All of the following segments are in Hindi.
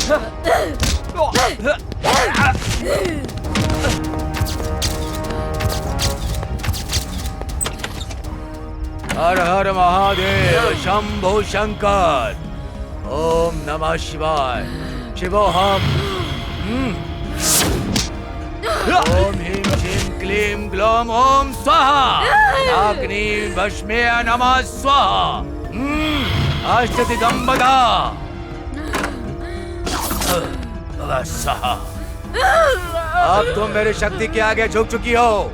हर हर महादेव शंभो शंकर। ओम नमः शिवाय। शिवोहम। ओम ह्रीं श्रीं क्लीं ग्लौम ओम स्वाहा। अग्नि भस्मेय नमः स्वाहा। अष्टदिगंबरा स्वाहा। अब तुम मेरी शक्ति के आगे झुक चुकी हो,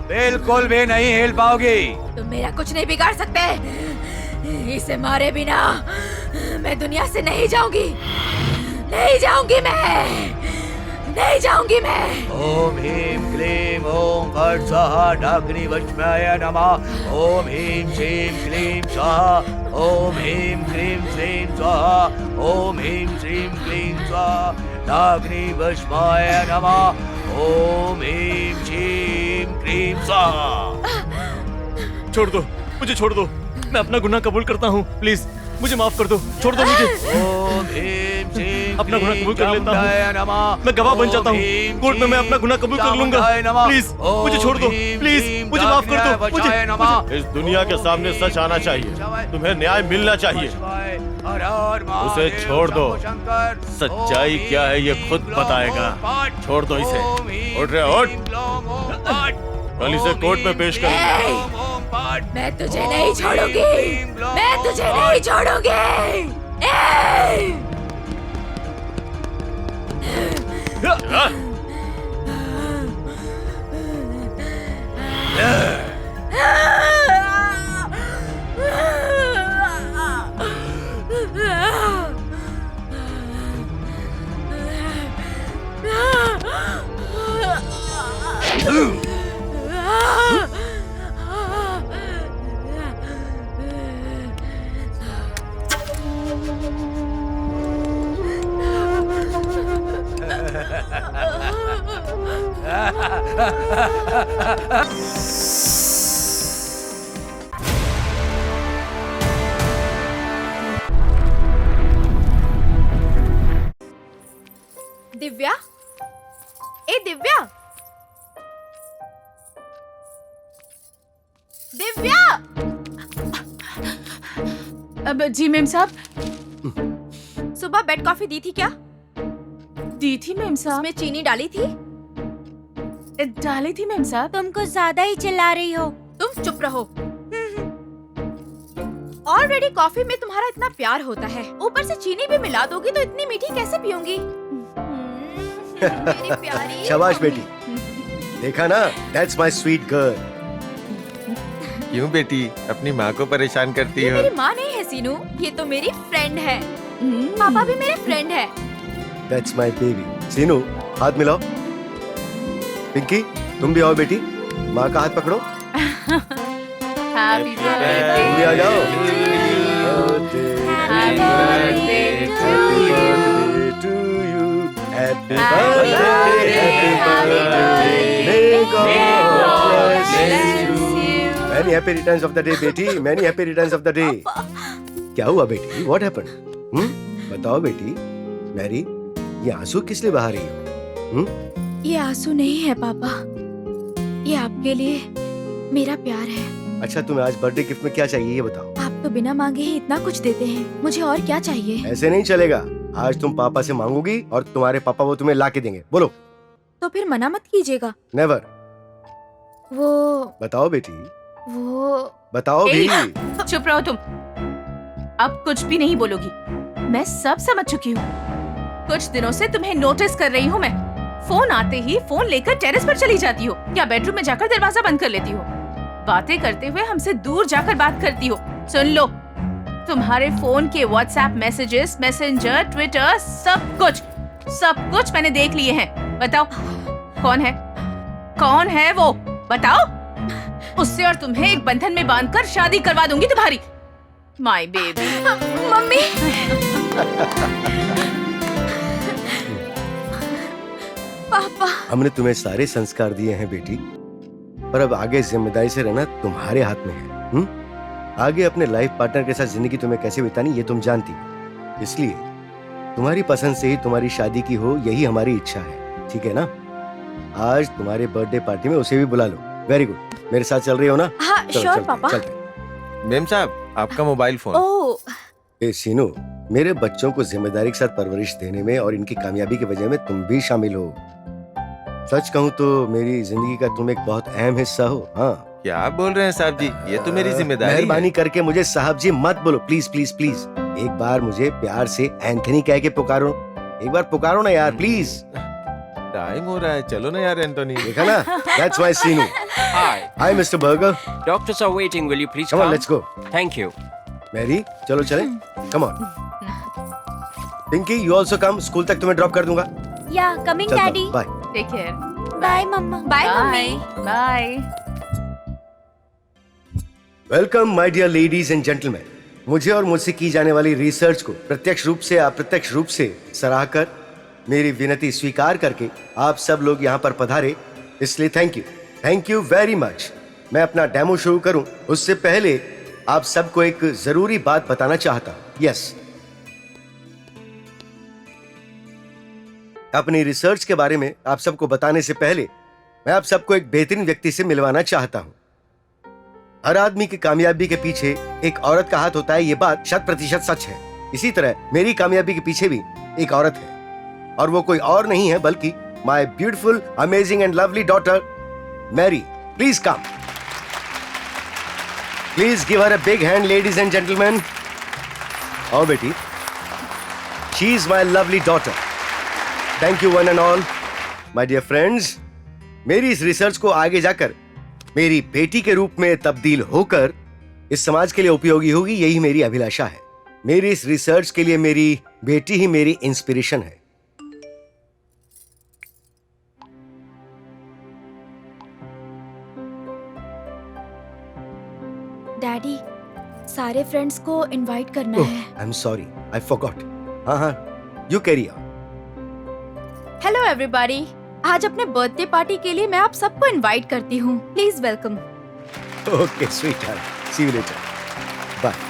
बिल्कुल भी नहीं हिल पाओगी। तुम मेरा कुछ नहीं बिगाड़ सकते। इसे मारे बिना मैं दुनिया से नहीं जाऊंगी। नहीं जाऊंगी मैं। नहीं जाऊंगी मैं। ओम ह्रीं क्लीं ओम फट् स्वाहा। अग्नि भस्माय नमः। ओम ह्रीं श्रीं क्लीं स्वाहा। ओम ह्रीं क्लीं श्रीं स्वाहा। ओम ह्रीं श्रीं क्लीं स्वाहा। अग्नि भस्माय नमः। ओम ह्रीं श्रीं क्लीं स्वाहा। छोड़ दो, मुझे छोड़ दो। मैं अपना गुनाह कबूल करता हूँ, प्लीज मुझे माफ कर दो। छोड़ दो मुझे। ओम ह्रीं श्रीं अपना गुनाह कबूल कर लेता हूँ। मैं गवाह बन जाता हूँ कोर्ट में। मैं अपना गुनाह कबूल कर लूंगा। प्लीज मुझे छोड़ दो। प्लीज मुझे माफ कर दो। मुझे इस दुनिया के सामने सच आना चाहिए। तुम्हें न्याय मिलना चाहिए। उसे छोड़ दो। सच्चाई क्या है ये खुद बताएगा। छोड़ दो इसे। उठ रहे उठ। कल इसे कोर्ट में पेश करेंगे। मैं तुझे नहीं छोड़ूंगी। मैं तुझे नहीं छोड़ूंगी। दिव्या, ए दिव्या, दिव्या। अब जी मेम साहब। सुबह बेड कॉफी दी थी क्या? दी थी मेम साहब। उसमें चीनी डाली थी? डाली थी मेम साहब। तुम कुछ ज्यादा ही चिल्ला रही हो। तुम चुप रहो। ऑलरेडी कॉफी में तुम्हारा इतना प्यार होता है, ऊपर से चीनी भी मिला दोगी तो इतनी मीठी कैसे पीऊंगी? मेरी प्यारी। शाबाश बेटी। देखा ना, दैट्स माय स्वीट गर्ल। क्यों बेटी अपनी माँ को परेशान करती ये हो? मेरी माँ नहीं है सीनू, ये तो मेरी फ्रेंड है। पापा भी मेरे फ्रेंड है। That's my baby. सीनू, हाथ मिलाओ। पिंकी, तुम भी आओ बेटी। माँ का हाथ पकड़ो। Happy birthday. तुम भी आ जाओ। Happy birthday to you. Happy birthday, happy birthday. May God bless you. Many happy returns of the day, बेटी। Many happy returns of the day. क्या हुआ बेटी? What happened? बताओ बेटी। मैरी, ये आंसू किस लिए बहा रही हो? ये आंसू नहीं है पापा, ये आपके लिए मेरा प्यार है। अच्छा, तुम्हें आज बर्थडे गिफ्ट में क्या चाहिए ये बताओ। आप तो बिना मांगे ही इतना कुछ देते हैं, मुझे और क्या चाहिए? ऐसे नहीं चलेगा। आज तुम पापा से मांगोगी और तुम्हारे पापा वो तुम्हें ला के देंगे। बोलो। तो फिर मना मत कीजिएगा। नेवर। वो बताओ बेटी। वो बताओ भी। चुप रहो तुम। अब कुछ भी नहीं बोलोगी। मैं सब समझ चुकी हूँ। कुछ दिनों से तुम्हें नोटिस कर रही हूँ मैं। फोन आते ही फोन लेकर टेरेस पर चली जाती हो या बेडरूम में जाकर दरवाजा बंद कर लेती हो। बातें करते हुए हमसे दूर जाकर बात करती हो। सुन लो, तुम्हारे फोन के व्हाट्सएप मैसेजेस, मैसेंजर, ट्विटर, सब कुछ मैंने देख लिए हैं। बताओ कौन है वो? बताओ। उससे और तुम्हें एक बंधन में बांधकर शादी करवा दूंगी तुम्हारी। My baby. मम्मी। पापा। हमने तुम्हें सारे संस्कार दिए हैं बेटी, पर अब आगे जिम्मेदारी से रहना तुम्हारे हाथ में है। आगे अपने लाइफ पार्टनर के साथ जिंदगी तुम्हें कैसे बितानी ये तुम जानती हो, इसलिए तुम्हारी पसंद से ही तुम्हारी शादी की हो, यही हमारी इच्छा है, ठीक है ना? आज तुम्हारे बर्थडे पार्टी में उसे भी बुला लो। वेरी गुड, मेरे साथ चल रही हो ना? हाँ चलो, श्योर चलते, पापा। चलते। मेम साहब आपका मोबाइल फोन। ओह ए सीनू, मेरे बच्चों को जिम्मेदारी के साथ परवरिश देने में और इनकी कामयाबी की वजह में तुम भी शामिल हो। सच कहूँ तो मेरी जिंदगी का तुम एक बहुत अहम हिस्सा हो। हाँ, क्या आप बोल रहे हैं साहब जी, ये तो मेरी जिम्मेदारी है। मेहरबानी करके मुझे साहब जी मत बोलो, प्लीज प्लीज प्लीज। एक बार मुझे प्यार से एंथनी कह के पुकारो, एक बार पुकारो ना यार, प्लीज। टाइम हो रहा है, चलो ना यार एंटोनी। देखा ना, that's why Seenu. Hi, hi mister Burger, doctors are waiting. Will you please come on come? Let's go. Thank you. Mary चलो चले, come on. Pinky you also come, school तक तुम्हें ड्रॉप कर दूंगा। Yeah coming daddy. Bye. Take care. Bye mumma. Bye mummy. Bye. Welcome my dear ladies and gentleman. मुझे और मुझसे की जाने वाली रिसर्च को प्रत्यक्ष रूप से अप्रत्यक्ष रूप से सराहकर मेरी विनती स्वीकार करके आप सब लोग यहाँ पर पधारे, इसलिए थैंक यू वेरी मच। मैं अपना डेमो शुरू करूं उससे पहले आप सबको एक जरूरी बात बताना चाहता हूं। यस, अपनी रिसर्च के बारे में आप सबको बताने से पहले मैं आप सबको एक बेहतरीन व्यक्ति से मिलवाना चाहता हूं। हर आदमी की कामयाबी के पीछे एक औरत का हाथ होता है, ये बात 100% सच है। इसी तरह मेरी कामयाबी के पीछे भी एक औरत है, और वो कोई और नहीं है बल्कि my beautiful amazing and lovely daughter Mary. Please come, please give her a big hand ladies and gentleman. आओ बेटी, she is my lovely daughter. Thank you one and all my dear friends. मेरी इस रिसर्च को आगे जाकर मेरी बेटी के रूप में तब्दील होकर इस समाज के लिए उपयोगी होगी, यही मेरी अभिलाषा है। मेरी इस रिसर्च के लिए मेरी बेटी ही मेरी इंस्पिरेशन है। डैडी, सारे फ्रेंड्स को इनवाइट करना है। I am sorry, I forgot. हाँ, you carry on. Hello everybody, आज अपने बर्थडे पार्टी के लिए मैं आप सबको इनवाइट करती हूँ। Please welcome. Okay sweetheart, see you later, bye.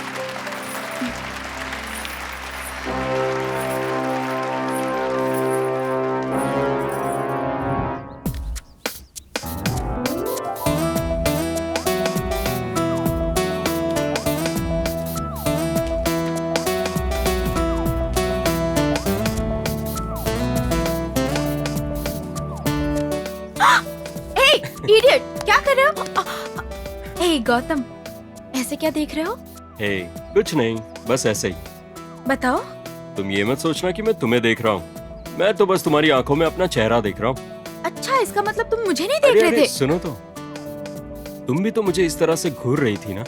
Idiot, क्या कर रहे हो? हे गौतम, ऐसे क्या देख रहे हो? हे, कुछ नहीं, बस ऐसे ही। बताओ। तुम ये मत सोचना कि मैं तुम्हें देख रहा हूँ। मैं तो बस तुम्हारी आंखों में अपना चेहरा देख रहा हूँ। अच्छा, इसका मतलब तुम मुझे नहीं देख रहे थे? सुनो तो, तुम भी तो मुझे इस तरह से घूर रही थी ना।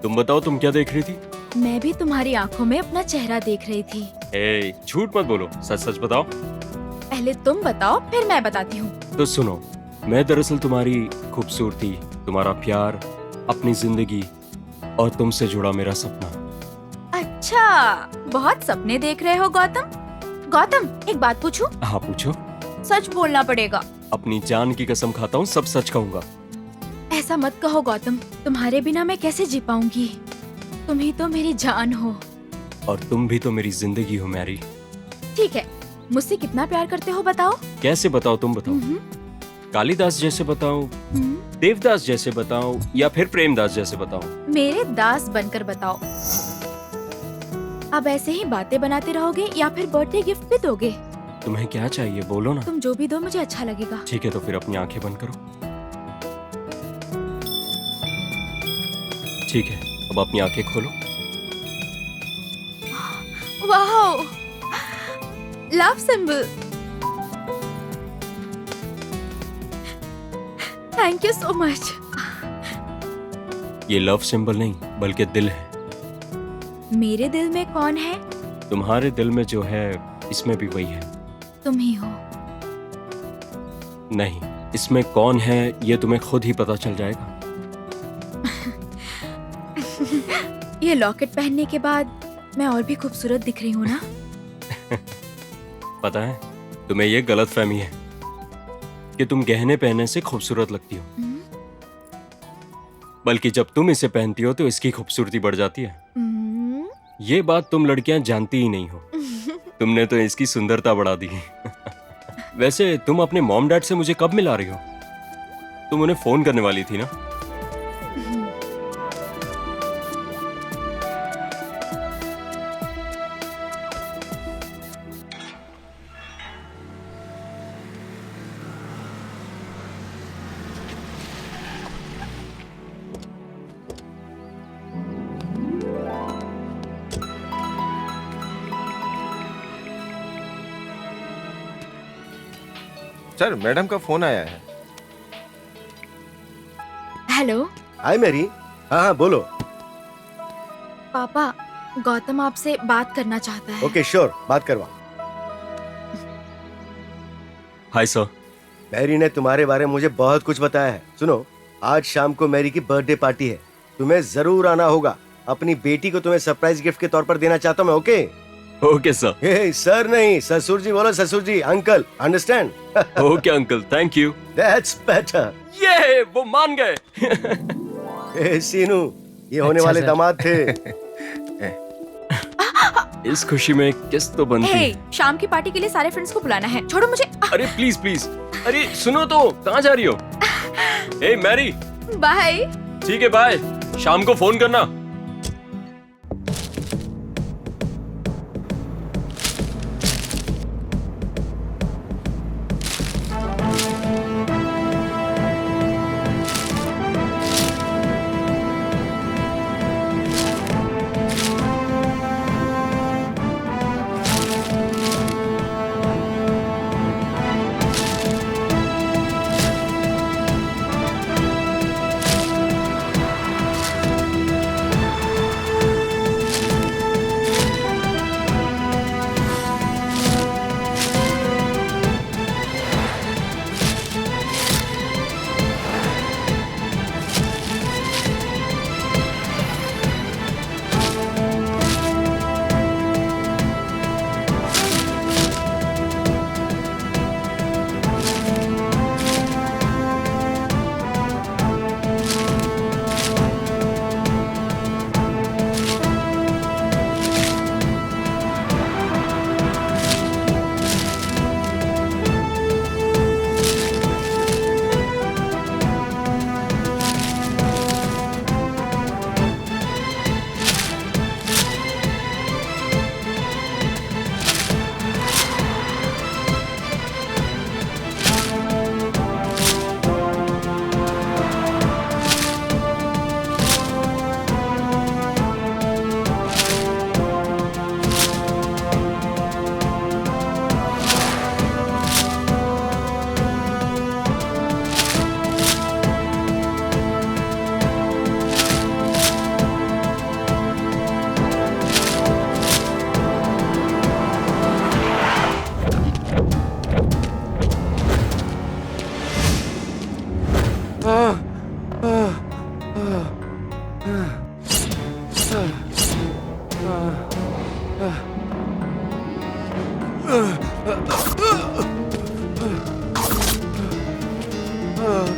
तुम बताओ, तुम क्या देख रही थी? मैं भी तुम्हारी आंखों में अपना चेहरा देख रही थी। हे, झूठ मत बोलो, सच सच बताओ। पहले तुम बताओ, फिर मैं बताती हूँ। तो सुनो, मैं दरअसल तुम्हारी खूबसूरती, तुम्हारा प्यार, अपनी जिंदगी और तुमसे जुड़ा मेरा सपना। अच्छा, बहुत सपने देख रहे हो गौतम। गौतम, एक बात पूछूं? हाँ पूछो। सच बोलना पड़ेगा। अपनी जान की कसम खाता हूँ, सब सच कहूँगा। ऐसा मत कहो गौतम, तुम्हारे बिना मैं कैसे जी पाऊंगी? तुम ही तो मेरी जान हो। और तुम भी तो मेरी जिंदगी हो मैरी। ठीक है, मुझसे कितना प्यार करते हो बताओ? कैसे बताओ, तुम बताओ। कालिदास जैसे बताऊं, देवदास जैसे बताऊं, या फिर प्रेमदास जैसे बताऊं? मेरे दास बनकर बताओ। अब ऐसे ही बातें बनाते रहोगे या फिर बर्थडे गिफ्ट भी दोगे? तुम्हें क्या चाहिए, बोलो ना। तुम जो भी दो मुझे अच्छा लगेगा। ठीक है, तो फिर अपनी आंखें बंद करो। ठीक है, अब अपनी आंखें खोलो। वाह, love symbol. Thank you so much. ये लव सिंबल नहीं, बल्कि दिल है। मेरे दिल में कौन है? तुम्हारे दिल में जो है, इसमें भी वही है। तुम ही हो। नहीं, इसमें कौन है ये तुम्हें खुद ही पता चल जाएगा। ये लॉकेट पहनने के बाद मैं और भी खूबसूरत दिख रही हूँ ना? पता है, तुम्हें ये गलतफहमी है कि तुम गहने पहनने से खूबसूरत लगती हो, बल्कि जब तुम इसे पहनती हो तो इसकी खूबसूरती बढ़ जाती है। ये बात तुम लड़कियां जानती ही नहीं हो। तुमने तो इसकी सुंदरता बढ़ा दी। वैसे तुम अपने मॉम डैड से मुझे कब मिला रही हो? तुम उन्हें फोन करने वाली थी ना? सर, मैडम का फोन आया है। Hello hi Mary. हाँ हाँ बोलो। पापा, गौतम आपसे बात करना चाहता है। ओके श्योर, बात करवा। Hi sir. मैरी ने तुम्हारे बारे में मुझे बहुत कुछ बताया है। सुनो, आज शाम को मैरी की बर्थडे पार्टी है, तुम्हें जरूर आना होगा। अपनी बेटी को तुम्हें सरप्राइज गिफ्ट के तौर पर देना चाहता हूँ मैं। Okay okay sir. Hey sir नहीं, ससुर जी बोलो, ससुर जी, uncle, understand? Okay uncle, thank you. That's better. ये वो मान गए। हे सीनू, ये होने वाले दामाद थे। इस खुशी में किस तो बनती। हे, शाम की पार्टी के लिए सारे फ्रेंड्स को बुलाना है। छोड़ो मुझे। अरे प्लीज प्लीज, अरे सुनो तो, कहाँ जा रही हो? हे मैरी। बाय। ठीक है बाय, शाम को फोन करना।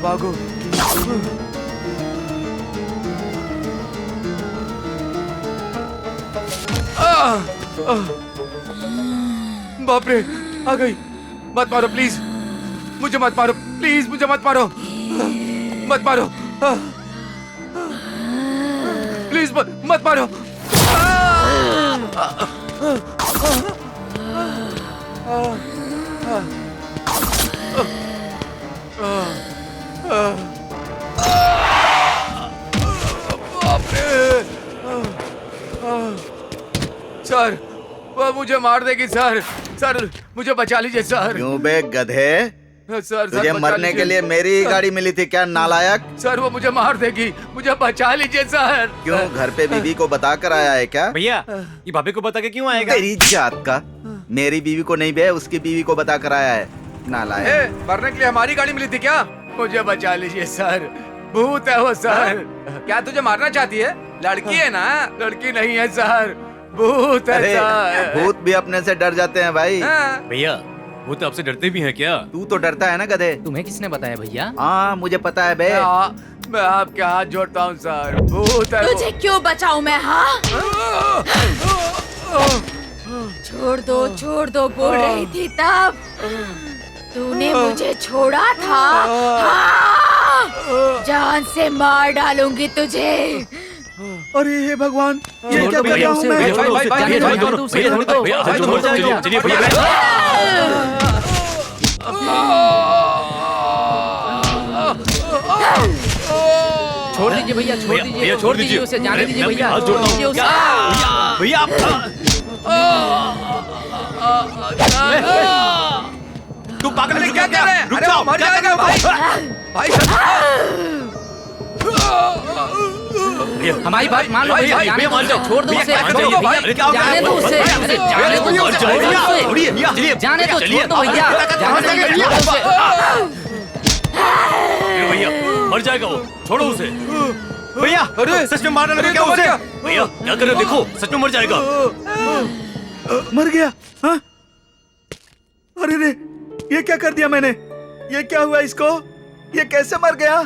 भागो। बाप रे, आ गई। मत मारो प्लीज, मुझे मत मारो प्लीज, मुझे मत मारो, मत मारो प्लीज, मत मारो। बाप रे, सर वो मुझे मार देगी सर। सर मुझे बचा लीजिए सर। क्यों बे गधे, सर तुझे मरने के लिए मेरी ही गाड़ी मिली थी क्या नालायक? सर वो मुझे मार देगी, मुझे बचा लीजिए सर। क्यों घर पे बीवी को बता कर आया है क्या? भैया ये भाभी को बता के क्यों आएगा? तेरी जात का, मेरी बीवी को नहीं बे, उसकी बीवी को बता कर आया है नालायक। मरने के लिए हमारी गाड़ी मिली थी क्या? मुझे बचा लीजिए सर, भूत है वो सर। क्या तुझे मारना चाहती है? लड़की है ना? लड़की नहीं है सर, भूत है सर। भूत भी अपने से डर जाते हैं भाई। भैया वो तो आपसे डरते भी हैं क्या? तू तो डरता है ना गधे। तुम्हें किसने बताया भैया? हाँ मुझे पता है बे। मैं आपके हाथ जोड़ता हूँ सर, भूत है वो। तुझे क्यों बचाऊं मैं? हाँ छोड़ दो बोल रही थी तब। तूने मुझे छोड़ा था। हाँ, जान से मार डालूंगी तुझे। अरे हे भगवान, ये क्या कर रहा हूँ मैं? चलिए भैया। छोड़ दीजिए भैया, छोड़ दीजिए उसे, जाने दीजिए भैया, छोड़ दीजिए उसे। भैया तू पागल है क्या? रुक जाओ, मर जाएगा भाई। भाई हमारी बात मान लो भैया, भैया मान जाओ, छोड़ दो उसे, जाने दो जाने दो उसे, जाने दो उसे, जाने दो, छोड़ दो भैया, भैया मर जाएगा वो, छोड़ो उसे। भैया अरे सच में मार डालोगे क्या उसे? भैया क्या कर रहे हो, देखो सच में मर जाएगा। मर गया? हाँ? अरे रे, ये क्या कर दिया मैंने? ये क्या हुआ इसको? ये कैसे मर गया?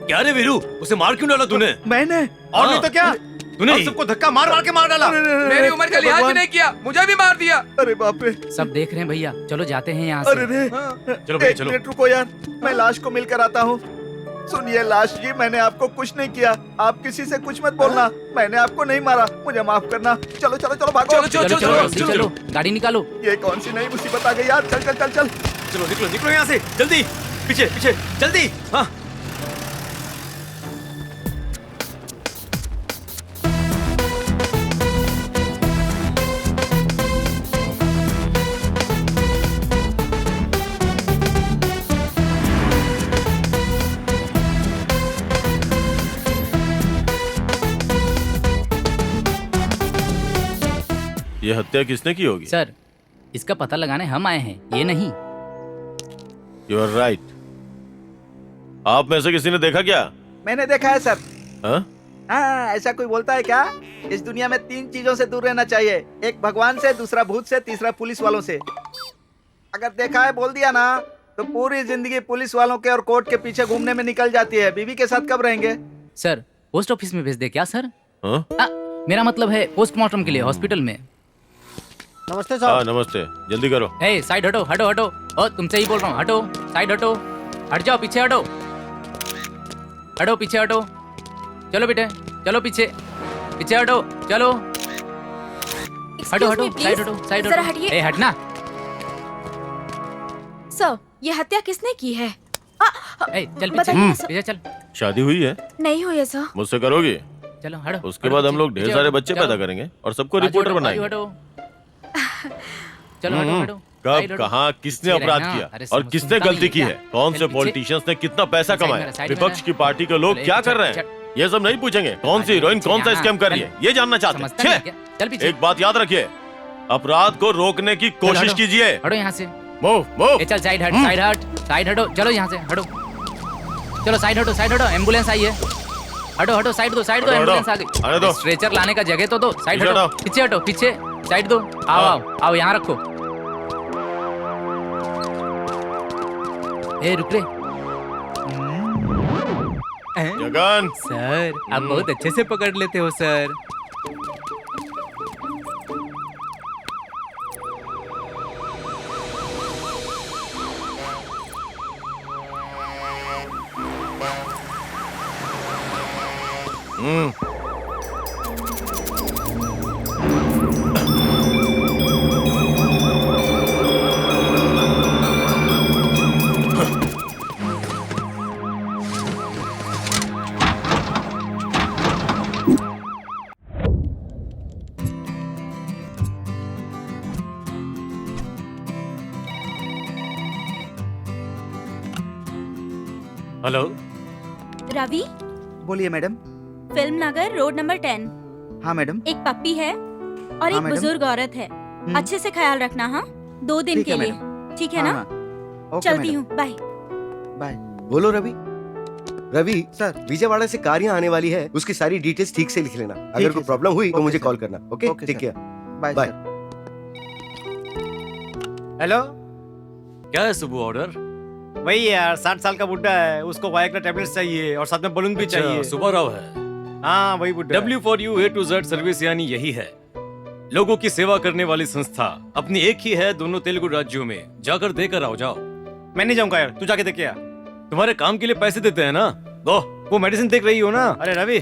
क्या रे वीरू, उसे मार क्यों डाला तूने? मैंने? और नहीं तो क्या, तूने सबको धक्का मार मार के मार डाला। मेरी उम्र का लिहाज भी नहीं किया, मुझे भी मार दिया। अरे बाप रे। सब देख रहे हैं भैया, चलो जाते हैं यहाँ अरे से। रे, चलो भैया एक चलो। मिनट रुको यार, मैं लाश को मिलकर आता हूँ। सुनिए लाश जी, मैंने आपको कुछ नहीं किया, आप किसी से कुछ मत बोलना। मैंने आपको नहीं मारा, मुझे माफ करना। चलो चलो चलो भागो। चलो, गाड़ी निकालो। ये कौन सी नई मुसीबत आ गई यार? चल चल चल चल। चलो निकलो निकलो यहाँ से, जल्दी पीछे पीछे जल्दी। हाँ ये हत्या किसने की होगी? सर, इसका पता लगाने हम आए हैं, ये नहीं। You are right. आप में से किसी ने देखा क्या? मैंने देखा है सर। हाँ? हाँ, ऐसा कोई बोलता है क्या? इस दुनिया में 3 चीजों से दूर रहना चाहिए, एक भगवान से, दूसरा भूत से, तीसरा पुलिस वालों से। अगर देखा है बोल दिया ना तो पूरी जिंदगी पुलिस वालों के और कोर्ट के पीछे घूमने में निकल जाती है। बीवी के साथ कब रहेंगे? सर, पोस्ट ऑफिस में भेज दे क्या सर? हाँ? मेरा मतलब है पोस्टमार्टम के लिए हॉस्पिटल में। नमस्ते हाँ नमस्ते, जल्दी करो। ए साइड हटो हटो हटो। ओ तुमसे ही बोल रहा हूँ, हटो साइड हटो, हट जाओ, पीछे हटो, हटो पीछे हटो। चलो बेटे चलो, पीछे पीछे हटो, चलो हटो हटो, साइड हटो साइड जरा हटो। हटिए। ए हटना। सर, ये हत्या किसने की है? ए चल पीछे, बताइए सर। पीछे चल। शादी हुई है? नहीं हुई है सर। मुझसे करोगी? चलो हटो। उसके बाद हम लोग ढेर सारे बच्चे पैदा करेंगे और सबको रिपोर्टर बनाएंगे। हटो चलो, हटो हटो। कब, कहाँ, किसने अपराध किया और किसने गलती की है? कौन से पॉलिटिशियंस ने कितना पैसा कमाया? विपक्ष की पार्टी के लोग क्या कर रहे हैं? ये सब नहीं पूछेंगे। कौन सी हीरोइन कौन सा स्कैम कर रही है, ये जानना चाहते हैं। चल पीछे। एक बात याद रखिए, अपराध को रोकने की कोशिश कीजिए। हटो यहाँ से। Move move. चल साइड हट, साइड हट, साइड हटो। चलो यहाँ से हटो, चलो साइड हटो, साइड हटो। एम्बुलेंस आई है, हटो हटो, साइड दो, साइड दो। एम्बुलेंस आ गई। स्ट्रेचर लाने का जगह तो दो। साइड हटो, पीछे हटो, पीछे साइड दो। आओ आओ आओ, यहाँ रखो। ए रुक रे। जगन, सर, आप बहुत अच्छे से पकड़ लेते हो सर। हेलो रवि, बोलिए मैडम। फिल्म नगर रोड नंबर 10। हाँ मैडम। एक पप्पी है और हाँ, एक मैडम। बुजुर्ग औरत है। अच्छे से ख्याल रखना। हाँ, 2 दिन ठीक के है, लिए, मैडम। ठीक है हाँ, ना? हाँ। ओके, चलती मैडम। हूँ, बाय। बाय। बोलो रवि। रवि सर। विजयवाड़ा से कार यहाँ आने वाली है, उसकी सारी डिटेल्स ठीक से लिख लेना। अगर है, कोई सर। प्रॉब्लम हुई तो ओके, मुझे सर। कॉल करना। Okay, okay, take sir. Care. Bye bye. Sir. Hello, क्या है सुबह ऑर्डर? वही यार 60 साल का बुड्ढा है, उसको वाइग्रा टैबलेट्स चाहिए और साथ में बलून भी चाहिए। सुब्बा राव है। हाँ वही बुड्ढा। W for you A to Z service यानी यही है। लोगों की सेवा करने वाली संस्था अपनी एक ही है दोनों तेलुगु राज्यों में। जाकर देकर आओ, जाओ। मैं नहीं जाऊंगा यार, तू जाके देख के आ। तुम्हारे काम के लिए पैसे देते हैं ना। दो, वो मेडिसिन देख रही हो ना? अरे रवि।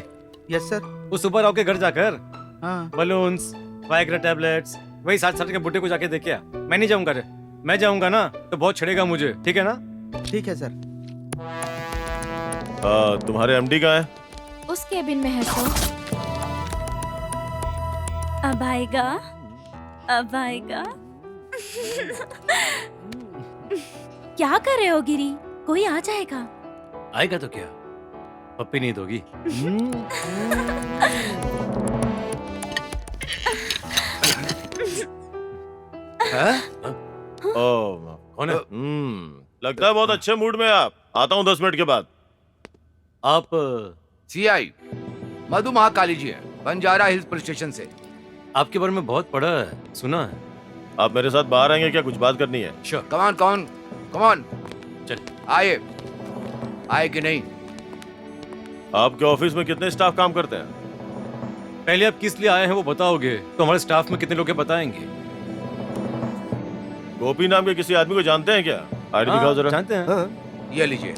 Yes sir. वो सुपर आओ के घर जाकर हाँ। बलून्स, वाइग्रा टैबलेट्स, वही 60 के बुड्ढे को जाके देख के आ। मैं नहीं जाऊंगा रे, मैं जाऊंगा ना तो बहुत छड़ेगा मुझे, ठीक है ना? ठीक है सर। तुम्हारे एमडी कहाँ है? उस केबिन में है सर। अब आएगा, अब आएगा। क्या कर रहे हो गिरी? कोई आ जाएगा। आएगा तो क्या, पप्पी नहीं दोगी? कौन है? लगता है बहुत अच्छे मूड में आप। आता हूँ 10 मिनट के बाद। आप सीआई मधु महाकाली जी है, बंजारा हिल्स पुलिस स्टेशन से। आपके बारे में बहुत पढ़ा है, सुना है। आप मेरे साथ बाहर आएंगे क्या? कुछ बात करनी है। श्योर। कम ऑन चल। आए कि नहीं? आपके ऑफिस में कितने स्टाफ काम करते हैं? पहले आप किस लिए आए हैं वो बताओगे तो हमारे स्टाफ में कितने लोग हैं बताएंगे। गोपी नाम के किसी आदमी को जानते हैं क्या? आईडी दिखाओ जरा। जानते हैं। हाँ। ये लीजिए।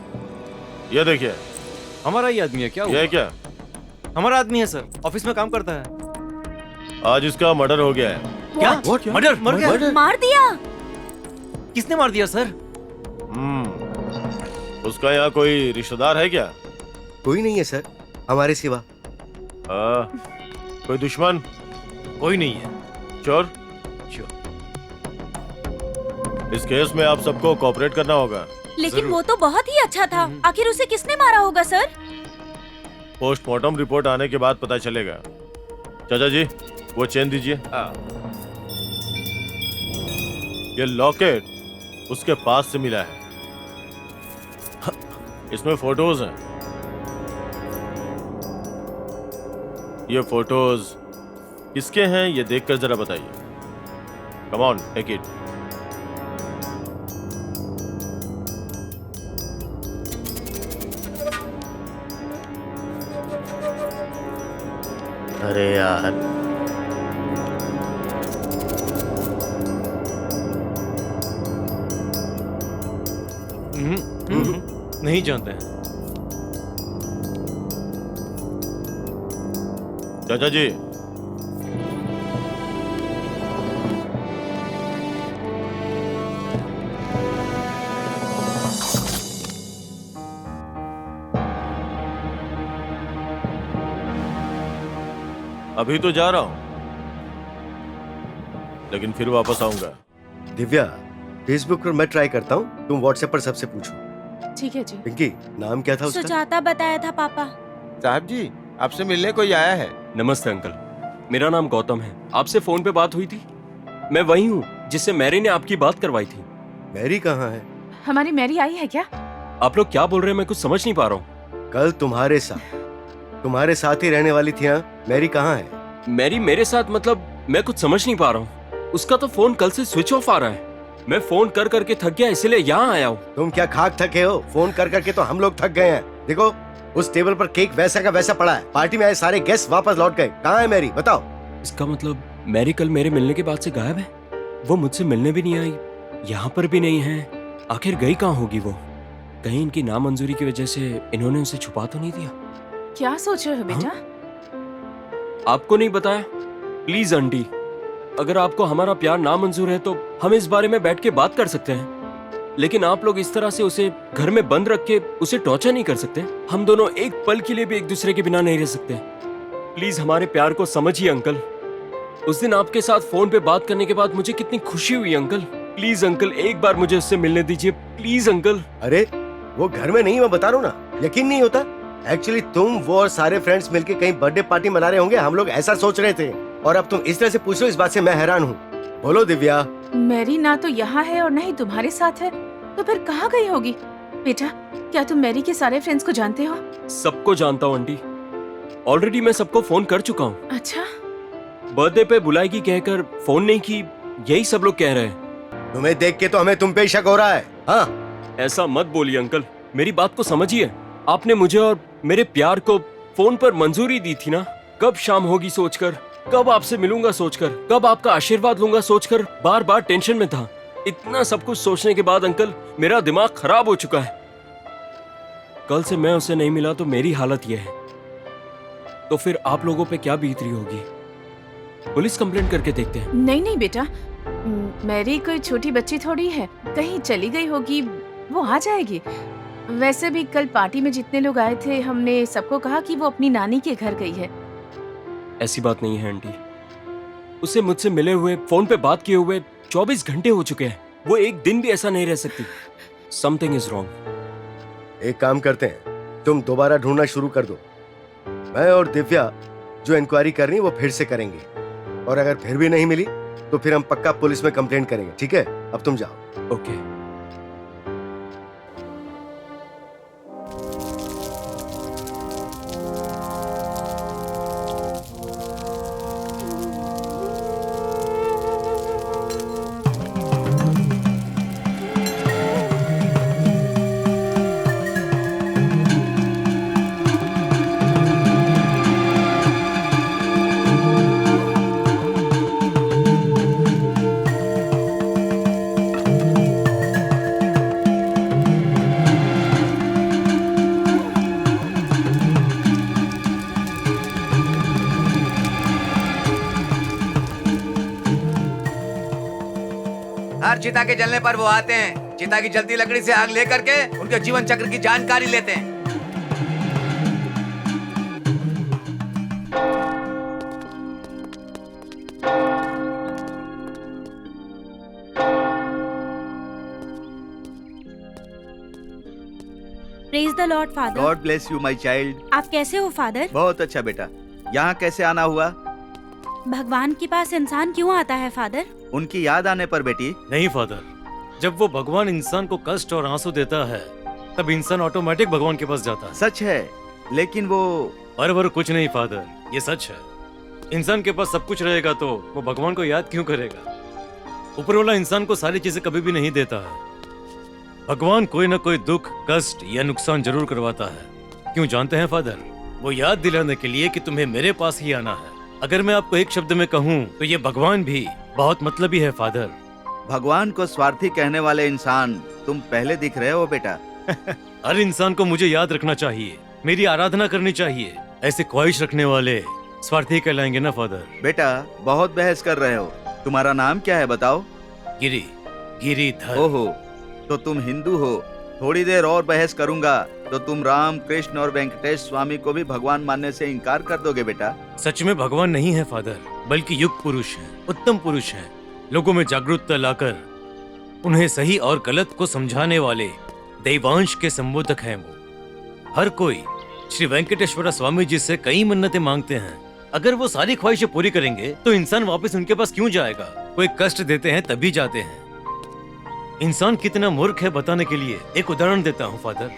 ये देखिए। हमारा ही आदमी है क्या? ये क्या? हमारा आदमी है सर, ऑफिस में काम करता है। आज इसका मर्डर हो गया है। क्या? मर्डर? मर गया? मार दिया? किसने मार दिया सर? उसका यहाँ कोई रिश्तेदार है क्या? कोई नहीं है सर, हमारे सिवा। कोई दुश्मन? कोई नहीं है। चोर? इस केस में आप सबको कोऑपरेट करना होगा। लेकिन वो तो बहुत ही अच्छा था। आखिर उसे किसने मारा होगा सर? पोस्टमार्टम रिपोर्ट आने के बाद पता चलेगा। चाचा जी, वो चेन दीजिए। ये लॉकेट उसके पास से मिला है। इसमें फोटोज हैं। ये फोटोज किसके हैं ये देखकर जरा बताइए। Come on, take it. अरे यार, नहीं जानते हैं। चाचा जी, अभी तो जा रहा हूं, लेकिन फिर वापस आऊंगा। दिव्या, फेसबुक पर मैं ट्राई करता हूँ, तुम व्हाट्सएप पर सबसे पूछो। ठीक है जी। पिंकी, नाम क्या था उसका? सुजाता बताया था पापा। साहब जी, आपसे मिलने कोई आया है। नमस्ते अंकल, मेरा नाम गौतम है। आपसे फोन पे बात हुई थी। मैं वही हूँ जिससे मैरी ने आपकी बात करवाई थी। मैरी कहाँ है? हमारी मैरी आई है क्या? आप लोग क्या बोल रहे हैं, मैं कुछ समझ नहीं पा रहा हूँ। कल तुम्हारे साथ ही रहने वाली थी। मैरी कहाँ है? मैरी मेरे साथ मतलब मैं कुछ समझ नहीं पा रहा हूँ। उसका तो फोन कल से स्विच ऑफ आ रहा है। मैं फोन कर करके थक गया, इसलिए यहाँ आया हूँ। तुम क्या खाक थके हो? फोन कर करके तो हम लोग थक गए हैं। देखो, उस टेबल पर केक वैसा का वैसा पड़ा है। पार्टी में आए सारे गेस्ट वापस लौट गए। कहाँ है मैरी, बताओ। इसका मतलब मैरी कल मेरे मिलने के बाद से गायब है। वो मुझसे मिलने भी नहीं आई, यहाँ पर भी नहीं है। आखिर गई कहाँ होगी वो? कहीं इनकी नामंजूरी की वजह से इन्होंने उसे छुपा तो नहीं दिया? क्या सोच रहे हो बेटा? आपको नहीं बताया? प्लीज आंटी, अगर आपको हमारा प्यार नामंजूर है तो हम इस बारे में बैठ के बात कर सकते हैं, लेकिन आप लोग इस तरह से उसे घर में बंद रख के उसे टॉर्चर नहीं कर सकते। हम दोनों एक पल के लिए भी एक दूसरे के बिना नहीं रह सकते। प्लीज हमारे प्यार को समझिए अंकल। उस दिन आपके साथ फोन पे बात करने के बाद मुझे कितनी खुशी हुई अंकल। प्लीज अंकल, एक बार मुझे उससे मिलने दीजिए, प्लीज अंकल। अरे वो घर में नहीं, मैं बता रहा हूँ ना। यकीन नहीं होता? एक्चुअली तुम, वो और सारे फ्रेंड्स मिलके कहीं बर्थडे पार्टी मना रहे होंगे, हम लोग ऐसा सोच रहे थे। और अब तुम इस तरह से पूछ रहे हो, इस बात से मैं हैरान हूँ। बोलो दिव्या। मैरी ना तो यहाँ है और ना ही तुम्हारे साथ है, तो फिर कहाँ गई होगी? बेटा, क्या तुम मैरी के सारे फ्रेंड्स को जानते हो? सबको जानता हूँ आंटी, ऑलरेडी मैं सबको फोन कर चुका हूँ। अच्छा, बर्थडे पे बुलाएगी कहकर फोन नहीं की, यही सब लोग कह रहे हैं। तुम्हें देख के तो हमें तुम पे ही शक हो रहा है। हाँ, ऐसा मत बोलिए अंकल, मेरी बात को समझिए। आपने मुझे और मेरे प्यार को फोन पर मंजूरी दी थी ना, कब शाम होगी सोचकर। कब आपसे मिलूंगा सोचकर, कब आपका आशीर्वाद लूंगा सोचकर बार बार टेंशन में था। इतना सब कुछ सोचने के बाद अंकल मेरा दिमाग खराब हो चुका है। कल से मैं उसे नहीं मिला तो मेरी हालत यह है, तो फिर आप लोगों पे क्या बीत रही होगी? पुलिस कंप्लेंट करके देखते हैं। नहीं नहीं बेटा, मेरी कोई छोटी बच्ची थोड़ी है, कहीं चली गई होगी, वो आ जाएगी। वैसे भी कल पार्टी में जितने लोग आए थे हमने सबको कहा कि वो अपनी नानी के घर गई है। ऐसी बात नहीं है आंटी, उसे मुझसे मिले हुए, फोन पे बात किए हुए 24 घंटे हो चुके हैं। वो एक दिन भी ऐसा नहीं रह सकती। Something is wrong. एक काम करते हैं, तुम दोबारा ढूंढना शुरू कर दो। मैं और दिव्या जो इंक्वायरी कर रही है वो फिर से करेंगे, और अगर फिर भी नहीं मिली तो फिर हम पक्का पुलिस में कंप्लेंट करेंगे। ठीक है, अब तुम जाओ। ओके। हर चिता के जलने पर वो आते हैं, चिता की जलती लकड़ी से आग लेकर के उनके जीवन चक्र की जानकारी लेते हैं। Praise the Lord father. God bless you my child. आप कैसे हो फादर? बहुत अच्छा बेटा। यहाँ कैसे आना हुआ? भगवान के पास इंसान क्यों आता है फादर? उनकी याद आने पर बेटी। नहीं फादर, जब वो भगवान इंसान को कष्ट और आंसू देता है तब इंसान ऑटोमेटिक भगवान के पास जाता है। सच है, लेकिन वो और कुछ नहीं फादर, ये सच है। इंसान के पास सब कुछ रहेगा तो वो भगवान को याद क्यों करेगा? ऊपर वाला इंसान को सारी चीजें कभी भी नहीं देता है। भगवान कोई ना कोई दुख, कष्ट या नुकसान जरूर करवाता है। क्यों जानते हैं फादर? वो याद दिलाने के लिए कि तुम्हें मेरे पास ही आना है। अगर मैं आपको एक शब्द में कहूँ तो ये भगवान भी बहुत मतलबी है फादर। भगवान को स्वार्थी कहने वाले इंसान तुम पहले दिख रहे हो बेटा। हर इंसान को मुझे याद रखना चाहिए, मेरी आराधना करनी चाहिए। ऐसे ख्वाहिश रखने वाले स्वार्थी कहलाएंगे ना फादर। बेटा बहुत बहस कर रहे हो। तुम्हारा नाम क्या है बताओ? गिरिधर। ओहो, तो तुम हिंदू हो। थोड़ी देर और बहस करूंगा तो तुम राम, कृष्ण और वेंकटेश स्वामी को भी भगवान मानने से इनकार कर दोगे बेटा। सच में भगवान नहीं है फादर, बल्कि युग पुरुष है, उत्तम पुरुष है। लोगों में जागरूकता लाकर उन्हें सही और गलत को समझाने वाले दैवांश के संबोधक हैं वो। हर कोई श्री वेंकटेश्वर स्वामी जी से कई मन्नतें मांगते हैं। अगर वो सारी ख्वाहिशें पूरी करेंगे तो इंसान वापस उनके पास क्यों जाएगा? कोई कष्ट देते हैं तभी जाते हैं। इंसान कितना मूर्ख है बताने के लिए एक उदाहरण देता हूँ फादर।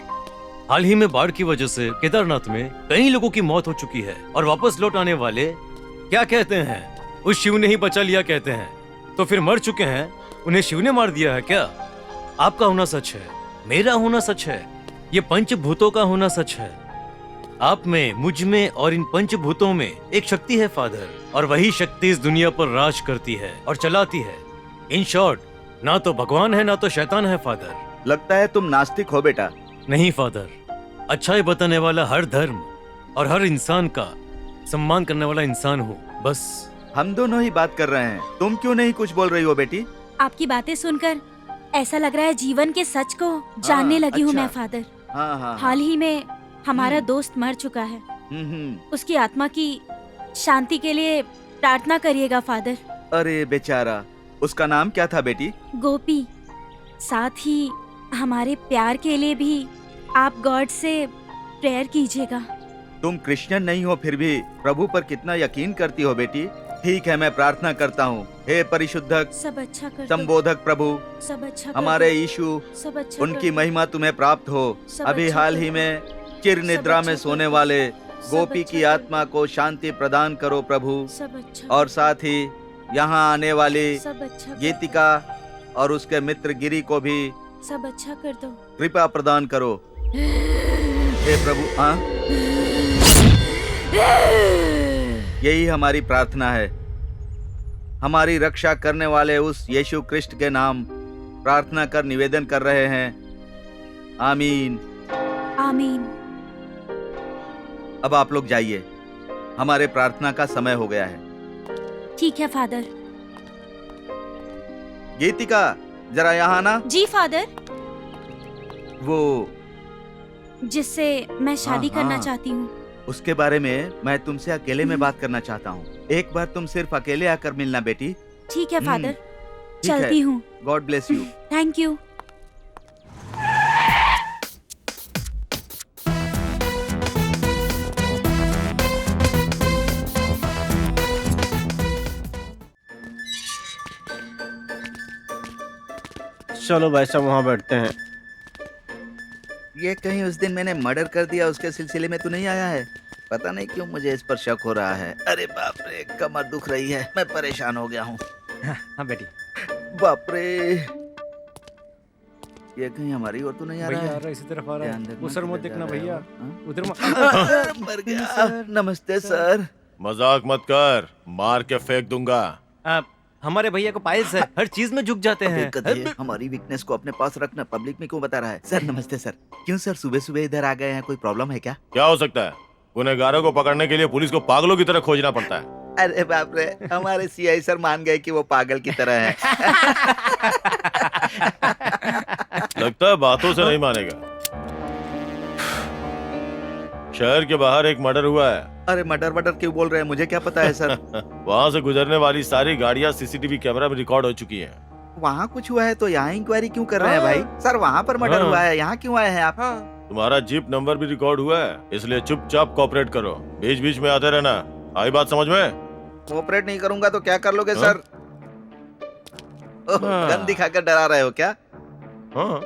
हाल ही में बाढ़ की वजह से केदारनाथ में कई लोगों की मौत हो चुकी है और वापस लौट आने वाले क्या कहते हैं? उस शिव ने ही बचा लिया कहते हैं। तो फिर मर चुके हैं, उन्हें शिव ने मार दिया है क्या? आपका होना सच है, मेरा होना सच है, ये पंचभूतों का होना सच है। आप में, मुझ में और इन पंचभूतों में एक शक्ति है फादर, और वही शक्ति इस दुनिया पर राज करती है और चलाती है। इन शॉर्ट, ना तो भगवान है ना तो शैतान है फादर। लगता है तुम नास्तिक हो बेटा। नहीं फादर, अच्छाई बताने वाला हर धर्म और हर इंसान का सम्मान करने वाला इंसान हूँ बस। हम दोनों ही बात कर रहे हैं, तुम क्यों नहीं कुछ बोल रही हो बेटी? आपकी बातें सुनकर ऐसा लग रहा है जीवन के सच को जानने लगी हूँ अच्छा। मैं फादर। हाँ। हाल ही में हमारा दोस्त मर चुका है। उसकी आत्मा की शांति के लिए प्रार्थना करिएगा फादर। अरे बेचारा, उसका नाम क्या था बेटी? गोपी। साथ ही हमारे प्यार के लिए भी आप गॉड से प्रेयर कीजिएगा। तुम क्रिश्चियन नहीं हो फिर भी प्रभु पर कितना यकीन करती हो बेटी। ठीक है, मैं प्रार्थना करता हूँ। हे परिशुद्धक, सब अच्छा कर दो। संबोधक प्रभु, सब अच्छा कर हमारे दो। यीशु, सब अच्छा उनकी कर दो। महिमा तुम्हें प्राप्त हो। सब अभी अच्छा हाल कर ही दो। में चिर निद्रा अच्छा में कर सोने दो। वाले सब गोपी अच्छा की कर दो। आत्मा को शांति प्रदान करो प्रभु। सब अच्छा और साथ ही यहाँ आने वाली सब अच्छा कर गीतिका और उसके मित्र गिरी को भी दो। सब अच्छा कर दो। कृपा प्रदान करो हे प्रभु। हाँ यही हमारी प्रार्थना है। हमारी रक्षा करने वाले उस यीशु कृष्ण के नाम प्रार्थना कर निवेदन कर रहे हैं। आमीन। आमीन। अब आप लोग जाइए, हमारे प्रार्थना का समय हो गया है। ठीक है फादर। गीतिका, जरा यहाँ आना। जी फादर। वो जिससे मैं शादी हाँ, करना हाँ। चाहती हूँ, उसके बारे में मैं तुमसे अकेले में बात करना चाहता हूँ। एक बार तुम सिर्फ अकेले आकर मिलना बेटी। ठीक है फादर। ठीक है। चलती हूँ। God bless you. Thank you. चलो भाई साहब वहाँ बैठते हैं। ये कहीं उस दिन मैंने मर्डर कर दिया उसके सिलसिले में तो नहीं आया है? पता नहीं क्यों मुझे इस पर शक हो रहा है। अरे बाप रे, कमर दुख रही है, मैं परेशान हो गया हूँ। हाँ बेटी। बाप रे, ये कहीं हमारी ओर तो नहीं आ रहा भैया आ है? रहा है, इसी तरफ आ रहा ध्यान है। रखना उधर मत किधर देखना जा रहा है भैया, वो, हाँ? उधर मत। मर गया। नमस्ते सर। मजाक मत कर, मार के फेंक दूंगा। हमारे भैया को पायल सर हर चीज में झुक जाते अबे हैं। गधे, हमारी वीकनेस को अपने पास रखना पब्लिक में क्यों बता रहा है? सर नमस्ते सर। क्यों सर सुबह सुबह इधर आ गए हैं, कोई प्रॉब्लम है क्या? क्या हो सकता है? गुनहगारों को पकड़ने के लिए पुलिस को पागलों की तरह खोजना पड़ता है। अरे बाप रे, हमारे सीआई सर मान गए कि वो पागल की तरह है। लगता है बातों से नहीं मानेगा। शहर के बाहर एक मर्डर हुआ है। अरे मर्डर क्यों बोल रहे हैं, मुझे क्या पता है सर? वहाँ से गुजरने वाली सारी गाड़ियाँ सीसीटीवी कैमरा में रिकॉर्ड हो चुकी हैं। वहाँ कुछ हुआ है तो यहाँ इंक्वायरी क्यों कर रहे हैं भाई? सर वहाँ पर मर्डर हुआ है, यहाँ क्यों आए हैं आप? तुम्हारा जीप नंबर भी रिकॉर्ड हुआ है, इसलिए चुपचाप कोऑपरेट करो। बीच बीच में आते रहना। आई बात समझ में? कोऑपरेट नहीं करूंगा तो क्या कर लोगे सर? गन दिखाकर डरा रहे हो क्या? हाँ।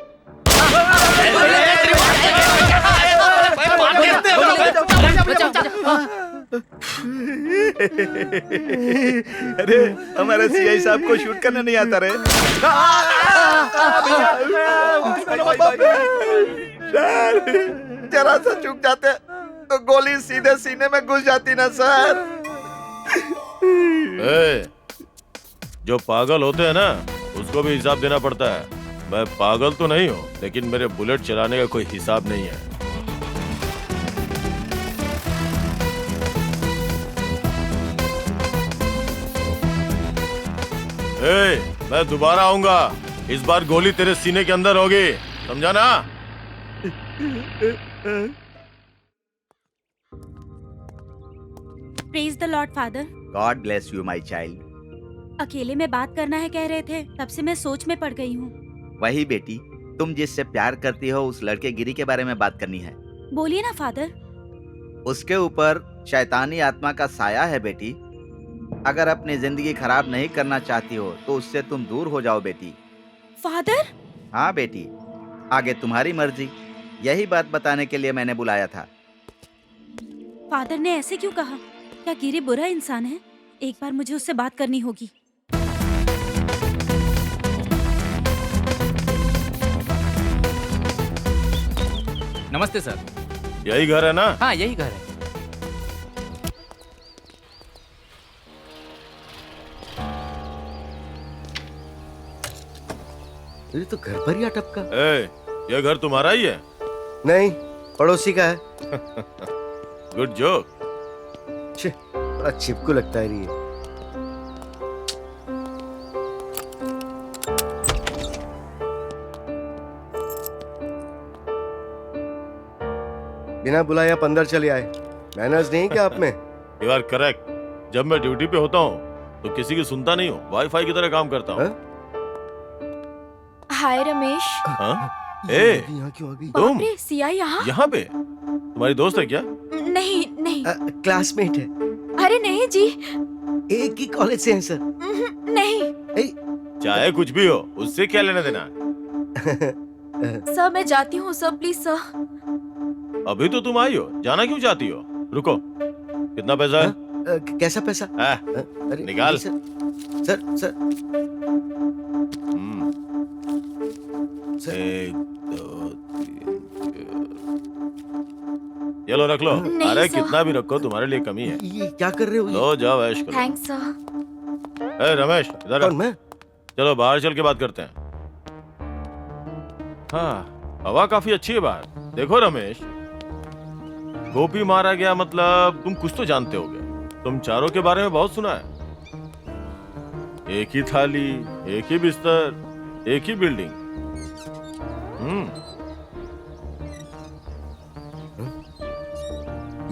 अरे हमारे सीआई साहब को शूट करने नहीं आता रे। सर जरा सा चूक जाते तो गोली सीधे सीने में घुस जाती ना सर। जो पागल होते हैं ना, उसको भी हिसाब देना पड़ता है। मैं पागल तो नहीं हूँ, लेकिन मेरे बुलेट चलाने का कोई हिसाब नहीं है। मैं दोबारा आऊंगा। इस बार गोली तेरे सीने के अंदर होगी, समझा ना? Praise the Lord father. God bless you my child. अकेले में बात करना है कह रहे थे, तब से मैं सोच में पड़ गई हूँ। वही बेटी, तुम जिससे प्यार करती हो उस लड़के गिरी के बारे में बात करनी है। बोलिए ना फादर। उसके ऊपर शैतानी आत्मा का साया है बेटी। अगर अपनी जिंदगी खराब नहीं करना चाहती हो तो उससे तुम दूर हो जाओ बेटी। फादर? हाँ बेटी, आगे तुम्हारी मर्जी। यही बात बताने के लिए मैंने बुलाया था। फादर ने ऐसे क्यों कहा? क्या गिरी बुरा इंसान है? एक बार मुझे उससे बात करनी होगी। नमस्ते सर। यही घर है ना? हाँ यही घर है। ये तो घर पर ही अटपका। ये घर तुम्हारा ही है? नहीं, पड़ोसी का है। Good joke. बड़ा चिपकू लगता है ये। बिना बुलाए आप अंदर चले आए। मैनर्स नहीं क्या आप में? You are correct. जब मैं ड्यूटी पे होता हूँ तो किसी की सुनता नहीं हूँ, वाईफाई की तरह काम करता हूँ। हाय रमेश। यहाँ क्यों आ गई? तुम सीआई यहाँ पे? तुम्हारी दोस्त है क्या? नहीं नहीं। क्लासमेट है। अरे नहीं जी, एक ही कॉलेज से हैं सर। नहीं। चाहे कुछ भी हो, उससे क्या लेना देना? सर मैं जाती हूँ सर, प्लीज सर। अभी तो तुम आई हो, जाना क्यों चाहती हो? रुको, कितना पैसा है? कैसा पैसा? निकाल। सर सर एक दो तीन ये लो रख लो। नहीं, अरे सर। कितना भी रखो तुम्हारे लिए कमी है। ये क्या कर रहे हो? लो जाओ ऐश करो। Thanks sir. ए रमेश इधर आ। कौन मैं? चलो बाहर चल के बात करते हैं। हाँ हवा काफी अच्छी है बाहर। देखो रमेश, गोपी मारा गया मतलब तुम कुछ तो जानते होगे। तुम चारों के बारे में बहुत सुना है। एक ही थाली, एक ही बिस्तर, एक ही बिल्डिंग।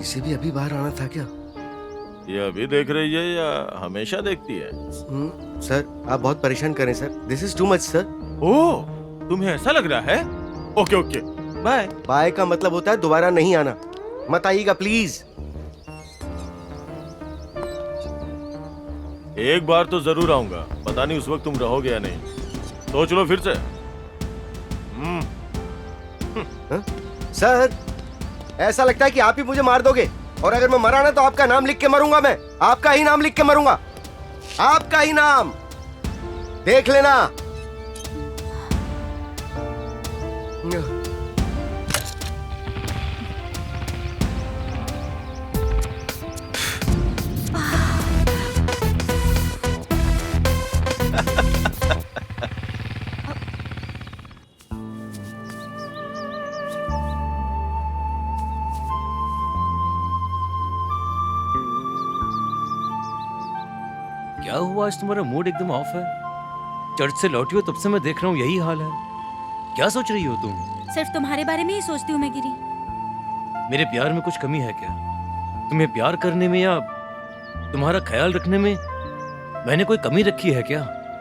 इसे भी अभी बाहर आना था क्या? ये अभी देख रही है या हमेशा देखती है? सर आप बहुत परेशान करें sir. This is too much sir. Oh तुम्हें ऐसा लग रहा है? Okay okay bye. बाय का मतलब होता है दोबारा नहीं आना। मत आइएगा प्लीज। एक बार तो जरूर आऊंगा, पता नहीं उस वक्त तुम रहोगे या नहीं। सोच लो फिर से। सर ऐसा लगता है कि आप ही मुझे मार दोगे, और अगर मैं मरा ना तो आपका नाम लिख के मरूंगा। मैं आपका ही नाम लिख के मरूंगा। आपका ही नाम देख लेना। क्या हुआ आज तुम्हारा मूड एकदम ऑफ है? चर्च से लौटी हो तब से मैं देख रहा हूँ यही हाल है। क्या सोच रही हो तुम? सिर्फ तुम्हारे बारे में ही सोचती हूँ मैं गिरी। मेरे प्यार में कुछ कमी है क्या? तुम्हें प्यार करने में या तुम्हारा ख्याल रखने में मैंने कोई कमी रखी है क्या?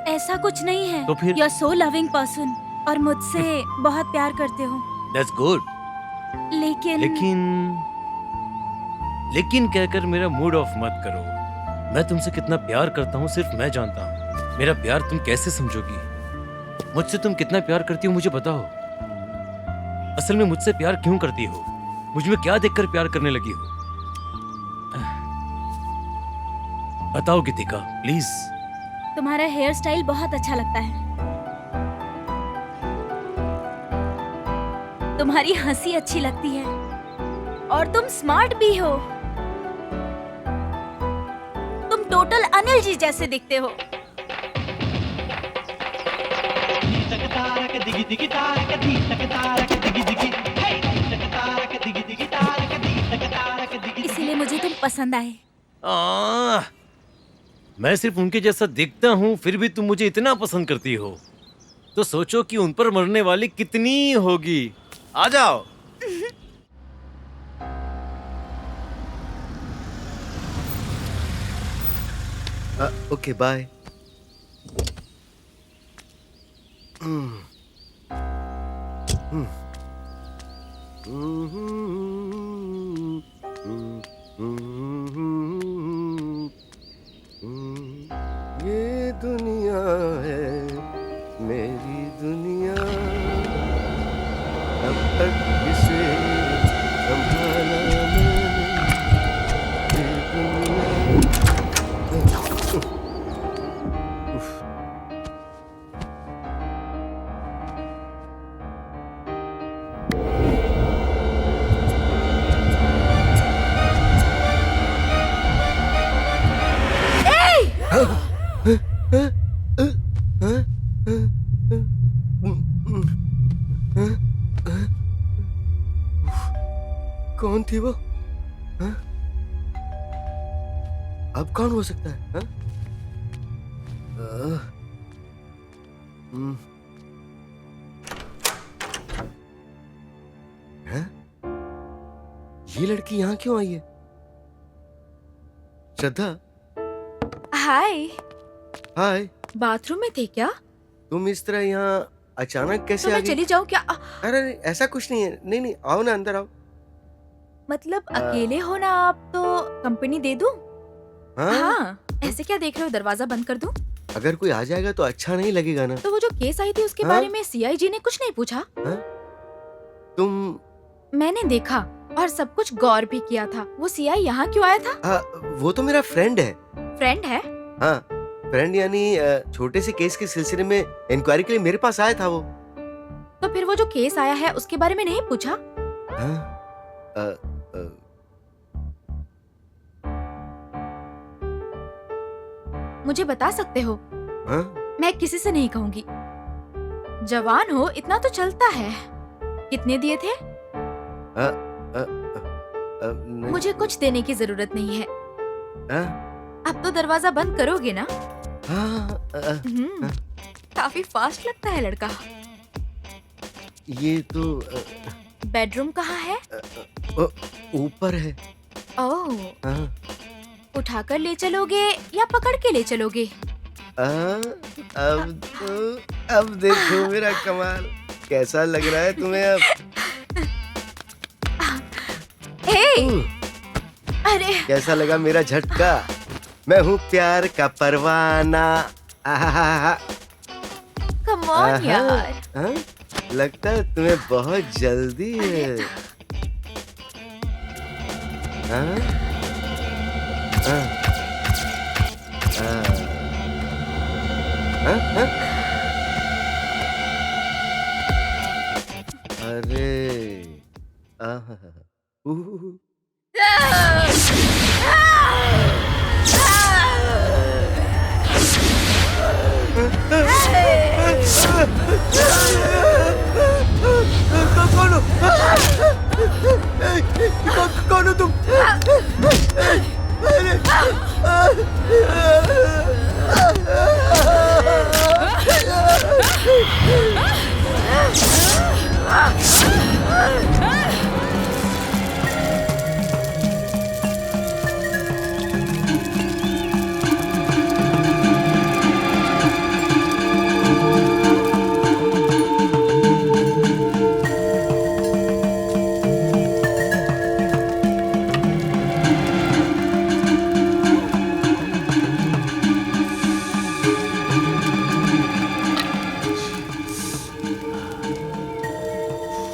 ऐसा कुछ नहीं है। तो फिर? You are so loving person और मुझसे बहुत प्यार करते हो। That's good. लेकिन लेकिन कहकर मेरा मूड ऑफ मत करो। मैं तुमसे कितना प्यार करता हूँ सिर्फ मैं जानता हूँ। मेरा प्यार तुम कैसे समझोगी? मुझसे तुम कितना प्यार करती हो मुझे बताओ। असल में मुझसे प्यार क्यों करती हो? मुझ में क्या देखकर प्यार करने लगी हो? बताओ गीतिका प्लीज। तुम्हारा हेयर स्टाइल बहुत अच्छा लगता है। तुम्हारी हंसी अच्छी लगती है और तुम स्मार्ट भी हो। तुम टोटल अनिल जी जैसे दिखते हो। इसीलिए मुझे तुम पसंद आए। मैं सिर्फ उनके जैसा दिखता हूँ फिर भी तुम मुझे इतना पसंद करती हो, तो सोचो कि उन पर मरने वाली कितनी होगी। आ जाओ। Okay bye. ये दुनिया है मेरी दुनिया, अब तक इसे संभाला मैंने। ये दुनिया कौन थी वो? हाँ? अब कौन हो सकता है? हाँ? हाँ? ये लड़की यहाँ क्यों आई है? श्रद्धा। हाय। हाय। बाथरूम में थे क्या? तुम इस तरह यहाँ अचानक कैसे तो आ मैं गई? चली जाऊँ क्या? अरे नहीं, ऐसा कुछ नहीं है। नहीं नहीं, आओ ना, अंदर आओ। मतलब अकेले हो ना आप, तो कंपनी दे दूं? हाँ। ऐसे क्या देख रहे हो, दरवाजा बंद कर दूं? अगर कोई आ जाएगा तो अच्छा नहीं लगेगा ना। तो वो जो केस आई थी उसके बारे में सीआईजी ने कुछ नहीं पूछा? तुम? मैंने देखा और सब कुछ गौर भी किया था। वो सीआई यहाँ क्यों आया था? वो तो मेरा फ्रेंड है। फ्रेंड है? हाँ, फ्रेंड यानी छोटे से केस के सिलसिले में इंक्वायरी के लिए मेरे पास आया था वो। तो फिर वो जो केस आया है उसके बारे में नहीं पूछा? हाँ? मुझे बता सकते हो? हाँ? मैं किसी से नहीं कहूंगी। जवान हो इतना तो चलता है। कितने दिए थे? नहीं। मुझे कुछ देने की जरूरत नहीं है। अब तो दरवाजा बंद करोगे ना? काफी फास्ट लगता है लड़का। ये तो बेडरूम कहाँ है? ऊपर है। ओह, उठाकर ले चलोगे या पकड़ के ले चलोगे? अब देखो मेरा कमाल कैसा लग रहा है तुम्हें अब। अरे कैसा लगा मेरा झटका? मैं हूँ प्यार का परवाना। कम ऑन यार। लगता है तुम्हें बहुत जल्दी है। अरे कौन हो तुम?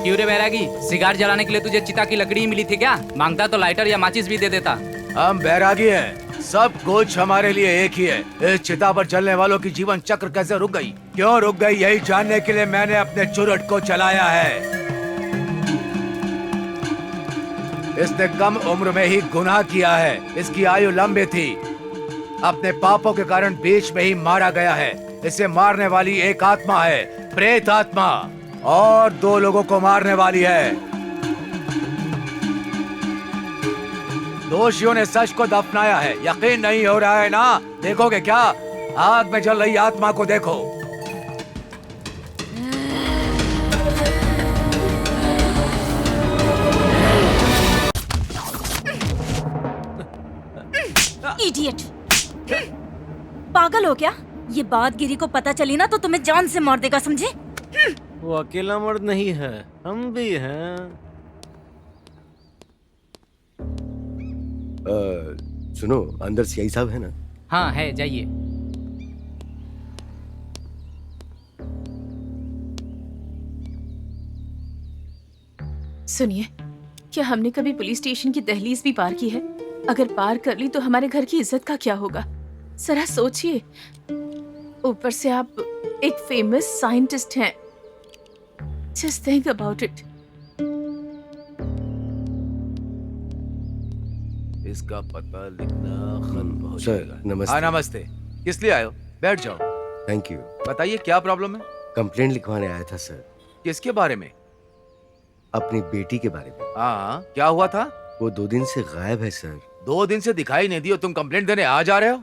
क्यों रे बैरागी, सिगार जलाने के लिए तुझे चिता की लकड़ी ही मिली थी क्या? मांगता तो लाइटर या माचिस भी दे देता। हम बैरागी हैं, सब कुछ हमारे लिए एक ही है। इस चिता पर चलने वालों की जीवन चक्र कैसे रुक गई, क्यों रुक गई, यही जानने के लिए मैंने अपने चुरट को चलाया है। इसने कम उम्र में ही गुनाह किया है, इसकी आयु लंबी थी, अपने पापों के कारण बीच में ही मारा गया है। इसे मारने वाली एक आत्मा है, प्रेत आत्मा, और 2 लोगों को मारने वाली है। दोषियों ने सच को दफनाया है। यकीन नहीं हो रहा है ना? देखोगे क्या? आग में जल रही आत्मा को देखो। इडियट! पागल हो क्या? ये बात गिरी को पता चली ना तो तुम्हें जान से मार देगा, समझे? वो अकेला मर्द नहीं है, हम भी हैं। सुनो, अंदर सीआई साहब है ना? हाँ है, जाइए। सुनिए, क्या हमने कभी पुलिस स्टेशन की दहलीज भी पार की है? अगर पार कर ली तो हमारे घर की इज्जत का क्या होगा? जरा सोचिए, ऊपर से आप एक फेमस साइंटिस्ट हैं। Just think about it. इसका पता लिखना खत्म हो सर, जाएगा। नमस्ते। हाँ नमस्ते। किस लिए आए हो? बैठ जाओ। Thank you. बताइए क्या प्रॉब्लम है? कंप्लेंट लिखवाने आया था सर। किसके बारे में? अपनी बेटी के बारे में। हाँ, क्या हुआ था? वो 2 दिन से गायब है सर। 2 दिन से दिखाई नहीं दी और तुम कंप्लेंट देने आ जा रहे हो?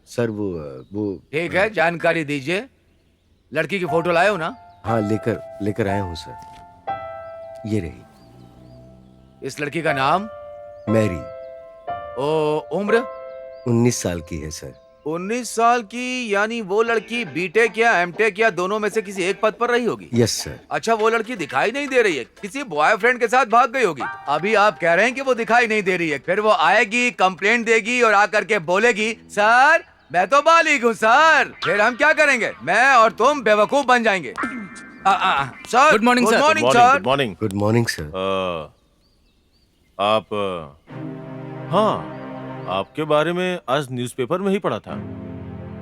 सर वो ठीक है, जानकारी दीजिए। लड़की की फोटो लाए हो ना? हाँ, लेकर आया हूँ सर। ये रही। इस लड़की का नाम? मैरी। उम्र? 19 साल की है सर। 19 साल की, यानी वो लड़की बीटेक या एमटेक या दोनों में से किसी एक पद पर रही होगी। Yes sir. अच्छा, वो लड़की दिखाई नहीं दे रही है, किसी बॉयफ्रेंड के साथ भाग गई होगी। अभी आप कह रहे हैं कि वो दिखाई नहीं दे रही है, फिर वो आएगी, कंप्लेंट देगी और आकर के बोलेगी सर मैं तो बालिग हूँ सर। फिर हम क्या करेंगे? मैं और तुम बेवकूफ बन जाएंगे। Sir good morning sir. Morning sir. Good morning. Good morning sir. आप हाँ, आपके बारे में आज न्यूज़पेपर में ही पढ़ा था।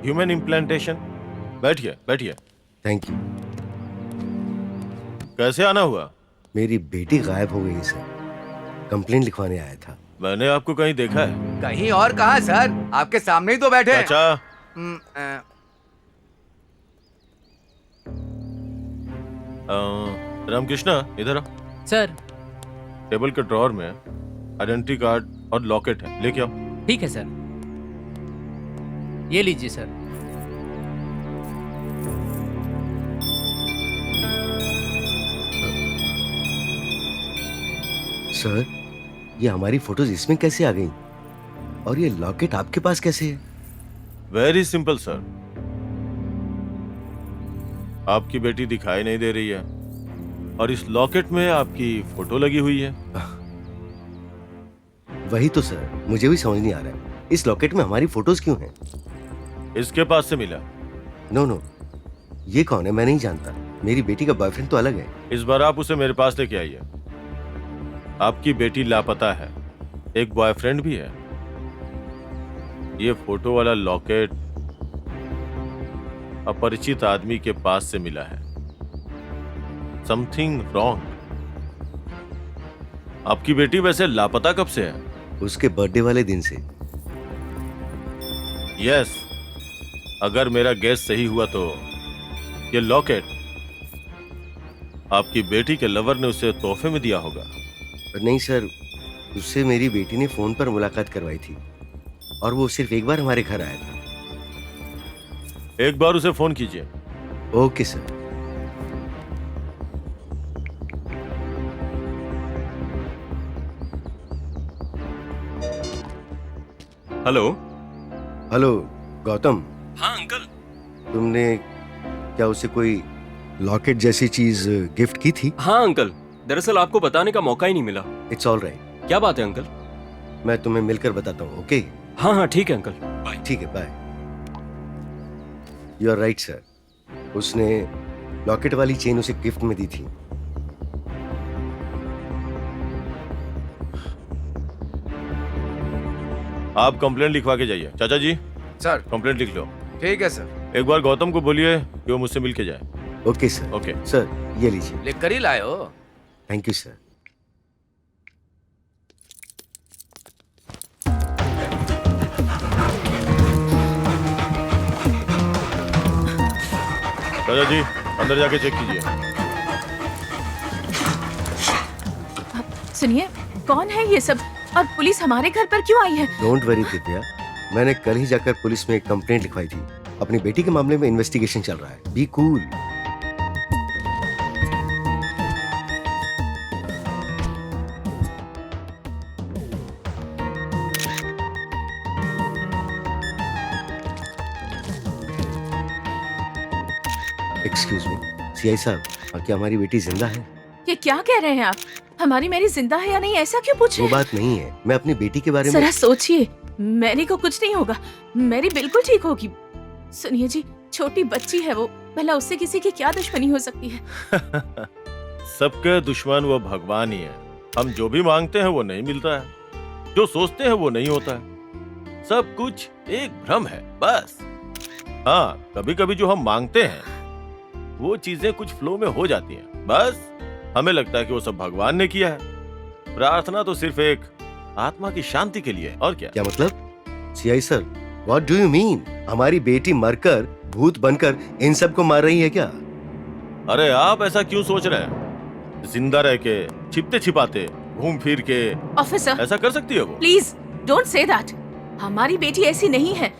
Human implantation. बैठिए बैठिए। Thank you. कैसे आना हुआ? मेरी बेटी गायब हो गई सर, कंप्लेंट लिखवाने आया था। मैंने आपको कहीं देखा है? कहीं और कहा सर, आपके सामने ही तो बैठे हैं। चाचा, रामकृष्णा इधर आओ। सर। टेबल के ड्रॉअर में आइडेंटिटी कार्ड और लॉकेट है, लेके आओ। ठीक है सर, ये लीजिए सर। सर, ये हमारी फोटोज इसमें कैसे आ गई? और ये लॉकेट आपके पास कैसे है? वेरी सिंपल सर, आपकी बेटी दिखाई नहीं दे रही है और इस लॉकेट में आपकी फोटो लगी हुई है। वही तो सर, मुझे भी समझ नहीं आ रहा है, इस लॉकेट में हमारी फोटोज क्यों हैं? इसके पास से मिला। नो नो, ये कौन है? मैं नहीं जानता। मेरी बेटी का बॉयफ्रेंड तो अलग है। इस बार आप उसे मेरे पास लेके आइए। आपकी बेटी लापता है, एक बॉयफ्रेंड भी है। ये फोटो वाला लॉकेट अपरिचित आदमी के पास से मिला है। Something wrong. आपकी बेटी वैसे लापता कब से है? उसके बर्थडे वाले दिन से। यस, अगर मेरा गैस सही हुआ तो ये लॉकेट आपकी बेटी के लवर ने उसे तोहफे में दिया होगा। नहीं सर, उससे मेरी बेटी ने फोन पर मुलाकात करवाई थी और वो सिर्फ एक बार हमारे घर आया था। एक बार उसे फोन कीजिए। Okay sir. Hello. Hello Gautam. हाँ अंकल। तुमने क्या उसे कोई लॉकेट जैसी चीज गिफ्ट की थी? हाँ अंकल, दरअसल आपको बताने का मौका ही नहीं मिला। It's all right. क्या बात है अंकल? मैं तुम्हें मिलकर बताता हूँ। ओके? हाँ हाँ ठीक है अंकल, बाय। ठीक है, bye. You are right sir, उसने लॉकेट वाली चेन उसे गिफ्ट में दी थी। आप कंप्लेंट लिखवा के जाइए। चाचा जी सर, कंप्लेंट लिख लो। ठीक है सर। एक बार गौतम को बोलिए कि वो मुझसे मिल के जाए। Okay sir. ओके सर, ये लीजिए। लिख कर ही लाए हो। Thank you sir. चाचा जी अंदर जाके चेक कीजिए। सुनिए, कौन है ये सब और पुलिस हमारे घर पर क्यों आई है? डोंट वरी दिव्या, मैंने कल ही जाकर पुलिस में एक कंप्लेंट लिखवाई थी। अपनी बेटी के मामले में इन्वेस्टिगेशन चल रहा है। Be cool. Excuse me, CI साहब, क्या हमारी बेटी जिंदा है? ये क्या कह रहे हैं आप? हमारी मेरी जिंदा है या नहीं, ऐसा क्यों पूछ रहे वो हैं? बात नहीं है, मैं अपनी बेटी के बारे में। जरा सोचिए, मैरी को कुछ नहीं होगा, मैरी बिल्कुल ठीक होगी। सुनिए जी, छोटी बच्ची है वो, भला उससे किसी की क्या दुश्मनी हो सकती है? सबके दुश्मन वो भगवान ही है। हम जो भी मांगते हैं वो नहीं मिलता है, जो सोचते हैं वो नहीं होता है। सब कुछ एक भ्रम है बस। हाँ, कभी कभी जो हम मांगते हैं वो चीजें कुछ फ्लो में हो जाती हैं। बस हमें लगता है कि वो सब भगवान ने किया है। प्रार्थना तो सिर्फ एक आत्मा की शांति के लिए, और क्या? क्या मतलब? CI sir, what do you mean? हमारी बेटी मरकर भूत बनकर इन सब को मार रही है क्या? अरे आप ऐसा क्यों सोच रहे हैं? जिंदा रह के, छिपते छिपाते, घूम फिर के ऑफिसर, ऐसा कर सकती है वो? Please don't say that. हमारी बेटी ऐसी नहीं है।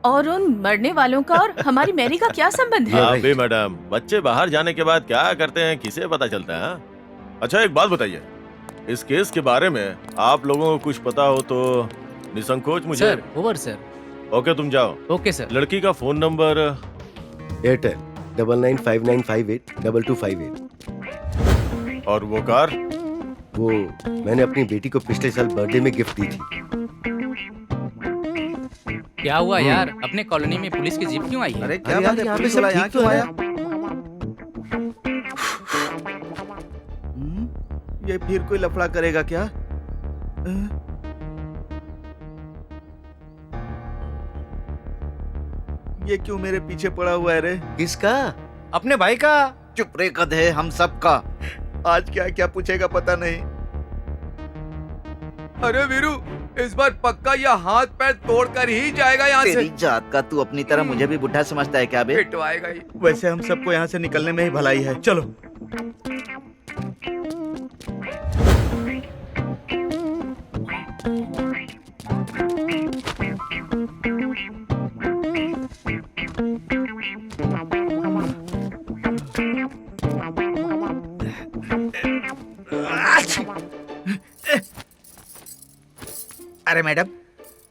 और उन मरने वालों का और हमारी मैरी का क्या संबंध है? अबे मैडम, बच्चे बाहर जाने के बाद क्या करते हैं किसे पता चलता है? अच्छा एक बात बताइए, इस केस के बारे में आप लोगों को कुछ पता हो तो निसंकोच मुझे। Sir, over sir. ओके तुम जाओ। Okay sir. लड़की का फोन नंबर? एयरटेल 9959582258। और वो कार? वो मैंने अपनी बेटी को पिछले साल बर्थडे में गिफ्ट दी थी। क्या हुआ यार, अपने कॉलोनी में पुलिस की जीप क्यों आई है? अरे क्या बात है, पुलिस वाला यहाँ क्यों आया? ये फिर कोई लफड़ा करेगा क्या? ये क्यों मेरे पीछे पड़ा हुआ है रे? किसका? अपने भाई का। चुप रे गधे, हम सब का। आज क्या क्या पूछेगा पता नहीं। अरे वीरू, इस बार पक्का यह हाथ पैर तोड़कर ही जाएगा यहाँ से। तेरी जात का तू अपनी तरह मुझे भी बुढ़ा समझता है क्या बे? पिटवाएगा ही। वैसे हम सबको यहाँ से निकलने में ही भलाई है, चलो। अरे मैडम,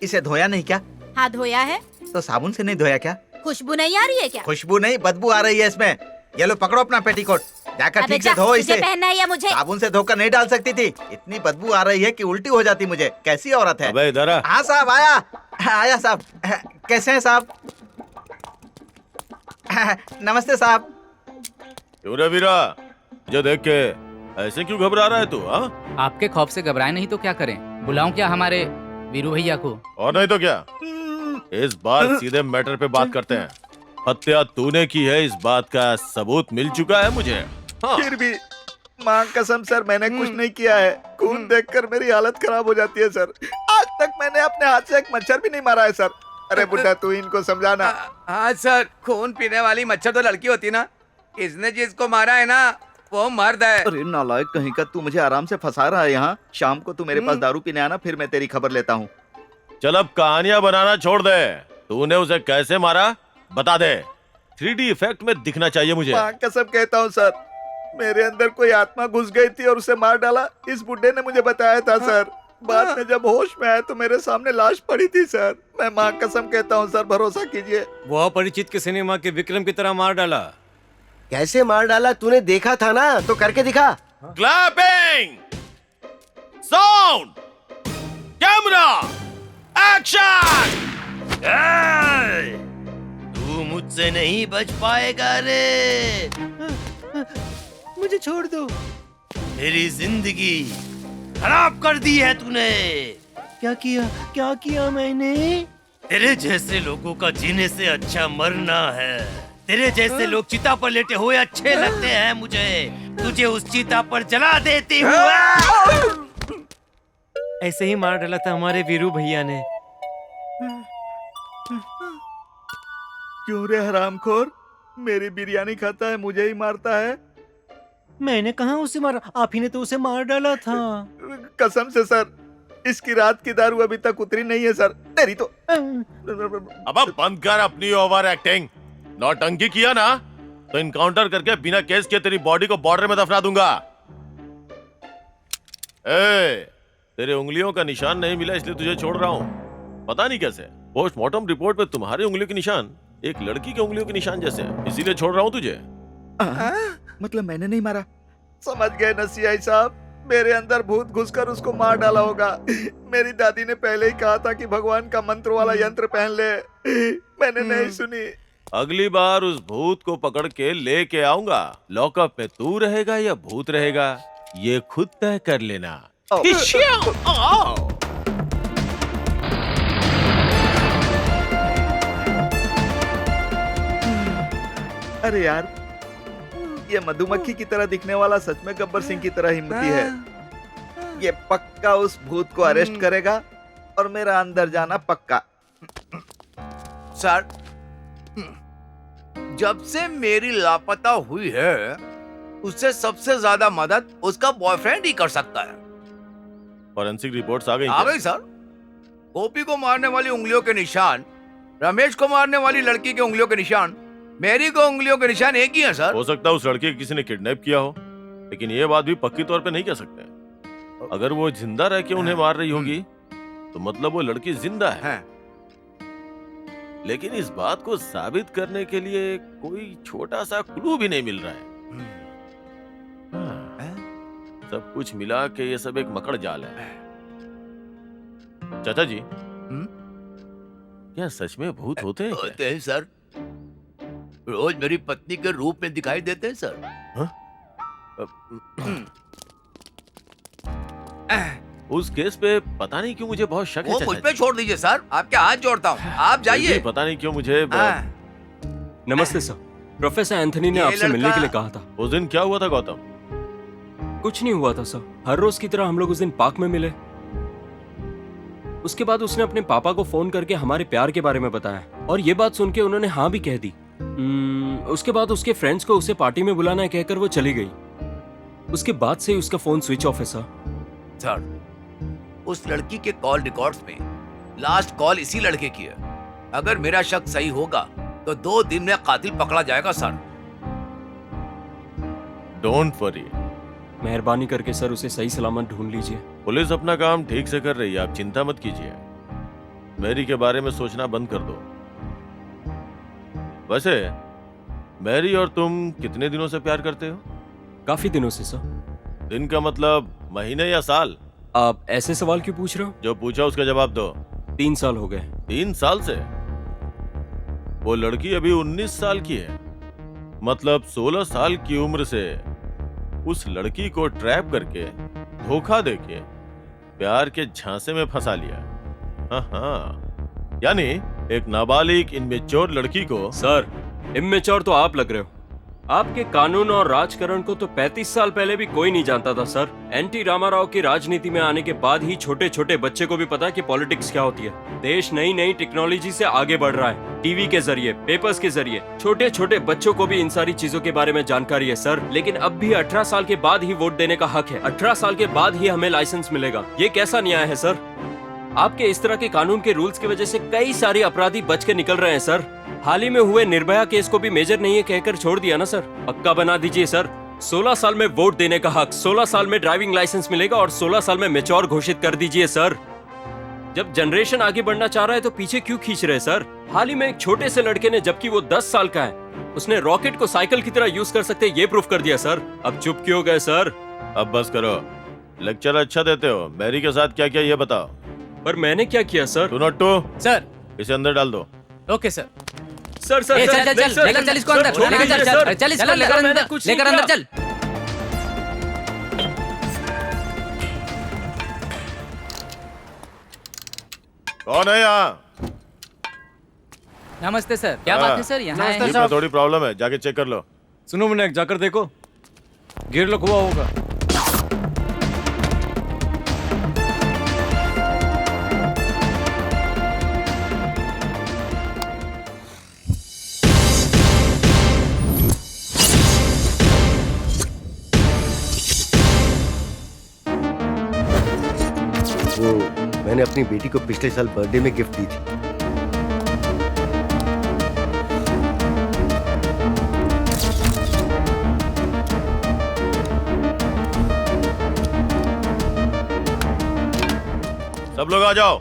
इसे धोया नहीं क्या? हाँ धोया है। तो साबुन से नहीं धोया क्या? खुशबू नहीं आ रही है क्या? खुशबू नहीं, बदबू आ रही है इसमें। ये लो पकड़ो अपना पेटीकोट, जाकर अबे ठीक से जा, धो तुझे इसे। पहनना है या मुझे? साबुन से धोकर नहीं डाल सकती थी, इतनी बदबू आ रही है कि उल्टी हो जाती मुझे। कैसी औरत है? अबे इधर आ। हाँ साहब, आया आया साहब। कैसे हैं साहब? नमस्ते साहब। क्यों रे वीरा, मुझे देख के ऐसे क्यों घबरा रहा है तू? हाँ, आपके खौफ से घबराए नहीं तो क्या करें? बुलाऊं क्या हमारे वीरू भैया को? और नहीं तो क्या। इस बार सीधे मैटर पे बात करते हैं। हत्या तूने की है, इस बात का सबूत मिल चुका है मुझे। हाँ। फिर भी मां कसम सर, मैंने कुछ नहीं किया है। खून देखकर मेरी हालत खराब हो जाती है सर। आज तक मैंने अपने हाथ से एक मच्छर भी नहीं मारा है सर। अरे बुड्ढा, तू इनको समझाना। हाँ सर, खून पीने वाली मच्छर तो लड़की होती ना। इसने जिसको मारा है ना, वो मर्द है। अरे नालायक कहीं का, तू मुझे आराम से फंसा रहा है यहाँ। शाम को तू मेरे पास दारू पीने आना, फिर मैं तेरी खबर लेता हूँ। चल अब कहानियां बनाना छोड़ दे। तूने उसे कैसे मारा बता दे। 3D इफेक्ट में दिखना चाहिए मुझे। मां कसम कहता हूँ सर, मेरे अंदर कोई आत्मा घुस गई थी और उसे मार डाला। इस बुड्ढे ने मुझे बताया था सर। बाद में जब होश में आया तो मेरे सामने लाश पड़ी थी सर। मैं मां कसम कहता हूँ सर, भरोसा कीजिए। वो अपरिचित के सिनेमा के विक्रम की तरह मार डाला। कैसे मार डाला? तूने देखा था ना, तो करके दिखा। Clapping, sound, camera, action. तू मुझसे नहीं बच पाएगा रे। मुझे छोड़ दो। मेरी जिंदगी खराब कर दी है तूने। क्या किया मैंने? तेरे जैसे लोगों का जीने से अच्छा मरना है। तेरे जैसे लोग चिता पर लेटे हुए अच्छे लगते हैं मुझे। तुझे उस चिता पर जला देती हूँ। ऐसे ही मार डाला था हमारे वीरू भैया ने। क्यों रे हरामखोर, मेरी बिरयानी खाता है, मुझे ही मारता है। मैंने कहा उसे मारा, आप ही ने तो उसे मार डाला था। कसम से सर, इसकी रात की दारू अभी तक उतरी नहीं है सर। तेरी तो। अब बंद कर अपनी ओवर एक्टिंग। नौटंकी किया ना तो इनकाउंटर करके बिना केस के तेरी बॉडी को बॉर्डर में दफना दूंगा। तेरे उंगलियों का निशान नहीं मिला इसलिए तुझे छोड़ रहा हूँ। पता नहीं कैसे पोस्टमार्टम रिपोर्ट में तुम्हारी उंगलियों के निशान एक लड़की के उंगलियों के निशान जैसे, इसीलिए छोड़ रहा हूँ तुझे। मतलब मैंने नहीं मारा? समझ गए ना सीआई साहब, मेरे अंदर भूत घुसकर उसको मार डाला होगा। मेरी दादी ने पहले ही कहा था कि भगवान का मंत्र वाला यंत्र पहन ले, मैंने नहीं सुनी। अगली बार उस भूत को पकड़ के लेके आऊंगा। लॉकअप में तू रहेगा या भूत रहेगा, ये खुद तय कर लेना। अरे यार, ये मधुमक्खी की तरह दिखने वाला सच में गब्बर सिंह की तरह हिम्मती है। ये पक्का उस भूत को अरेस्ट करेगा और मेरा अंदर जाना पक्का। सर, जब से मेरी लापता हुई है उससे सबसे ज्यादा मदद उसका बॉयफ्रेंड ही कर सकता है। फॉरेंसिक रिपोर्ट्स आ गई? आ गई सर। गोपी को मारने वाली उंगलियों के निशान, रमेश को मारने वाली लड़की के उंगलियों के निशान, मेरी को उंगलियों के निशान एक ही है सर। हो सकता है उस लड़के को किसी ने किडनैप किया हो, लेकिन ये बात भी पक्की तौर पे नहीं कह सकते। अगर वो जिंदा रह के उन्हें मार रही होगी तो मतलब वो लड़की जिंदा है। लेकिन इस बात को साबित करने के लिए कोई छोटा सा क्लू भी नहीं मिल रहा है। सब कुछ मिला के ये सब एक मकड़ जाल है। चाचा जी, क्या सच में भूत होते हैं? होते हैं सर, रोज मेरी पत्नी के रूप में दिखाई देते हैं सर। उस केस पे पता नहीं क्यों मुझे बहुत शक है। वो मुझ पे छोड़ दीजिए सर, आपके हाथ जोड़ता हूँ, आप जाइए। पता नहीं क्यों मुझे नमस्ते सर। प्रोफेसर एंथनी ने ये आपसे मिलने लड़का- के लिए कहा था। उस दिन क्या हुआ था गौतम? कुछ नहीं हुआ था सर। हर रोज की तरह हम लोग उस दिन पार्क में मिले। उसके बाद उसने अपने पापा को फोन करके हमारे प्यार के बारे में बताया और ये बात सुन के उन्होंने हाँ भी कह दी। उसके बाद उसके फ्रेंड्स को उसे पार्टी में बुलाना है कहकर वो चली गई। उसके बाद से उसका फोन स्विच ऑफ है सर। सर, उस लड़की के कॉल रिकॉर्ड्स में लास्ट कॉल इसी लड़के की है। अगर मेरा शक सही होगा तो 2 दिन में कातिल पकड़ा जाएगा सर। डोंट वरी, मेहरबानी करके सर उसे सही सलामत ढूंढ लीजिए। पुलिस अपना काम ठीक से कर रही है, आप चिंता मत कीजिए। मैरी के बारे में सोचना बंद कर दो। वैसे मैरी और तुम कितने दिनों से प्यार करते हो? काफी दिनों से सर। दिन का मतलब महीने या साल? आप ऐसे सवाल क्यों पूछ रहे हो? जो पूछा उसका जवाब दो। 3 साल हो गए। 3 साल से? वो लड़की अभी 19 साल की है, मतलब 16 साल की उम्र से उस लड़की को ट्रैप करके धोखा देके प्यार के झांसे में फंसा लिया। हाँ, यानी एक नाबालिग इनमेच्योर लड़की को। सर, इमेच्योर तो आप लग रहे हो। आपके कानून और राजकारण को तो 35 साल पहले भी कोई नहीं जानता था सर। एनटी रामाराव की राजनीति में आने के बाद ही छोटे छोटे बच्चे को भी पता है कि पॉलिटिक्स क्या होती है। देश नई नई टेक्नोलॉजी से आगे बढ़ रहा है। टीवी के जरिए, पेपर्स के जरिए छोटे छोटे बच्चों को भी इन सारी चीजों के बारे में जानकारी है सर। लेकिन अब भी 18 साल के बाद ही वोट देने का हक है। 18 साल के बाद ही हमें लाइसेंस मिलेगा। ये कैसा न्याय है सर? आपके इस तरह के कानून के रूल्स की वजह से कई सारे अपराधी बच के निकल रहे हैं सर। हाल ही में हुए निर्भया केस को भी मेजर नहीं है कहकर छोड़ दिया ना सर। पक्का बना दीजिए सर। 16 साल में वोट देने का हक, 16 साल में ड्राइविंग लाइसेंस मिलेगा और 16 साल में मैच्योर घोषित कर दीजिए सर। जब जनरेशन आगे बढ़ना चाह रहा है तो पीछे क्यों खींच रहे हैं सर? हाल ही में एक छोटे से लड़के ने, जबकि वो 10 साल का है, उसने रॉकेट को साइकिल की तरह यूज कर सकते ये प्रूफ कर दिया सर। अब चुप क्यों गए सर? अब बस करो, लेक्चर अच्छा देते हो। मैरी के साथ क्या किया ये बताओ। पर मैंने क्या किया sir? Do not to. Sir. इसे अंदर डाल दो। Okay sir. सर सर ए, सर, चल चल नहीं, चल सर, लेकर चल इसको सर, अंदर, छोड़ लेकर दीजिए, चल सर। चल इसको सर, लेकर मैंने अंदर, कुछ लेकर नहीं अंदर किया। चल। कौन है यहाँ? नमस्ते सर। क्या बात है सर? यहाँ आए हैं। जीप में थोड़ी प्रॉब्लम है, जाके चेक कर लो। सुनो विनायक, जाकर देखो, गियर लॉक हुआ होगा। वो मैंने अपनी बेटी को पिछले साल बर्थडे में गिफ्ट दी थी। सब लोग आ जाओ।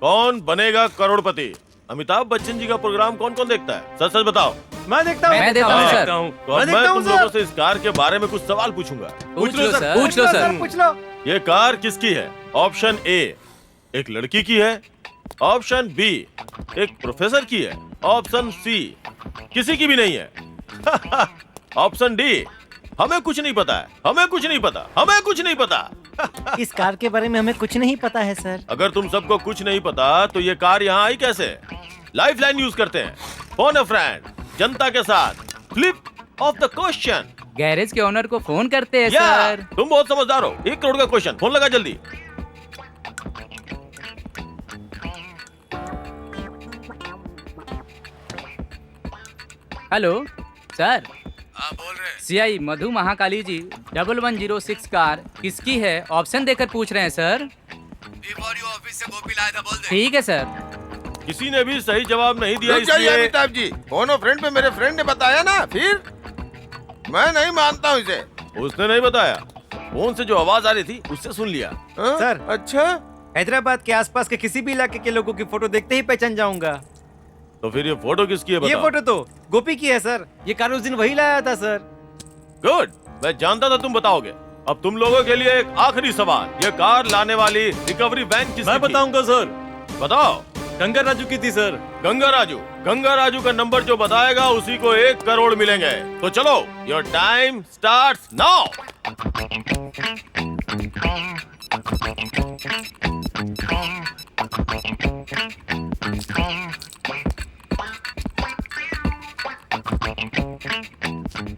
कौन बनेगा करोड़पति? अमिताभ बच्चन जी का प्रोग्राम कौन कौन देखता है? सच सच बताओ। मैं देखता हूँ। मैं देखता हूँ सर। तो अब मैं तुम लोगों से इस कार के बारे में कुछ सवाल पूछूंगा। पूछ लो सर, पूछ लो सर। पूछ लो। ये कार किसकी है? ऑप्शन ए, एक लड़की की है। ऑप्शन बी, एक प्रोफेसर की है। ऑप्शन सी, किसी की भी नहीं है। ऑप्शन डी, हमें कुछ नहीं पता है, हमें कुछ नहीं पता, हमें कुछ नहीं पता। इस कार के बारे में हमें कुछ नहीं पता है सर। अगर तुम सबको कुछ नहीं पता तो ये कार यहाँ आई कैसे? लाइफ लाइन यूज करते हैं, फोन अ फ्रेंड, जनता के साथ। Flip of the question. Garage के ओनर को फोन करते हैं या, सर। तुम बहुत समझदार हो। 1 करोड़ का क्वेश्चन, फोन लगा जल्दी। Hello sir. हाँ बोल रहे। सीआई मधु महाकाली जी 1106 कार किसकी है? ऑप्शन देकर पूछ रहे हैं सर। ऑफिस से कॉपी लाया था, बोल दे। ठीक है सर। किसी ने भी सही जवाब नहीं दिया, रुक जाइए इसलिए अमिताभ जी, फोन और फ्रेंड पे मेरे फ्रेंड ने बताया ना, फिर मैं नहीं मानता हूँ इसे। उसने नहीं बताया। फोन से जो आवाज आ रही थी उससे सुन लिया। हाँ? सर। अच्छा, हैदराबाद के आसपास के किसी भी इलाके के लोगों की फोटो देखते ही पहचान जाऊंगा। तो फिर ये फोटो किसकी है ये बताओ? फोटो तो गोपी की है सर। ये कार उस दिन वही लाया था सर। गुड, मैं जानता था तुम बताओगे। अब तुम लोगों के लिए एक आखिरी सवाल। ये कार लाने वाली रिकवरी वैन किसकी मैं थी? बताऊंगा सर। बताओ। गंगा राजू की थी सर। गंगा राजू। गंगा राजू का नंबर जो बताएगा उसी को 1 करोड़ मिलेंगे। तो चलो, your time starts now.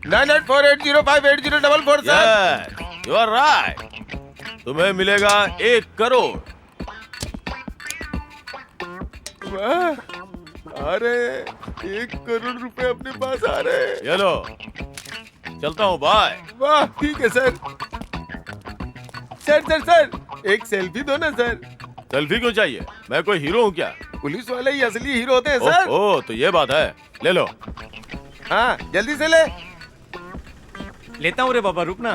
9848058044 sir. You are right. तुम्हें मिलेगा 1 करोड़। वाह, अरे 1 करोड़ रुपए अपने पास आ रहे। ये लो, चलता हूँ, बाय। वाह, ठीक है सर। सर सर सर, एक सेल्फी दो ना सर। सेल्फी क्यों चाहिए? मैं कोई हीरो हूँ क्या? पुलिस वाले ही असली हीरो होते हैं सर। ओह, तो ये बात है। ले लो। हाँ, जल्दी से ले। लेता हूँ रे बाबा, रुकना।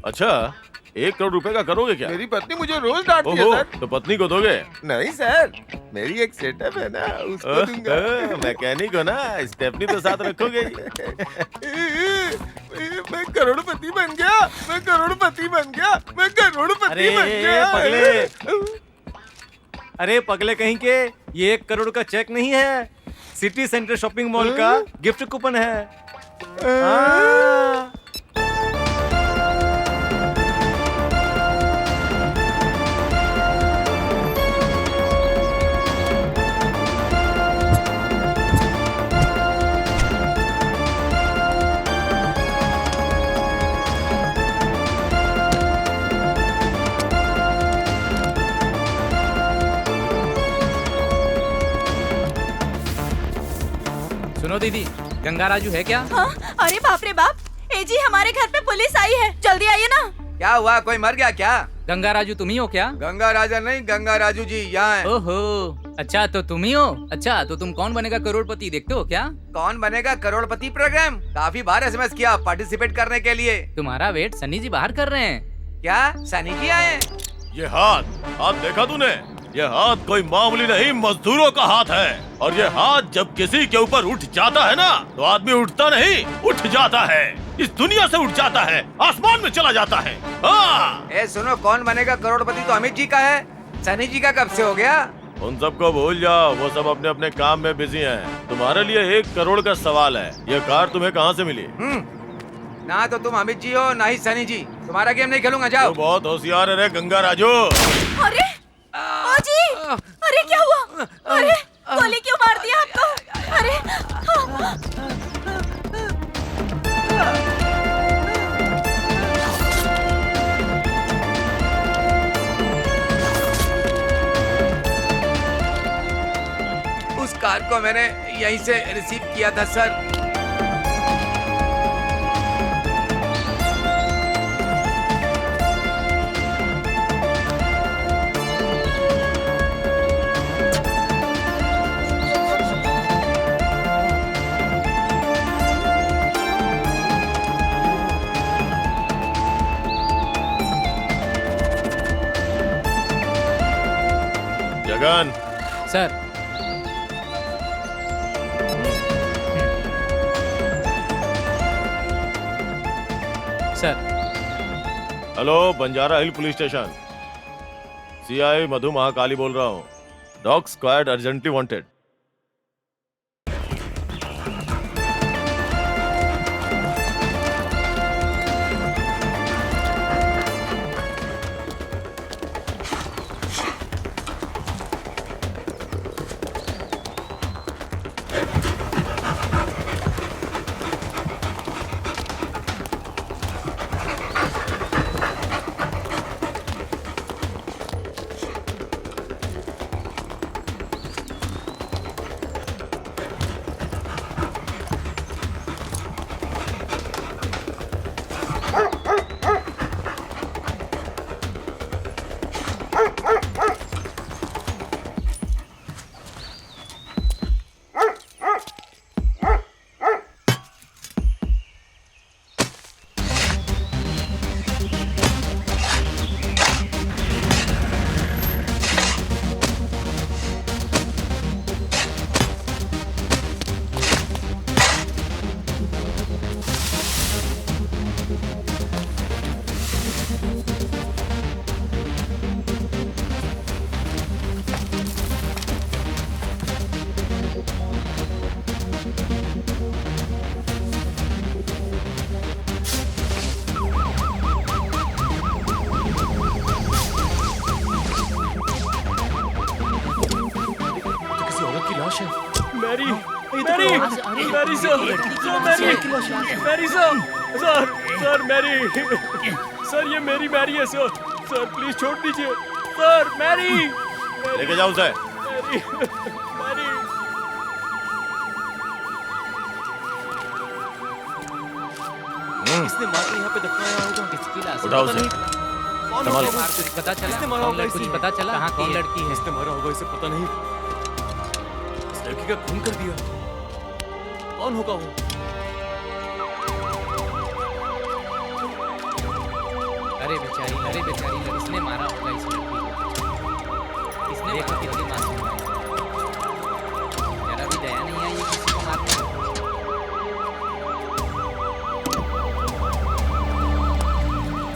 अच्छा, 1 करोड़ रुपए का करोगे क्या? मेरी पत्नी मुझे रोज डांटती है ओहो, सर। तो पत्नी को दोगे? नहीं सर, मेरी एक सेटअप है ना, उसको दूंगा। मैकेनिक हो ना, स्टेपनी तो साथ रखोगे ही। मैं करोड़पति बन गया, मैं करोड़पति बन गया, मैं करोड़पति अरे बन गया। पगले, अरे पगले कहीं के, ये 1 करोड़ का चेक नहीं है, सिटी सेंटर शॉपिंग मॉल का गिफ्ट कूपन है। हाँ। सुनो दीदी, गंगा राजू है क्या? हाँ? अरे बाप रे बाप, ए जी हमारे घर पे पुलिस आई है, जल्दी आइए ना। क्या हुआ, कोई मर गया क्या? गंगा राजू तुम ही हो क्या? गंगा राजा नहीं, गंगा राजू जी यहाँ है। ओहो, अच्छा तो तुम ही हो। अच्छा तो तुम कौन बनेगा करोड़पति देखते हो क्या? कौन बनेगा करोड़पति प्रोग्राम काफी बार SMS किया पार्टिसिपेट करने के लिए। तुम्हारा वेट सन्नी जी बाहर कर रहे हैं। क्या सनी जी आए? ये हाथ देखा तूने? ये हाथ कोई मामूली नहीं, मजदूरों का हाथ है। और ये हाथ जब किसी के ऊपर उठ जाता है ना, तो आदमी उठता नहीं, उठ जाता है। इस दुनिया से उठ जाता है, आसमान में चला जाता है। हाँ। ए सुनो, कौन बनेगा करोड़पति तो अमित जी का है, सनी जी का कब से हो गया? उन सबको भूल जाओ, वो सब अपने अपने काम में बिजी हैं। तुम्हारे लिए 1 करोड़ का सवाल है, ये कार तुम्हें कहाँ से मिली? ना तो तुम अमित जी हो, ना ही सनी जी। तुम्हारा गेम नहीं खेलूंगा, जाओ। तू बहुत होशियार है रे गंगा राजू। अरे ओ जी, अरे क्या हुआ? अरे गोली क्यों मार दिया आपको? अरे उस कार को मैंने यहीं से रिसीव किया था sir. Jagan. Sir. Sir. Hello, Banjara hill police station. CI Madhu Mahakali बोल रहा हूँ। Dog squad urgently wanted. Mary Mary sir Mary sir Mary sir ये मेरी मैरी है सर प्लीज छोड़ दीजिए सर मैरी लेके जाओ उसे। मैरी मैरी इसने मार के यहाँ पे दफनाया होगा। उठाओ उसे। संभालो। पता चला कौन लड़की, कुछ पता चला कहाँ कौन लड़की है? इसने मारा होगा, इसे पता नहीं। इस लड़की का खून कर दिया। कौन होगा वो? अरे बेचारी इसने मारा होगा इस लड़की को। इसने देखो कितनी मासूम है, जरा भी दया नहीं आई ये किसी को मारने।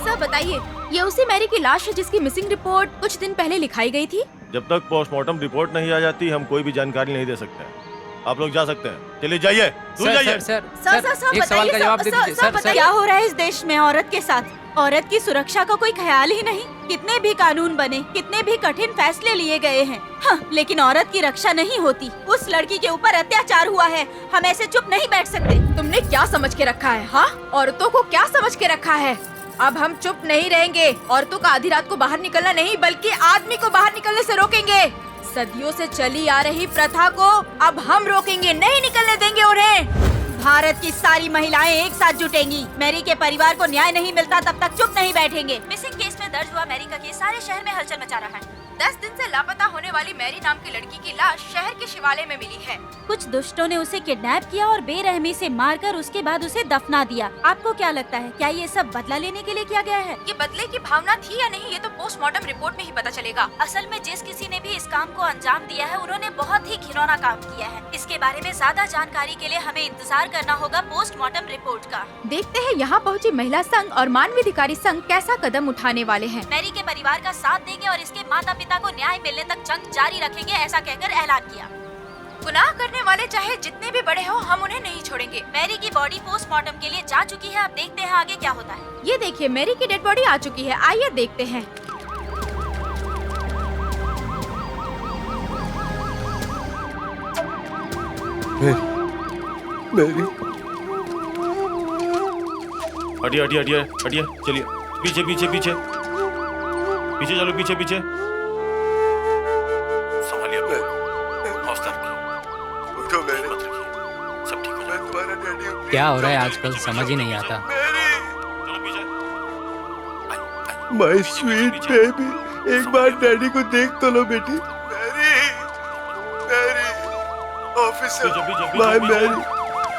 सर बताइए, ये उसी मैरी की लाश है जिसकी मिसिंग रिपोर्ट कुछ दिन पहले लिखाई गई थी? जब तक पोस्टमार्टम रिपोर्ट नहीं आ जाती हम कोई भी जानकारी नहीं दे सकते हैं। आप लोग जा सकते हैं, चलिए जाइए। दूर जाइए। सर एक सवाल का जवाब दे दीजिए। सर क्या हो रहा है इस देश में औरत के साथ? औरत की सुरक्षा का कोई ख्याल ही नहीं। कितने भी कानून बने, कितने भी कठिन फैसले लिए गए हैं, हाँ, लेकिन औरत की रक्षा नहीं होती। उस लड़की के ऊपर अत्याचार हुआ है, हम ऐसे चुप नहीं बैठ सकते। तुमने क्या समझ के रखा है? हाँ, औरतों को क्या समझ के रखा है? अब हम चुप नहीं रहेंगे। औरतों का आधी रात को बाहर निकलना नहीं बल्कि आदमी को बाहर निकलने से रोकेंगे। सदियों से चली आ रही प्रथा को अब हम रोकेंगे, नहीं निकलने देंगे उन्हें। भारत की सारी महिलाएं एक साथ जुटेंगी। मैरी के परिवार को न्याय नहीं मिलता तब तक चुप नहीं बैठेंगे। मिसिंग केस में दर्ज हुआ मैरी का केस सारे शहर में हलचल मचा रहा है। 10 दिन से लापता होने वाली मैरी नाम की लड़की की लाश शहर के शिवालय में मिली है। कुछ दुष्टों ने उसे किडनैप किया और बेरहमी से मारकर उसके बाद उसे दफना दिया। आपको क्या लगता है, क्या ये सब बदला लेने के लिए किया गया है? ये बदले की भावना थी या नहीं, ये तो पोस्टमार्टम रिपोर्ट में ही पता चलेगा। असल में जिस किसी ने भी इस काम को अंजाम दिया है उन्होंने बहुत ही घिनौना काम किया है। इसके बारे में ज्यादा जानकारी के लिए हमें इंतजार करना होगा पोस्टमार्टम रिपोर्ट का। देखते हैं यहाँ पहुँची महिला संघ और मानवाधिकारी संघ कैसा कदम उठाने वाले हैं। मैरी के परिवार का साथ देंगे और इसके माता पिता को न्याय मिलने तक जंग जारी रखेंगे, ऐसा कहकर ऐलान किया। गुनाह करने वाले चाहे जितने भी बड़े हो, हम उन्हें नहीं छोड़ेंगे। मैरी की बॉडी पोस्टमार्टम के लिए जा चुकी है, अब देखते हैं आगे क्या होता है। ये देखिए, मैरी की डेड बॉडी आ चुकी है, आइए देखते हैं। मैरी हटिए हटिए हटिए हटिए, चलिए पीछे पीछे पीछे पीछे चलो, पीछे पीछे। संभालिए, हौसला रखिए, उठो मैरी, मत रखिए, सब ठीक हो जाएगा। तुम्हारा डैडी हूँ। क्या हो रहा है आजकल समझ ही नहीं आता। चलो पीछे। माय स्वीट बेबी, एक बार डैडी को देख तो लो बेटी। Mary Mary officer, my Mary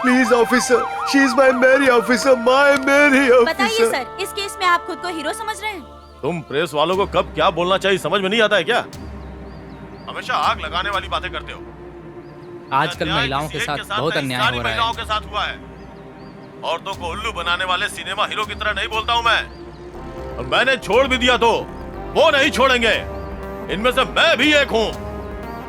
please officer, she is my Mary officer, my Mary बताइए ऑफिसर। सर, इस केस में आप खुद को हीरो समझ रहे हैं? तुम प्रेस वालों को कब क्या बोलना चाहिए समझ में नहीं आता है क्या? हमेशा आग लगाने वाली बातें करते हो। आजकल महिलाओं के साथ बहुत अन्याय हो रहा महिलाओं है। के साथ हुआ है। औरतों को उल्लू बनाने वाले सिनेमा हीरो की तरह नहीं बोलता हूँ मैं। और मैंने छोड़ भी दिया तो वो नहीं छोड़ेंगे। इनमें से मैं भी एक हूँ।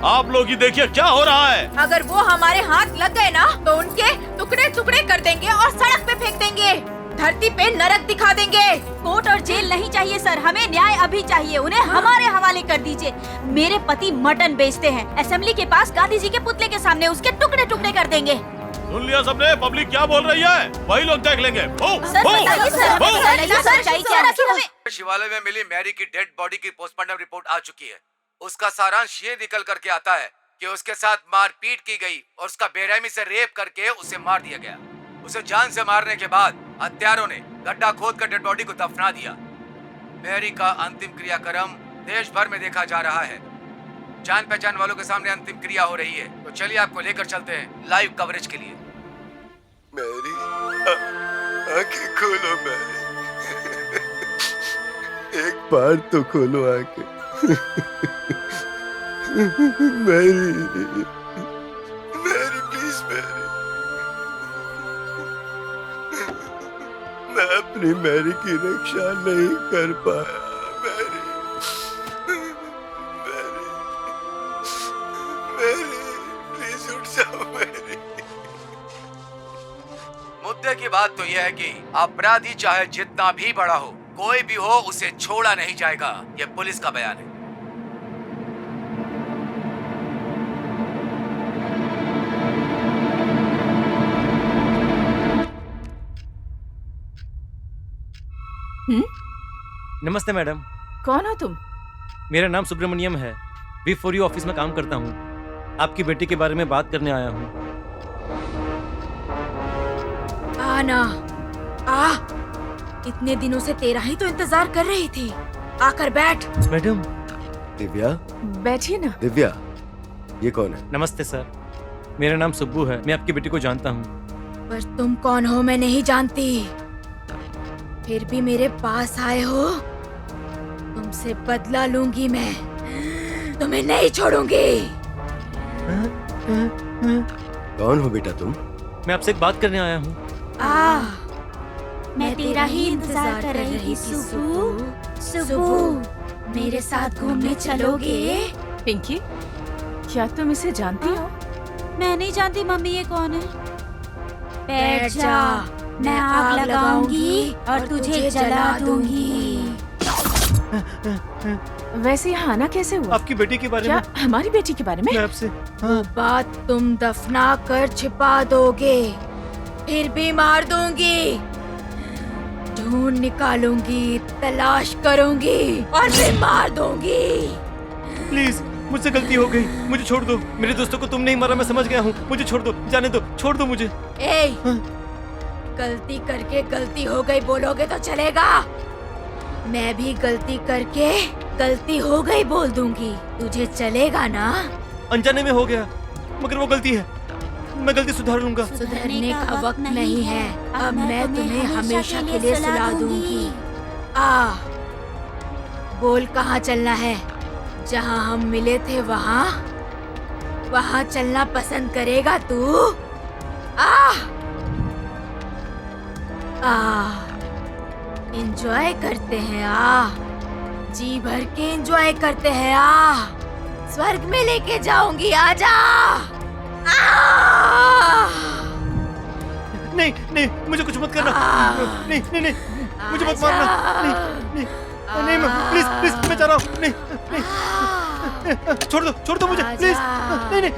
आप लोग ही देखिए क्या हो रहा है। अगर वो हमारे हाथ लग गए ना तो उनके टुकड़े टुकड़े कर देंगे और सड़क पे फेंक देंगे, धरती पे नरक दिखा देंगे। कोर्ट और जेल नहीं चाहिए सर, हमें न्याय अभी चाहिए। उन्हें हमारे हवाले कर दीजिए। मेरे पति मटन बेचते हैं, असेंबली के पास गांधी जी के पुतले के सामने उसके टुकड़े टुकड़े कर देंगे। सुन लिया सबने, पब्लिक क्या बोल रही है वही लोग देख लेंगे। शिवालय में मिली मैरी की डेड बॉडी की पोस्टमार्टम रिपोर्ट आ चुकी है। उसका सारांश ये निकल करके आता है कि उसके साथ मारपीट की गई और उसका बेरहमी से रेप करके उसे मार दिया गया। उसे जान से मारने के बाद हत्यारों ने गड्ढा खोदकर डेड बॉडी को दफना दिया। मैरी का अंतिम क्रियाक्रम देश भर में देखा जा रहा है। जान पहचान वालों के सामने अंतिम क्रिया हो रही है। तो चलिए आपको लेकर चलते हैं लाइव कवरेज के लिए। मैरी आंखें खोलो मैरी, एक बार तो खोलो आंखें। मैरी मैरी प्लीज मैरी, मैं अपनी मैरी की रक्षा नहीं कर पाया। मैरी मैरी मैरी प्लीज उठ जाओ मैरी। मुद्दे की बात तो यह है कि अपराधी चाहे जितना भी बड़ा हो, कोई भी हो, उसे छोड़ा नहीं जाएगा। यह पुलिस का बयान है। नमस्ते मैडम। कौन हो तुम? मेरा नाम सुब्रमण्यम है। V4U ऑफिस में काम करता हूँ। आपकी बेटी के बारे में बात करने आया हूँ। आना आ, इतने दिनों से तेरा ही तो इंतजार कर रही थी। आकर बैठ। मैडम। दिव्या, बैठिए ना। दिव्या, ये कौन है? नमस्ते सर, मेरा नाम सुब्बू है। मैं आपकी बेटी को जानता हूँ। पर तुम कौन हो मैं नहीं जानती, फिर भी मेरे पास आए हो। तुमसे बदला लूंगी मैं, तुम्हें नहीं छोड़ूंगी। कौन हो बेटा तुम? मैं आपसे एक बात करने आया हूँ। मैं तेरा ही इंतजार कर रही थी सुबू। सुबू, मेरे साथ घूमने चलोगे? पिंकी, क्या तुम इसे जानती हो? मैं नहीं जानती मम्मी, ये कौन है? बैठ जा, मैं आग लगाऊंगी और तुझे जला दूंगी। वैसे यहाँ आना कैसे हुआ? आपकी बेटी के बारे क्या में। हमारी बेटी के बारे में? मैं आपसे वो बात तुम दफना कर छिपा दोगे, फिर भी मार दूंगी। ढूंढ निकालूंगी, तलाश करूंगी और फिर मार दूंगी। प्लीज, मुझसे गलती हो गई, मुझे छोड़ दो। मेरे दोस्तों को तुम नहीं मारा, मैं समझ गया हूँ। मुझे छोड़ दो, जाने दो, छोड़ दो मुझे। ए, गलती करके गलती हो गई बोलोगे तो चलेगा। मैं भी गलती करके गलती हो गई बोल दूंगी, तुझे चलेगा ना? अनजाने में हो गया, मगर वो गलती है, मैं गलती सुधार लूंगा। सुधरने का वक्त नहीं है, अब मैं तुम्हें हमेशा के लिए सुला दूंगी। आ, बोल कहाँ चलना है? जहाँ हम मिले थे वहाँ? वहाँ चलना पसंद करेगा तू? एंजॉय करते हैं। जी भर के एंजॉय करते हैं। स्वर्ग में लेके जाऊंगी, आजा। नहीं नहीं, मुझे कुछ मत करना। नहीं नहीं नहीं, मुझे मत मारना। नहीं नहीं नहीं, प्लीज प्लीज, मैं जा रहा हूँ। नहीं नहीं, छोड़ दो मुझे, प्लीज। नहीं नहीं।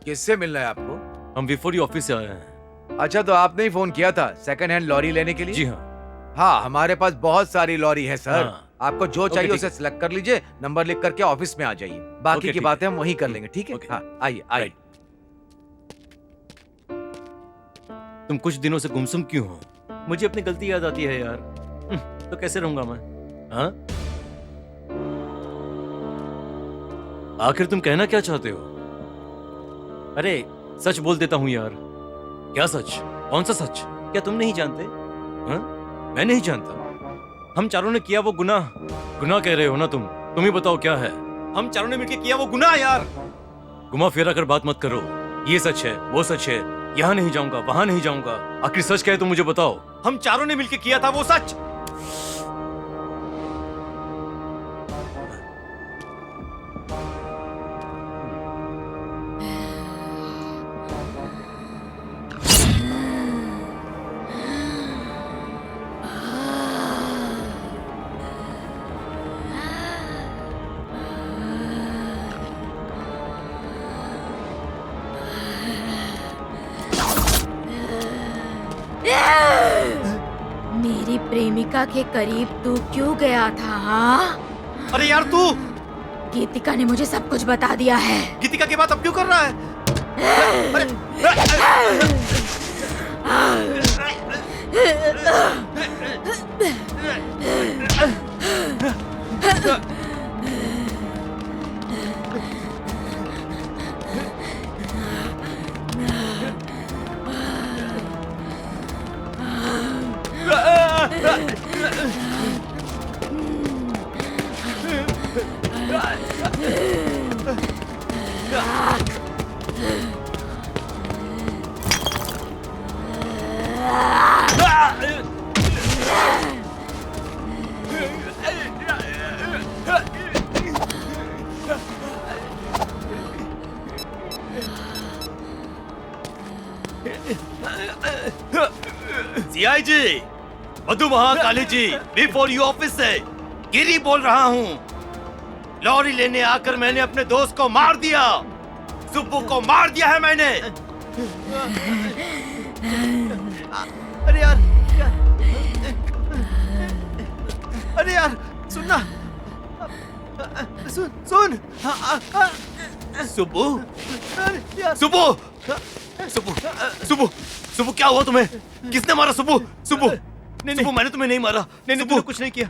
किससे मिलना है आपको? हम V4U ऑफिस से आए हैं। अच्छा, तो आपने ही फोन किया था सेकंड हैंड लॉरी लेने के लिए? जी हाँ। हाँ, हमारे पास बहुत सारी लॉरी है सर। हाँ। आपको जो ओके, चाहिए ठीक उसे सिलेक्ट कर लीजिए, नंबर लिख करके ऑफिस में आ जाइए। बाकी ओके, की ठीक बातें हम वहीं कर लेंगे, ठीक है? ओके। हाँ, आइए आइए। तुम कुछ दिनों से गुमसुम क्यों हो? मुझे अपनी गलती याद आती है यार। तो कैसे रहूंगा मैं? हाँ? आखिर तुम कहना क्या चाहते हो? अरे सच बोल देता हूं यार। क्या सच? कौन सा सच? क्या तुम नहीं जानते? हाँ? मैं नहीं जानता। हम चारों ने किया वो गुनाह कह रहे हो ना तुम? तुम ही बताओ क्या है? हम चारों ने मिलकर किया वो गुनाह यार। घुमा फिरा कर बात मत करो। ये सच है, वो सच है, यहाँ नहीं जाऊंगा, वहां नहीं जाऊंगा। आखिर सच क्या है तुम मुझे बताओ। हम चारों ने मिलकर किया था वो सच। मेरी प्रेमिका के करीब तू क्यों गया था? हाँ? अरे यार तू! गीतिका ने मुझे सब कुछ बता दिया है। गीतिका की बात अब क्यों कर रहा है? सीआई जी, मधु महाकाली जी, V4U ऑफिस से गिरी बोल रहा हूँ। लॉरी लेने आकर मैंने अपने दोस्त को मार दिया। सुब्बू को मार दिया है मैंने। अरे यार, अरे यार सुनना, सुन सुब्बू, यार सुब्बू, सुब्बू, सुब्बू, सुब्बू क्या हुआ तुम्हें? किसने मारा सुब्बू? सुब्बू, सुब्बू मैंने तुम्हें नहीं मारा। नहीं, तूने कुछ नहीं किया,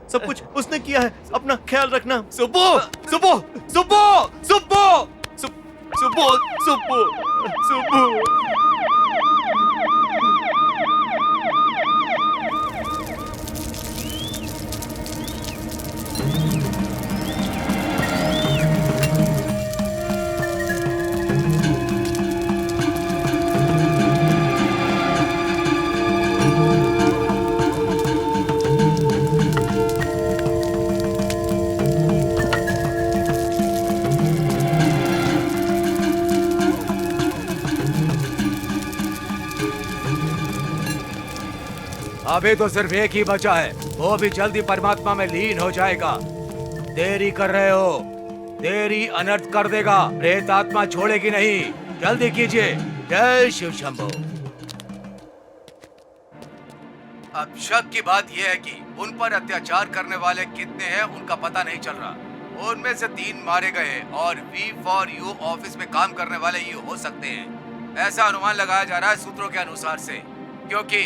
सब कुछ उसने किया है। अपना ख्याल रखना। सुब्बू, सुब्बू, सुब्बू, सुब्बू, सुब्बू, सुब्बू, सुब्बू। अभी तो सिर्फ एक ही बचा है, वो भी जल्दी परमात्मा में लीन हो जाएगा। देरी कर रहे हो, देरी अनर्थ कर देगा। प्रेत आत्मा छोड़ेगी नहीं, जल्दी कीजिए। जय शिव शंभो। अब शक की बात यह है कि उन पर अत्याचार करने वाले कितने हैं उनका पता नहीं चल रहा। उनमें से 3 मारे गए और V4U ऑफिस में काम करने वाले ये हो सकते हैं, ऐसा अनुमान लगाया जा रहा है सूत्रों के अनुसार से, क्योंकि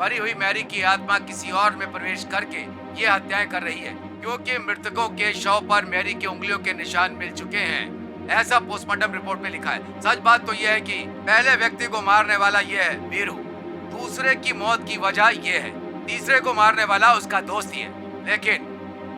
मरी हुई मैरी की आत्मा किसी और में प्रवेश करके ये हत्याएं कर रही है, क्योंकि मृतकों के शव पर मैरी की उंगलियों के निशान मिल चुके हैं, ऐसा पोस्टमार्टम रिपोर्ट में लिखा है। सच बात तो यह है कि पहले व्यक्ति को मारने वाला ये है वीरू, दूसरे की मौत की वजह ये है, तीसरे को मारने वाला उसका दोस्त ही है, लेकिन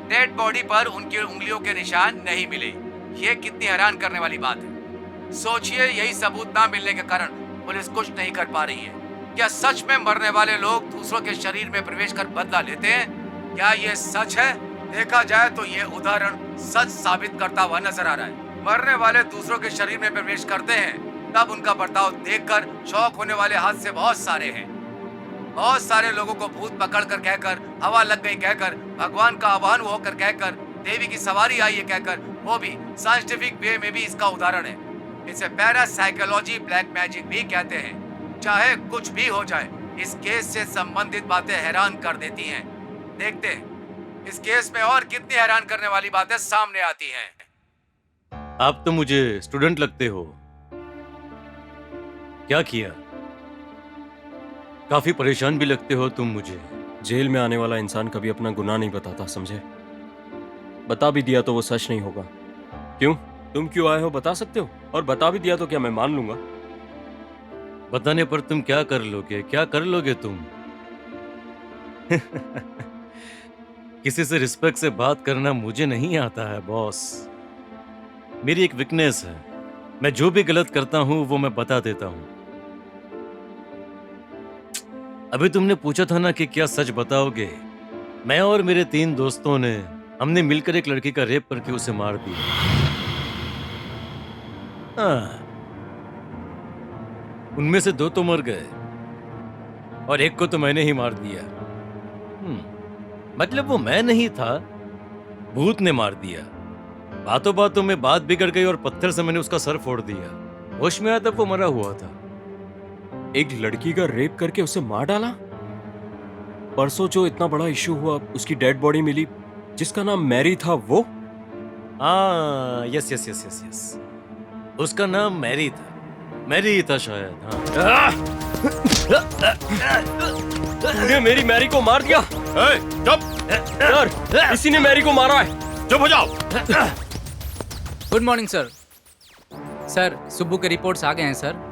डेड बॉडी पर उनकी उंगलियों के निशान नहीं मिले। ये कितनी हैरान करने वाली बात है। सोचिए, यही सबूत ना मिलने के कारण पुलिस कुछ नहीं कर पा रही है। क्या सच में मरने वाले लोग दूसरों के शरीर में प्रवेश कर बदला लेते हैं? क्या ये सच है? देखा जाए तो ये उदाहरण सच साबित करता हुआ नजर आ रहा है। मरने वाले दूसरों के शरीर में प्रवेश करते हैं, तब उनका बर्ताव देखकर शौक होने वाले हादसे बहुत सारे हैं। बहुत सारे लोगों को भूत पकड़ कर कहकर, हवा लग गई कहकर, भगवान का आह्वान होकर कहकर, देवी की सवारी आई है कहकर, वो भी साइंटिफिक वे में भी इसका उदाहरण है। इसे पैरासाइकोलॉजी ब्लैक मैजिक भी कहते हैं। चाहे कुछ भी हो जाए, इस केस से संबंधित बातें हैरान कर देती हैं। देखते हैं इस केस में और कितनी हैरान करने वाली बातें सामने आती हैं। आप तो मुझे स्टूडेंट लगते हो। क्या किया? काफी परेशान भी लगते हो तुम मुझे। जेल में आने वाला इंसान कभी अपना गुनाह नहीं बताता, समझे? बता भी दिया तो वो सच नहीं होगा। क्यों? तुम क्यों आए हो बता सकते हो? और बता भी दिया तो क्या मैं मान लूंगा? बताने पर तुम क्या कर लोगे? क्या कर लोगे तुम? किसी से रिस्पेक्ट से बात करना मुझे नहीं आता है बॉस। मेरी एक वीकनेस है, मैं जो भी गलत करता हूं वो मैं बता देता हूं। अभी तुमने पूछा था ना कि क्या सच बताओगे? मैं और मेरे 3 दोस्तों ने हमने मिलकर एक लड़की का रेप करके उसे मार दिया। उनमें से 2 तो मर गए और एक को तो मैंने ही मार दिया। मतलब वो मैं नहीं था, भूत ने मार दिया। बातों बातों में बात बिगड़ गई और पत्थर से मैंने उसका सर फोड़ दिया। होश में आया तब वो मरा हुआ था। एक लड़की का रेप करके उसे मार डाला? परसों जो इतना बड़ा इश्यू हुआ, उसकी डेड बॉडी मिली जिसका नाम मैरी था, वो? हाँ, yes yes yes yes yes, उसका नाम मैरी था। मैरी था शायद। हाँ। तूने मेरी मैरी को मार दिया? चुप! सर, इसी ने मैरी को मारा है। चुप हो जाओ। Good morning sir. Sir, Subbu के रिपोर्ट्स आ गए हैं सर।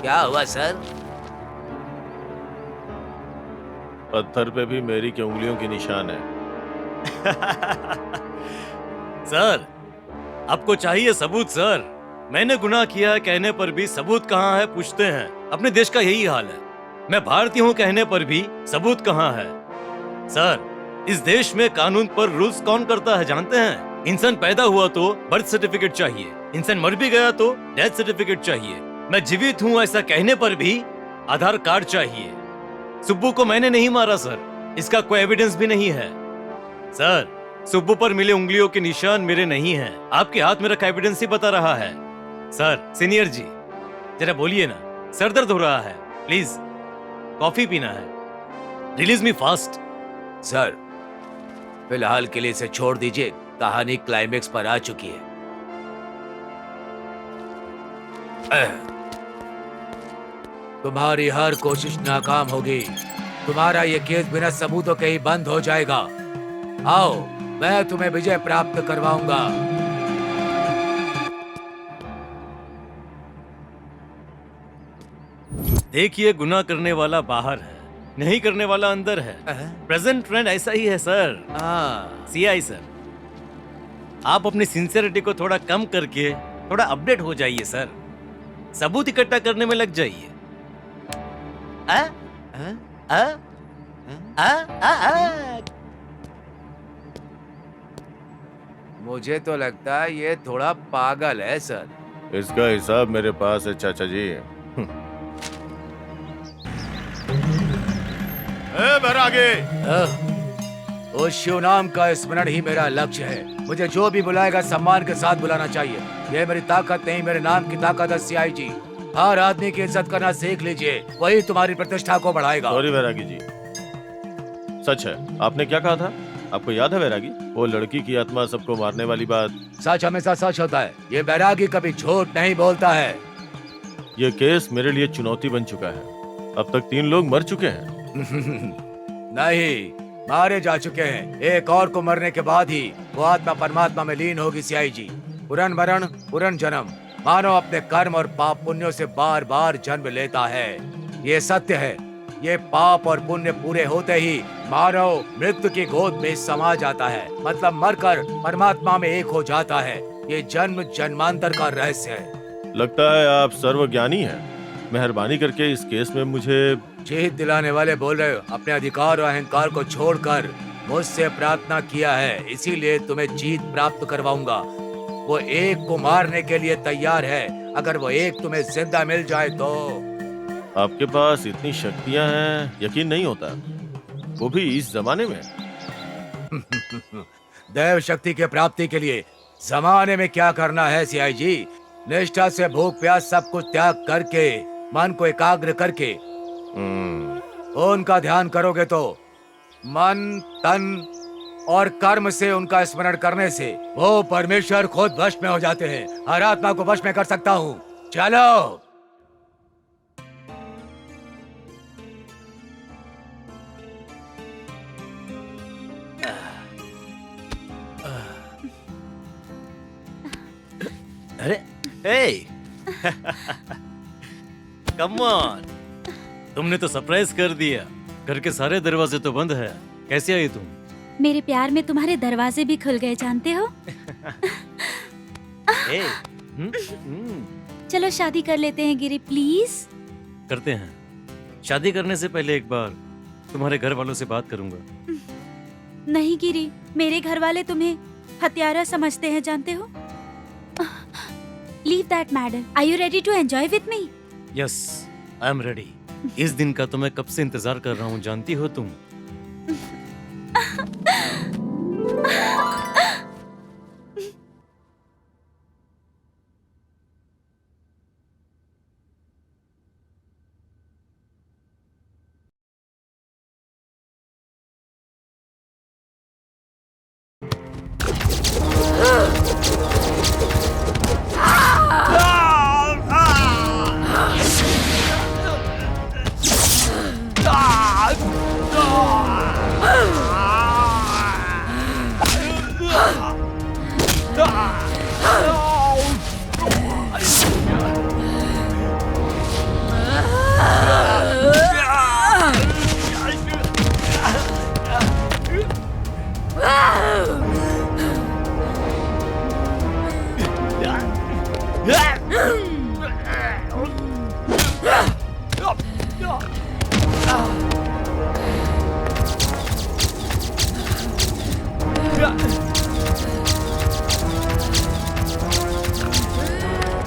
क्या हुआ सर? पत्थर पे भी मेरी की उंगलियों के निशान है। सर, आपको चाहिए सबूत सर। मैंने गुनाह किया है कहने पर भी सबूत कहाँ है पूछते हैं। अपने देश का यही हाल है। मैं भारतीय हूँ कहने पर भी सबूत कहाँ है? सर, इस देश में कानून पर रूल्स कौन करता है जानते हैं? इंसान पैदा हुआ तो बर्थ सर्टिफिकेट चाहिए, इंसान मर भी गया तो डेथ सर्टिफिकेट चाहिए। मैं जीवित हूँ ऐसा कहने पर भी आधार कार्ड चाहिए। सुब्बू को मैंने नहीं मारा सर, इसका कोई एविडेंस भी नहीं है। सर, सुब्बू पर मिले उंगलियों के निशान मेरे नहीं हैं, आपके हाथ में रखा एविडेंस ही बता रहा है। सर, सीनियर जी जरा बोलिए ना, सर दर्द हो रहा है, प्लीज कॉफी पीना है, रिलीज मी फास्ट। सर, फिलहाल के लिए इसे छोड़ दीजिए, कहानी क्लाइमेक्स पर आ चुकी है। तुम्हारी हर कोशिश नाकाम होगी, तुम्हारा ये केस बिना सबूतों के ही बंद हो जाएगा। आओ, मैं तुम्हें विजय प्राप्त करवाऊंगा। देखिए, गुनाह करने वाला बाहर है, नहीं करने वाला अंदर है। प्रेजेंट ट्रेंड ऐसा ही है सर। सीआई सर, आप अपनी सिंसियरिटी को थोड़ा कम करके थोड़ा अपडेट हो जाइए सर, सबूत इकट्ठा करने में लग जाइए। मुझे तो लगता है ये थोड़ा पागल है सर। इसका हिसाब मेरे पास है चाचा जी। बैरागी, उस शिव नाम का स्मरण ही मेरा लक्ष्य है। मुझे जो भी बुलाएगा सम्मान के साथ बुलाना चाहिए। ये मेरी ताकत नहीं, मेरे नाम की ताकत है सीआई जी। हर आदमी की इज्जत करना सीख लीजिए, वही तुम्हारी प्रतिष्ठा को बढ़ाएगा। सॉरी बैरागी जी, सच है। आपने क्या कहा था? आपको याद है बैरागी, वो लड़की की आत्मा सबको मारने वाली बात? सच हमेशा सच होता है, ये बैरागी कभी झूठ नहीं बोलता है। ये केस मेरे लिए चुनौती बन चुका है। अब तक 3 लोग मर चुके हैं। नहीं, मारे जा चुके हैं। एक और को मरने के बाद ही वो आत्मा परमात्मा में लीन होगी सीआई जी। पुरन मरण पुरन जन्म, मानव अपने कर्म और पाप पुण्यों से बार बार जन्म लेता है। ये सत्य है। ये पाप और पुण्य पूरे होते ही मानव मृत्यु की गोद में समा जाता है, मतलब मरकर परमात्मा में एक हो जाता है। ये जन्म जन्मांतर का रहस्य है। लगता है आप सर्वज्ञानी हैं। मेहरबानी करके इस केस में मुझे जीत दिलाने वाले बोल रहे हो। अपने अधिकार और अहंकार को छोड़कर मुझसे प्रार्थना किया है, इसीलिए तुम्हें जीत प्राप्त करवाऊंगा। वो एक को मारने के लिए तैयार है, अगर वो एक तुम्हें जिंदा मिल जाए तो। आपके पास इतनी शक्तियां हैं, यकीन नहीं होता, वो भी इस जमाने में। दैव शक्ति के प्राप्ति के लिए जमाने में क्या करना है सीआई जी? निष्ठा से भूख प्यास सब कुछ त्याग करके, मन को एकाग्र करके उनका ध्यान करोगे तो मन तन और कर्म से उनका स्मरण करने से वो परमेश्वर खुद वश में हो जाते हैं। हर आत्मा को वश में कर सकता हूँ। चलो। अरे, हे, कम ऑन, तुमने तो सरप्राइज कर दिया। घर के सारे दरवाजे तो बंद है, कैसे आई तुम? मेरे प्यार में तुम्हारे दरवाजे भी खुल गए, जानते हो। चलो शादी कर लेते हैं गिरी, प्लीज। करते हैं। शादी करने से पहले एक बार तुम्हारे घर वालों से बात करूंगा। नहीं गिरी, मेरे घर वाले तुम्हें हत्यारा समझते हैं, जानते हो। Leave that matter. Are you ready to enjoy with me? Yes, I am ready. इस दिन का तो मैं कब से इंतजार कर रहा हूँ, जानती हो तुम।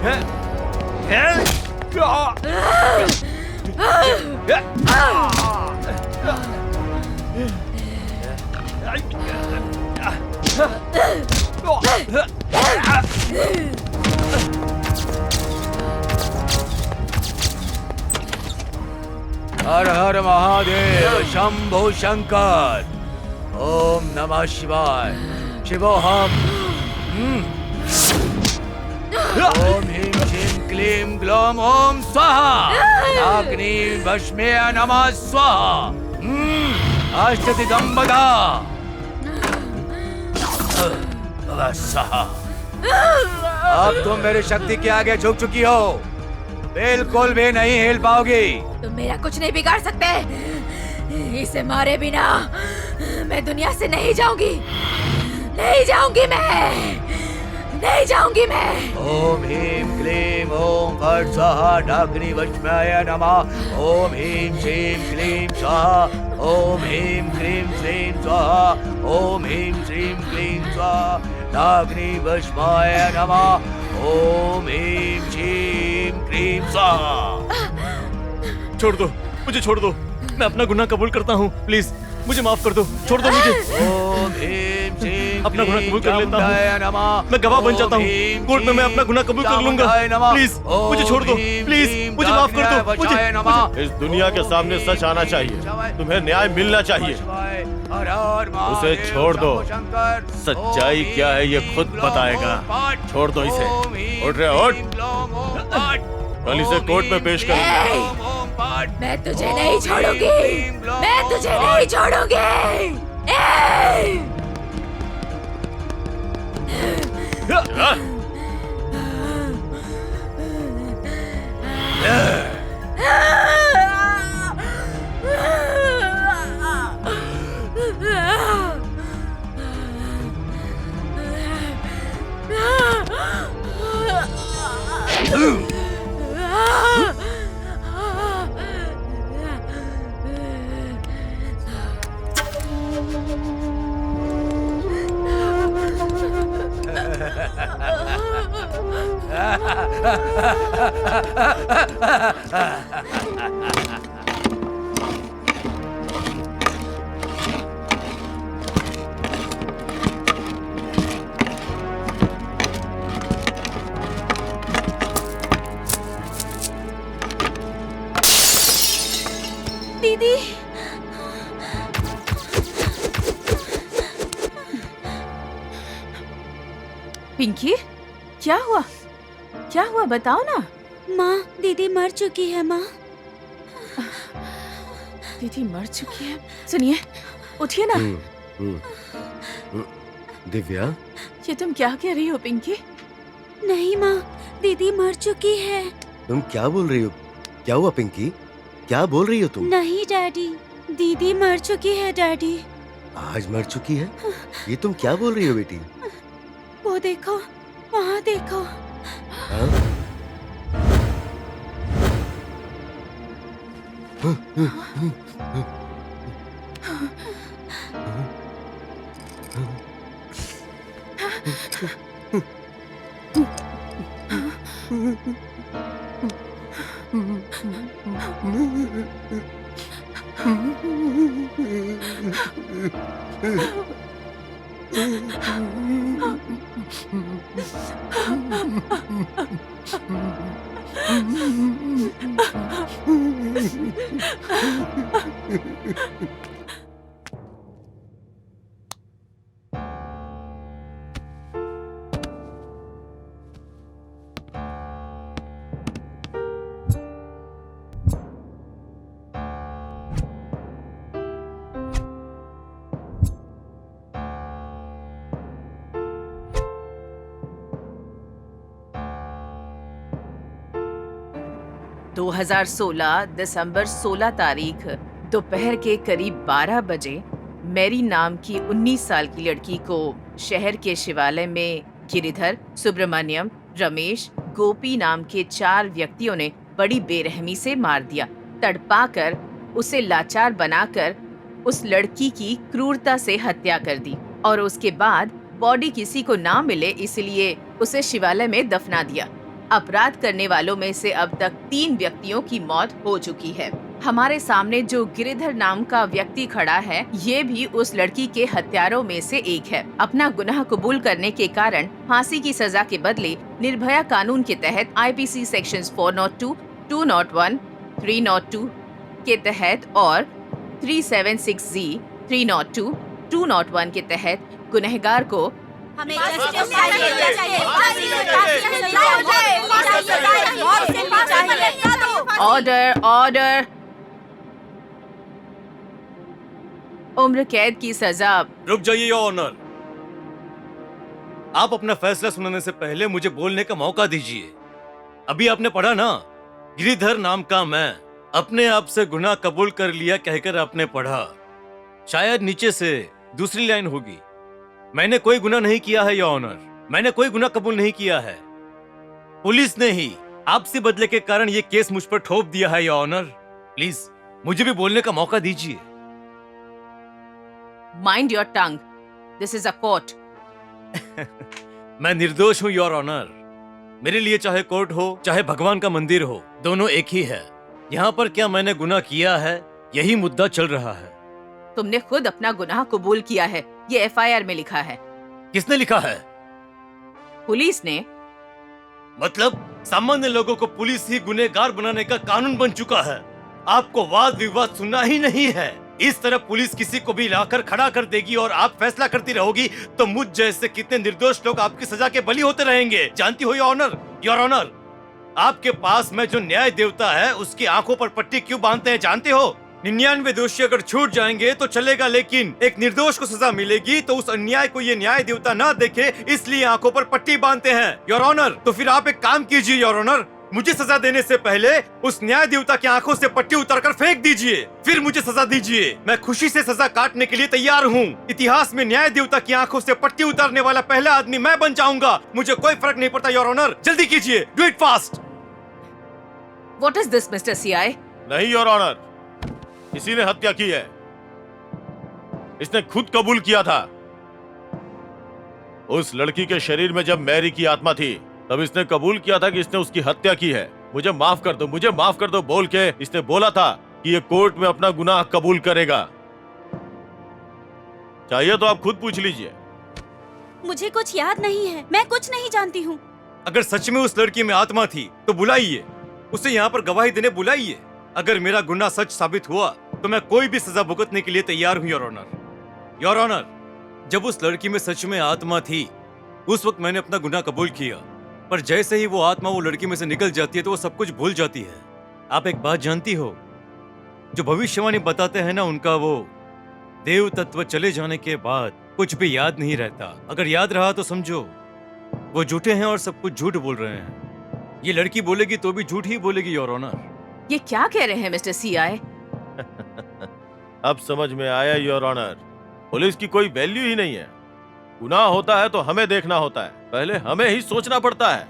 हर हर महादेव शंभो शंकर। ओम नमः शिवाय। शिवोहम। ओम ह्रीं श्रीं क्लीं ग्लौम ओम स्वाहा। अग्नि भस्मे नमः स्वाहा। अष्टदिगंबरा स्वाहा। अब तुम मेरी शक्ति के आगे झुक चुकी हो, बिल्कुल भी नहीं हिल पाओगी। तुम मेरा कुछ नहीं बिगाड़ सकते। इसे मारे बिना मैं दुनिया से नहीं जाऊंगी। नहीं जाऊंगी मैं। नहीं जाऊंगी मैं। ओम ह्रीं क्लीं ओम फट् स्वाहा डाकिनी वज्राय नमः। ओम ह्रीं श्रीं क्लीं स्वाहा। ओम ह्रीं क्लीं श्रीं स्वाहा। ओम ह्रीं श्रीं क्लीं स्वाहा डाकिनी वज्राय नमः। ओम ह्रीं श्रीं क्लीं स्वाहा। छोड़ दो, मुझे छोड़ दो। मैं अपना गुनाह कबूल करता हूँ, प्लीज मुझे माफ कर दो। छोड़ दो मुझे। ओम ह्रीं श्रीं अपना गुनाह कबूल कर लेता हूँ। मैं गवाह बन जाता हूँ, कोर्ट में मैं अपना गुनाह कबूल कर लूंगा। प्लीज मुझे छोड़ दो, प्लीज मुझे माफ कर दो। मुझे इस दुनिया के सामने सच आना चाहिए, तुम्हें न्याय मिलना चाहिए। उसे छोड़ दो, सच्चाई क्या है ये खुद बताएगा। छोड़ दो इसे। उठ रहे उठ, कल इसे कोर्ट में पेश करेंगे। मैं तुझे नहीं छोड़ूंगी। मैं तुझे नहीं छोड़ूंगी। दीदी, पिंकी, क्या हुआ? क्या हुआ बताओ ना। माँ, दीदी मर चुकी है माँ। दीदी मर चुकी है? सुनिए, उठिए ना। दिव्या, ये तुम क्या कह रही हो पिंकी? नहीं माँ, दीदी मर चुकी है। तुम क्या बोल रही हो? क्या हुआ पिंकी? क्या बोल रही हो तुम? नहीं डैडी, दीदी मर चुकी है डैडी। आज मर चुकी है? ये तुम क्या बोल रही हो बेटी? वो देखो, वहाँ देखो। हाँ? दिसंबर 16 तारीख दोपहर के करीब 12 बजे मैरी नाम की 19 साल की लड़की को शहर के शिवालय में गिरिधर, सुब्रमण्यम, रमेश, गोपी नाम के 4 व्यक्तियों ने बड़ी बेरहमी से मार दिया। तड़पाकर उसे लाचार बनाकर उस लड़की की क्रूरता से हत्या कर दी और उसके बाद बॉडी किसी को ना मिले इसलिए उसे शिवालय में दफना दिया। अपराध करने वालों में से अब तक 3 व्यक्तियों की मौत हो चुकी है। हमारे सामने जो गिरिधर नाम का व्यक्ति खड़ा है, ये भी उस लड़की के हत्यारों में से एक है। अपना गुनाह कबूल करने के कारण फांसी की सजा के बदले निर्भया कानून के तहत आईपीसी सेक्शंस 402, 201, 302 के तहत और 376G, 302, 201 के तहत गुनहगार को हमें जस्टिस चाहिए। Order, order. उम्र कैद की सजा। रुक जाइए योर ऑनर। आप अपना फैसला सुनाने से पहले मुझे बोलने का मौका दीजिए। अभी आपने पढ़ा ना, गिरिधर नाम का मैं अपने आप से गुनाह कबूल कर लिया कहकर आपने पढ़ा। शायद नीचे से दूसरी लाइन होगी, मैंने कोई गुनाह नहीं किया है योर ऑनर, मैंने कोई गुनाह कबूल नहीं किया है। पुलिस ने ही आपसे बदले के कारण ये केस मुझ पर ठोप दिया है योर ऑनर। प्लीज मुझे भी बोलने का मौका दीजिए। Mind your tongue, this is a court. मैं निर्दोष हूँ योर ऑनर। मेरे लिए चाहे कोर्ट हो चाहे भगवान का मंदिर हो, दोनों एक ही है। यहाँ पर क्या मैंने गुनाह किया है, यही मुद्दा चल रहा है। तुमने खुद अपना गुनाह कबूल किया है, ये एफआईआर में लिखा है। किसने लिखा है? पुलिस ने। मतलब सामान्य लोगों को पुलिस ही गुनहगार बनाने का कानून बन चुका है। आपको वाद विवाद सुनना ही नहीं है। इस तरह पुलिस किसी को भी लाकर खड़ा कर देगी और आप फैसला करती रहोगी तो मुझ जैसे कितने निर्दोष लोग आपकी सजा के बलि होते रहेंगे। जानती हो योर ऑनर, आपके पास में जो न्याय देवता है उसकी आंखों पर पट्टी क्यों बांधते हैं जानते हो? 99 दोषी अगर छूट जाएंगे तो चलेगा, लेकिन एक निर्दोष को सजा मिलेगी तो उस अन्याय को ये न्याय देवता ना देखे, इसलिए आंखों पर पट्टी बांधते हैं योर ऑनर। तो फिर आप एक काम कीजिए योर ऑनर, मुझे सजा देने से पहले उस न्याय देवता की आंखों से पट्टी उतारकर फेंक दीजिए, फिर मुझे सजा दीजिए। मैं खुशी से सजा काटने के लिए तैयार हूँ। इतिहास में न्याय देवता की आंखों से पट्टी उतारने वाला पहला आदमी मैं बन जाऊंगा। मुझे कोई फर्क नहीं पड़ता योर ऑनर, जल्दी कीजिए, do it fast. What is this, Mr. CI? नहीं योर ऑनर, इसी ने हत्या की है। इसने खुद कबूल किया था। उस लड़की के शरीर में जब मैरी की आत्मा थी तब इसने कबूल किया था कि इसने उसकी हत्या की है। मुझे माफ कर दो, मुझे माफ कर दो बोल के इसने बोला था कि ये कोर्ट में अपना गुनाह कबूल करेगा। चाहिए तो आप खुद पूछ लीजिए। मुझे कुछ याद नहीं है, मैं कुछ नहीं जानती हूँ। अगर सच में उस लड़की में आत्मा थी तो बुलाइए उसे, यहाँ पर गवाही देने बुलाइए। अगर मेरा गुनाह सच साबित हुआ तो मैं कोई भी सजा भुगतने के लिए तैयार हूँ योर ऑनर। योर ऑनर, जब उस लड़की में सच में आत्मा थी उस वक्त मैंने अपना गुनाह कबूल किया, पर जैसे ही वो आत्मा वो लड़की में से निकल जाती है तो वो सब कुछ भूल जाती है। आप एक बात जानती हो, जो भविष्यवाणी बताते हैं ना, उनका वो देव तत्व चले जाने के बाद कुछ भी याद नहीं रहता। अगर याद रहा तो समझो वो झूठे हैं और सब कुछ झूठ बोल रहे हैं। ये लड़की बोलेगी तो भी झूठ ही बोलेगी योर ऑनर। ये क्या कह रहे हैं मिस्टर सीआई? अब समझ में आया योर ऑनर, पुलिस की कोई वैल्यू ही नहीं है। गुनाह होता है तो हमें देखना होता है, पहले हमें ही सोचना पड़ता है।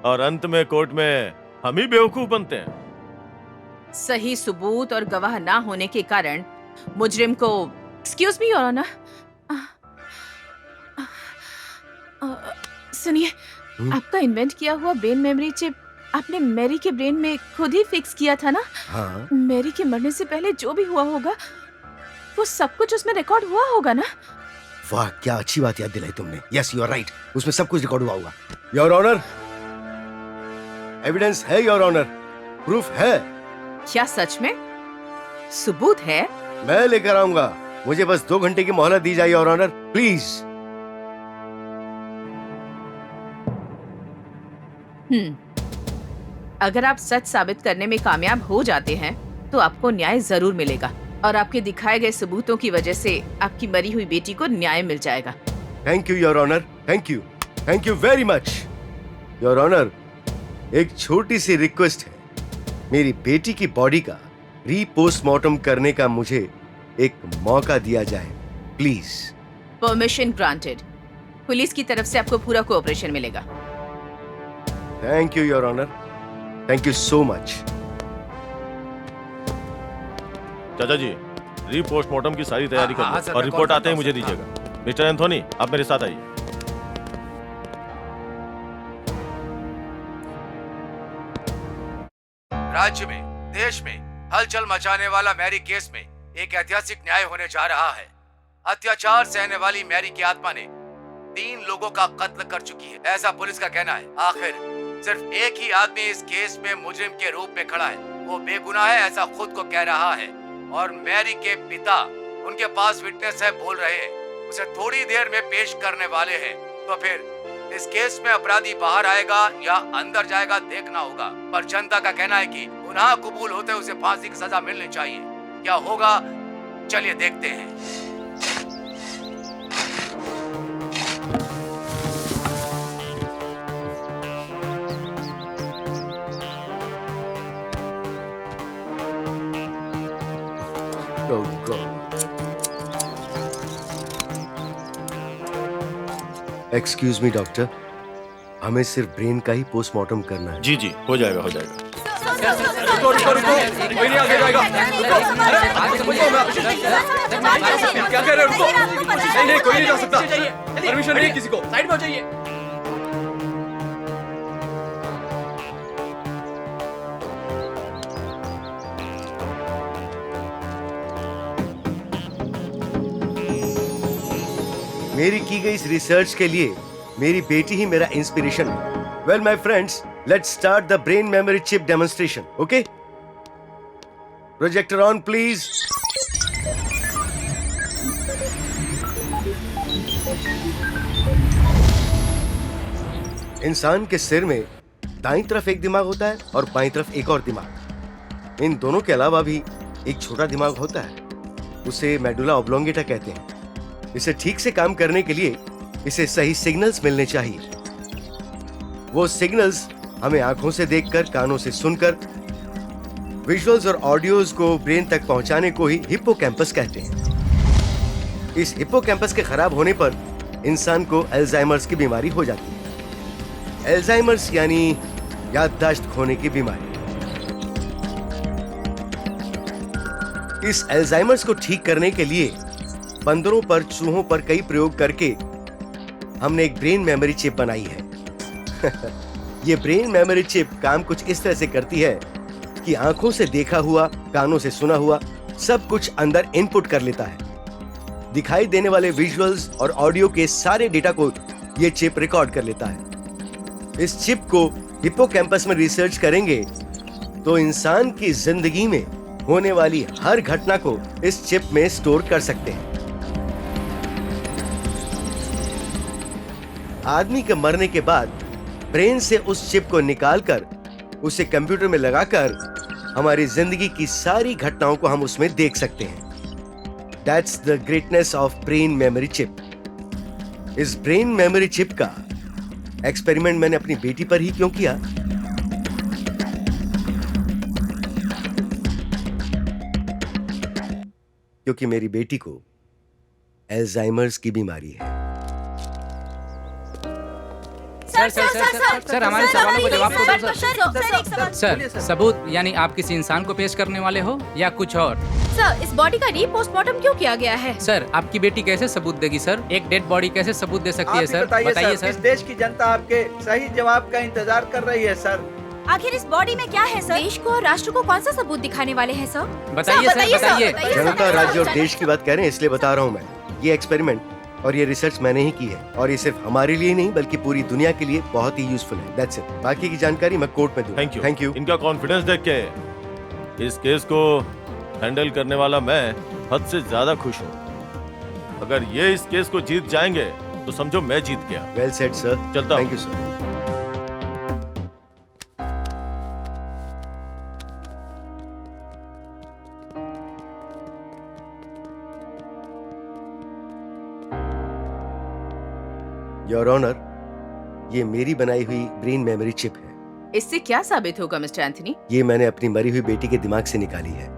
और अंत में कोर्ट में हम ही बेवकूफ बनते हैं। सही सबूत और गवाह ना होने के कारण मुजरिम को। एक्सक्यूज मी योर ऑनर, सुनिए, आपका इन्वेंट किया हुआ ब्रेन मेमोरी चिप आपने मैरी के ब्रेन में खुद ही फिक्स किया था ना? हाँ। मैरी के मरने से पहले जो भी हुआ होगा वो सब कुछ उसमें रिकॉर्ड हुआ होगा ना? वाह, क्या अच्छी बात याद दिलाई तुमने। यस यू आर राइट, उसमें सब कुछ रिकॉर्ड हुआ होगा। योर ऑनर, एविडेंस है योर ऑनर, प्रूफ है। क्या सच में सबूत है? मैं लेकर आऊंगा, मुझे बस 2 घंटे की मोहलत दी जाए योर ऑनर, प्लीज। अगर आप सच साबित करने में कामयाब हो जाते हैं तो आपको न्याय जरूर मिलेगा और आपके दिखाए गए सबूतों की वजह से आपकी मरी हुई बेटी को न्याय मिल जाएगा। Thank you your honour, thank you very much your honour. एक छोटी सी रिक्वेस्ट है, मेरी बेटी की बॉडी का रीपोस्टमार्टम करने का मुझे एक मौका दिया जाए प्लीज। Permission granted. पुलिस की तरफ से आपको पूरा कोऑपरेशन मिलेगा। Thank you your honour, thank you so much. चाचा जी, रीपोस्टमार्टम की सारी तैयारी कर लो और रिपोर्ट आते ही मुझे दीजिएगा। मिस्टर एंथोनी, आप मेरे साथ आइए। राज्य में, देश में हलचल मचाने वाला मैरी केस में एक ऐतिहासिक न्याय होने जा रहा है। अत्याचार सहने वाली मैरी की आत्मा ने 3 लोगों का कत्ल कर चुकी है, ऐसा पुलिस का कहना है। आखिर सिर्फ एक ही आदमी इस केस में मुजरिम के रूप में खड़ा है, वो बेगुनाह है ऐसा खुद को कह रहा है। और मैरी के पिता उनके पास विटनेस है, बोल रहे हैं, उसे थोड़ी देर में पेश करने वाले हैं। तो फिर इस केस में अपराधी बाहर आएगा या अंदर जाएगा देखना होगा। पर जनता का कहना है कि गुनाह कबूल होते उसे फांसी की सजा मिलनी चाहिए। क्या होगा, चलिए देखते हैं। Oh God. Excuse me, doctor, हमें सिर्फ ब्रेन का ही पोस्टमार्टम करना है। जी जी, हो जाएगा हो जाएगा। रुको रुको रुको, कोई नहीं आगे जाएगा। क्या कह रहे हो? रुको, नहीं नहीं, कोई नहीं जा सकता, परमिशन नहीं किसी को। साइड में हो जाइए। मेरी की गई इस रिसर्च के लिए मेरी बेटी ही मेरा इंस्पिरेशन है। Well my friends, let's start the brain memory chip demonstration. Okay, projector on please. इंसान के सिर में दाईं तरफ एक दिमाग होता है और बाईं तरफ एक और दिमाग। इन दोनों के अलावा भी एक छोटा दिमाग होता है, उसे मेडुला ऑब्लोंगेटा कहते हैं। इसे ठीक से काम करने के लिए इसे सही सिग्नल्स मिलने चाहिए। वो सिग्नल्स हमें आंखों से देखकर, कानों से सुनकर, विजुअल्स और ऑडियोज को ब्रेन तक पहुंचाने को ही हिप्पोकैम्पस कहते हैं। इस हिप्पोकैम्पस के खराब होने पर इंसान को अल्जाइमर्स की बीमारी हो जाती है। अल्जाइमर्स यानी याददाश्त खोने की बीमारी। इस अल्जाइमर्स को ठीक करने के लिए बंदरों पर, चूहों पर कई प्रयोग करके हमने एक ब्रेन मेमोरी चिप बनाई है। ये ब्रेन मेमोरी चिप काम कुछ इस तरह से करती है कि आंखों से देखा हुआ, कानों से सुना हुआ सब कुछ अंदर इनपुट कर लेता है। दिखाई देने वाले विजुअल्स और ऑडियो के सारे डेटा को ये चिप रिकॉर्ड कर लेता है। इस चिप को हिप्पोकैम्पस में रिसर्च करेंगे तो इंसान की जिंदगी में होने वाली हर घटना को इस चिप में स्टोर कर सकते हैं। आदमी के मरने के बाद ब्रेन से उस चिप को निकालकर उसे कंप्यूटर में लगाकर हमारी जिंदगी की सारी घटनाओं को हम उसमें देख सकते हैं। That's the greatness of brain memory chip. इस ब्रेन मेमोरी चिप का एक्सपेरिमेंट मैंने अपनी बेटी पर ही क्यों किया? क्योंकि मेरी बेटी को अल्जाइमर्स की बीमारी है। सर हमारे सवालों को जवाब दो। सर, सबूत यानी आप किसी इंसान को पेश करने वाले हो या कुछ और? सर, इस बॉडी का रीपोस्टमार्टम क्यों किया गया है? सर, आपकी बेटी कैसे सबूत देगी सर? एक डेड बॉडी कैसे सबूत दे सकती है सर? बताइए सर। इस देश की जनता आपके सही जवाब का इंतजार कर रही है सर। आखिर इस बॉडी में क्या है सर? देश को और राष्ट्र को कौन सा सबूत दिखाने वाले हैं सर? बताइए सर, बताइए। जनता, राज्य और देश की बात कह रहे हैं इसलिए बता रहा हूँ मैं। ये एक्सपेरिमेंट और ये रिसर्च मैंने ही की है और ये सिर्फ हमारे लिए नहीं बल्कि पूरी दुनिया के लिए बहुत ही यूजफुल है। That's it. बाकी की जानकारी मैं कोर्ट में दूँ। Thank you. Thank you. इनका कॉन्फिडेंस देख के इस केस को हैंडल करने वाला मैं हद से ज्यादा खुश हूँ। अगर ये इस केस को जीत जाएंगे तो समझो मैं जीत गया। Well said sir. चलता हूँ। Thank you sir. Your honour, ये मेरी बनाई हुई ब्रेन मेमोरी चिप है। इससे क्या साबित होगा मिस्टर एंथनी? ये मैंने अपनी मरी हुई बेटी के दिमाग से निकाली है।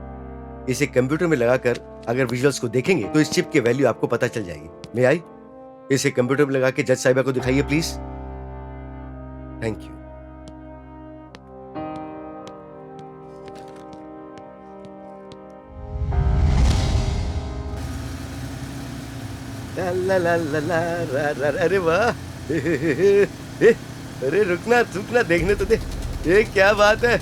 इसे कंप्यूटर में लगाकर अगर विजुअल्स को देखेंगे तो इस चिप की वैल्यू आपको पता चल जाएगी। मैं आई इसे कंप्यूटर में लगा के जज साहिबा को दिखाइए प्लीज। Thank you. ला ला ला ला रा रा, अरे वाह। अरे रुकना रुकना, देखने तो दे। ये क्या बात है,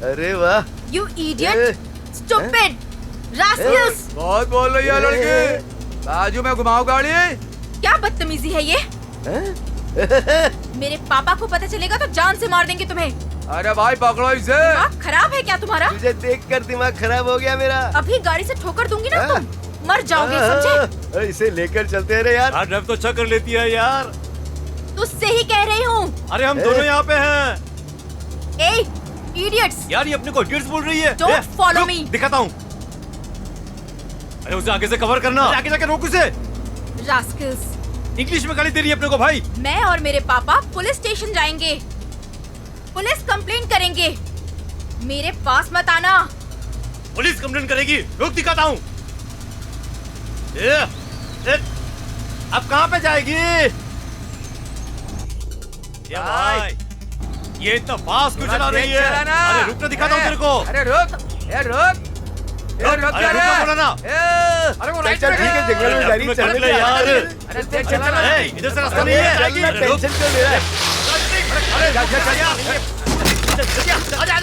अरे वाह। You idiot! Stupid! Rascals! बहुत बोल रही है लड़की। बाजू में घुमाओ गाड़ी। क्या बदतमीजी है ये? मेरे पापा को पता चलेगा तो जान से मार देंगे तुम्हें। अरे भाई पकड़ो इसे। दिमाग खराब है क्या तुम्हारा? तुझे देखकर दिमाग खराब हो गया मेरा। अभी गाड़ी से ठोकर दूंगी ना तुम मर जाओगे, समझे? इसे लेकर चलते हैं रे यार। ड्राइव तो अच्छा कर लेती है यार। तुझसे ही कह रही हूँ। अरे हम दोनों यहाँ पे हैं। ए, idiots! यार ये अपने को इडियट्स बोल रही है। Don't follow रुक, me. दिखाता हूँ। अरे उसे आगे से कवर करना। आगे जाके रोक उसे। Rascals! इंग्लिश में गाली दे रही है अपने को भाई। मैं और मेरे पापा पुलिस स्टेशन जाएंगे, पुलिस कंप्लेंट करेंगे। मेरे पास मत आना। पुलिस कंप्लेंट करेगी। रुक, दिखाता हूँ। अब कहाँ पे जाएगी? ये भाई, ये इतना फास्ट क्यों चला रही है? अरे रुकना, दिखाता हूँ तेरे को। अरे रुक, ए रुक, ए रुक अरे रुकना बोला ना। अरे वो चल ठीक है, जंगल में जा रही है, चलने दे यार। अरे तेज चला ना। ए, इधर से रास्ता नहीं है। टेंशन क्यों ले रहा है? अरे चल यार।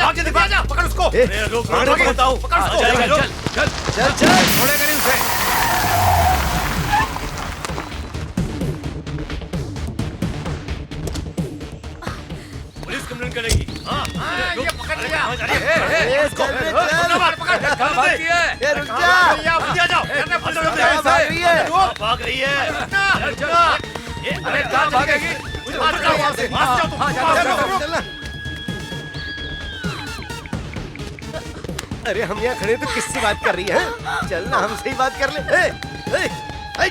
आगे दिखा, पकड़ उसको। अरे रुक, बताओ, पकड़ उसको। चल चल चल, छोड़ेगा नहीं उसे। पुलिस कंप्लेंट करेगी। हाँ, ये पकड़ लिया। चल रे, चल। कहाँ भागती है? ए, रुक जा। आ जाओ। कहाँ भाग रही है? भाग रही है। अरे कहाँ भागेगी? अरे हम यहाँ खड़े तो किससे बात कर रही है? चल ना, हमसे ही बात कर ले। ए, ए, ए।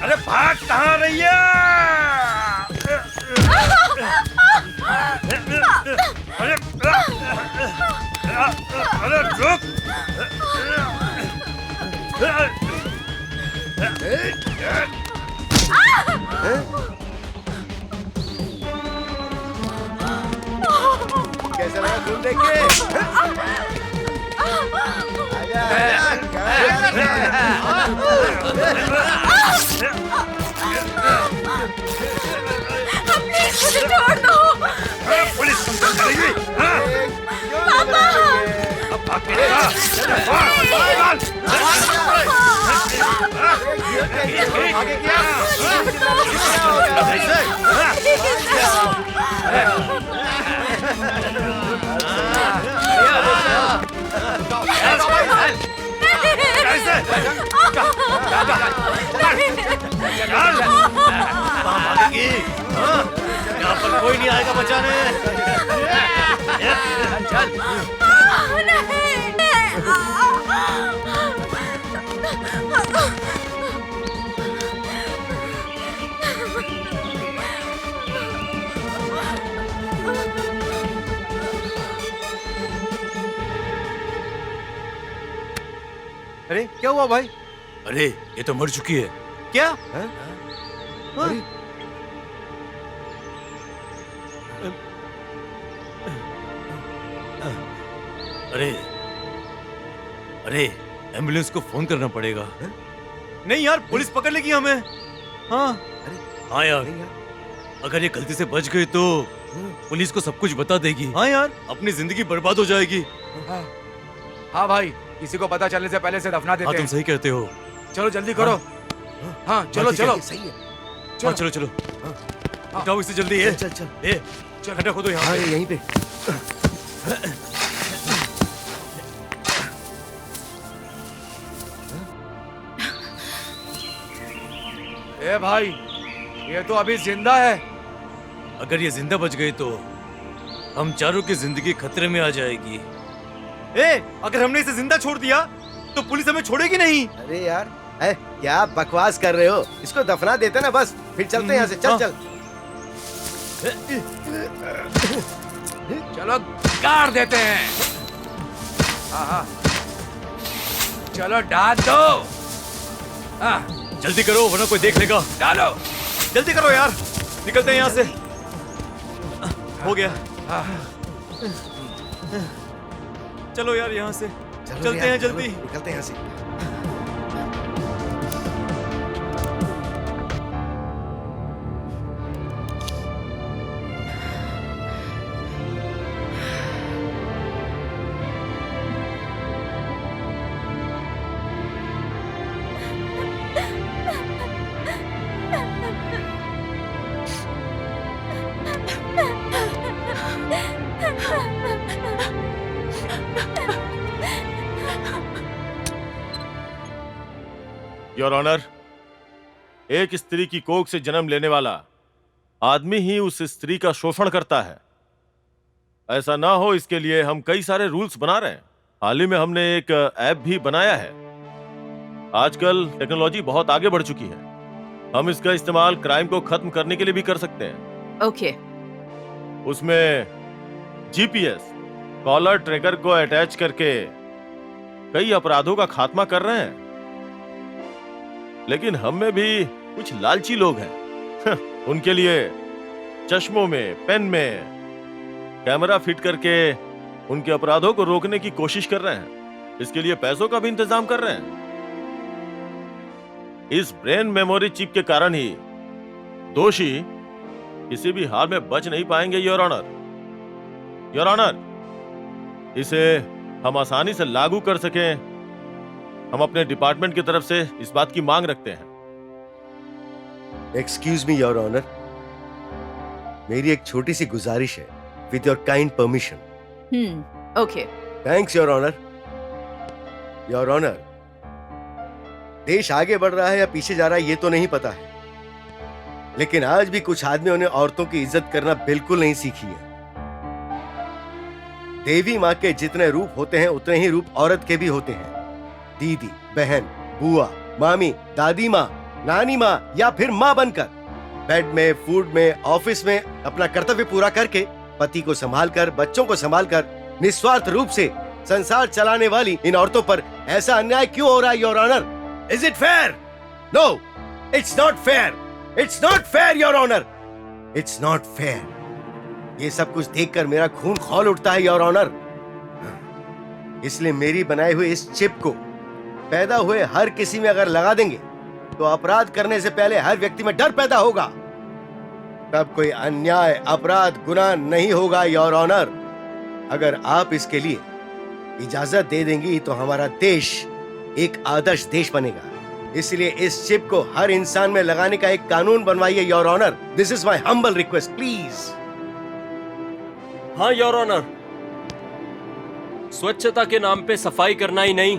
अरे भाग कहाँ रही है? अरे रुक। कैसा लगा खून देख के? मुझे छोड़ दो। पुलिस कंप्लेंट करेगी। अब भाग के आगे क्या? यहाँ पर कोई नहीं आएगा बचाने। चल अरे क्या हुआ भाई? अरे ये तो मर चुकी है। क्या? अरे अरे एम्बुलेंस को फोन करना पड़ेगा। नहीं यार, पुलिस पकड़ लेगी हमें। हाँ हाँ यार, अगर ये गलती से बच गई तो पुलिस को सब कुछ बता देगी। हाँ यार, अपनी जिंदगी बर्बाद हो जाएगी। हाँ भाई, किसी को पता चलने से पहले से दफना देते हाँ, तुम हैं। सही कहते हो। चलो जल्दी करो। हाँ चलो चलो। सही है। हाँ चलो चलो, उठाओ इसे जल्दी। है चल चल। ए, चल खड्डा खोदो यहाँ हाँ पे। यहीं पे। ए भाई, ये तो अभी जिंदा है। अगर ये जिंदा बच गई तो हम चारों की जिंदगी खतरे में आ जाएगी। ए, अगर हमने इसे जिंदा छोड़ दिया तो पुलिस हमें छोड़ेगी नहीं। अरे यार, क्या बकवास कर रहे हो? इसको दफना देते ना बस, फिर चलते हैं यहाँ से। चल चल। चलो गाड़ देते हैं। हाँ हाँ, चलो डाल दो। हाँ जल्दी करो वरना कोई देख लेगा। डालो। जल्दी करो यार, निकलते हैं यहाँ से। हो गया। चलो यार यहाँ से चलते हैं जल्दी। निकलते हैं यहाँ से। योर ऑनर, एक स्त्री की कोख से जन्म लेने वाला आदमी ही उस स्त्री का शोषण करता है। ऐसा ना हो इसके लिए हम कई सारे रूल्स बना रहे हैं। हाल ही में हमने एक ऐप भी बनाया है। आजकल टेक्नोलॉजी बहुत आगे बढ़ चुकी है, हम इसका इस्तेमाल क्राइम को खत्म करने के लिए भी कर सकते हैं। ओके। उसमें जीपीएस कॉलर ट्रैकर को अटैच करके कई अपराधों का खात्मा कर रहे हैं। लेकिन हम में भी कुछ लालची लोग हैं उनके लिए चश्मों में, पेन में कैमरा फिट करके उनके अपराधों को रोकने की कोशिश कर रहे हैं। इसके लिए पैसों का भी इंतजाम कर रहे हैं। इस ब्रेन मेमोरी चिप के कारण ही दोषी किसी भी हाल में बच नहीं पाएंगे योर ऑनर। योर ऑनर, इसे हम आसानी से लागू कर सकें, हम अपने डिपार्टमेंट की तरफ से इस बात की मांग रखते हैं। एक्सक्यूज मी योर ऑनर, मेरी एक छोटी सी गुजारिश है, with your kind permission. Okay. Thanks your honour. Your honour, देश आगे बढ़ रहा है या पीछे जा रहा है ये तो नहीं पता है, लेकिन आज भी कुछ आदमियों ने औरतों की इज्जत करना बिल्कुल नहीं सीखी है। देवी माँ के जितने रूप होते हैं उतने ही रूप औरत के भी होते हैं। दीदी, बहन, बुआ, मामी, दादी माँ, नानी माँ या फिर माँ बनकर बेड में, फूड में, ऑफिस में अपना कर्तव्य पूरा करके पति को संभालकर, बच्चों को संभालकर निस्वार्थ रूप से संसार चलाने वाली इन औरतों पर ऐसा अन्याय क्यों हो रहा है your honour? Is it fair? No, it's not fair. It's not fair your honour. It's not fair. ये सब कुछ देखकर मेरा खून खौल उठता है योर ऑनर। इसलिए मेरी बनाई हुई इस चिप को पैदा हुए हर किसी में अगर लगा देंगे तो अपराध करने से पहले हर व्यक्ति में डर पैदा होगा। तब कोई अन्याय, अपराध, गुनाह नहीं होगा योर ऑनर। अगर आप इसके लिए इजाजत दे देंगी तो हमारा देश एक आदर्श देश बनेगा। इसलिए इस चिप को हर इंसान में लगाने का एक कानून बनवाइए your honour. This is my humble request, please. हाँ योर ऑनर, स्वच्छता के नाम पे सफाई करना ही नहीं,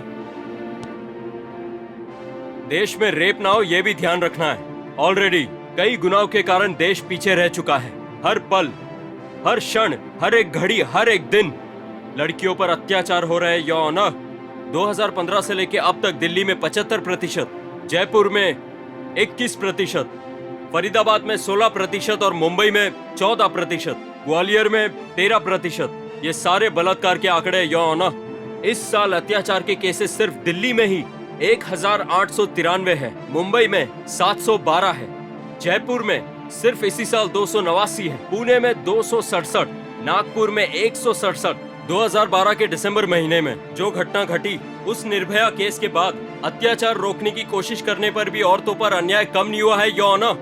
देश में रेप ना हो ये भी ध्यान रखना है। ऑलरेडी कई गुनाहों के कारण देश पीछे रह चुका है। हर पल, हर क्षण, हर एक घड़ी, हर एक दिन लड़कियों पर अत्याचार हो रहे हैं योर ऑनर। 2015 से लेके अब तक दिल्ली में 75%, जयपुर में 21%, फरीदाबाद में 16% और मुंबई में 14%, ग्वालियर में 13%। ये सारे बलात्कार के आंकड़े योर ऑनर। इस साल अत्याचार के केसेस सिर्फ दिल्ली में ही 1893 है, मुंबई में 712 है, जयपुर में सिर्फ इसी साल 289 है, पुणे में 267, नागपुर में 167। 2012 के दिसंबर महीने में जो घटना घटी उस निर्भया केस के बाद अत्याचार रोकने की कोशिश करने पर भी औरतों पर अन्याय कम नहीं हुआ है योर ऑनर।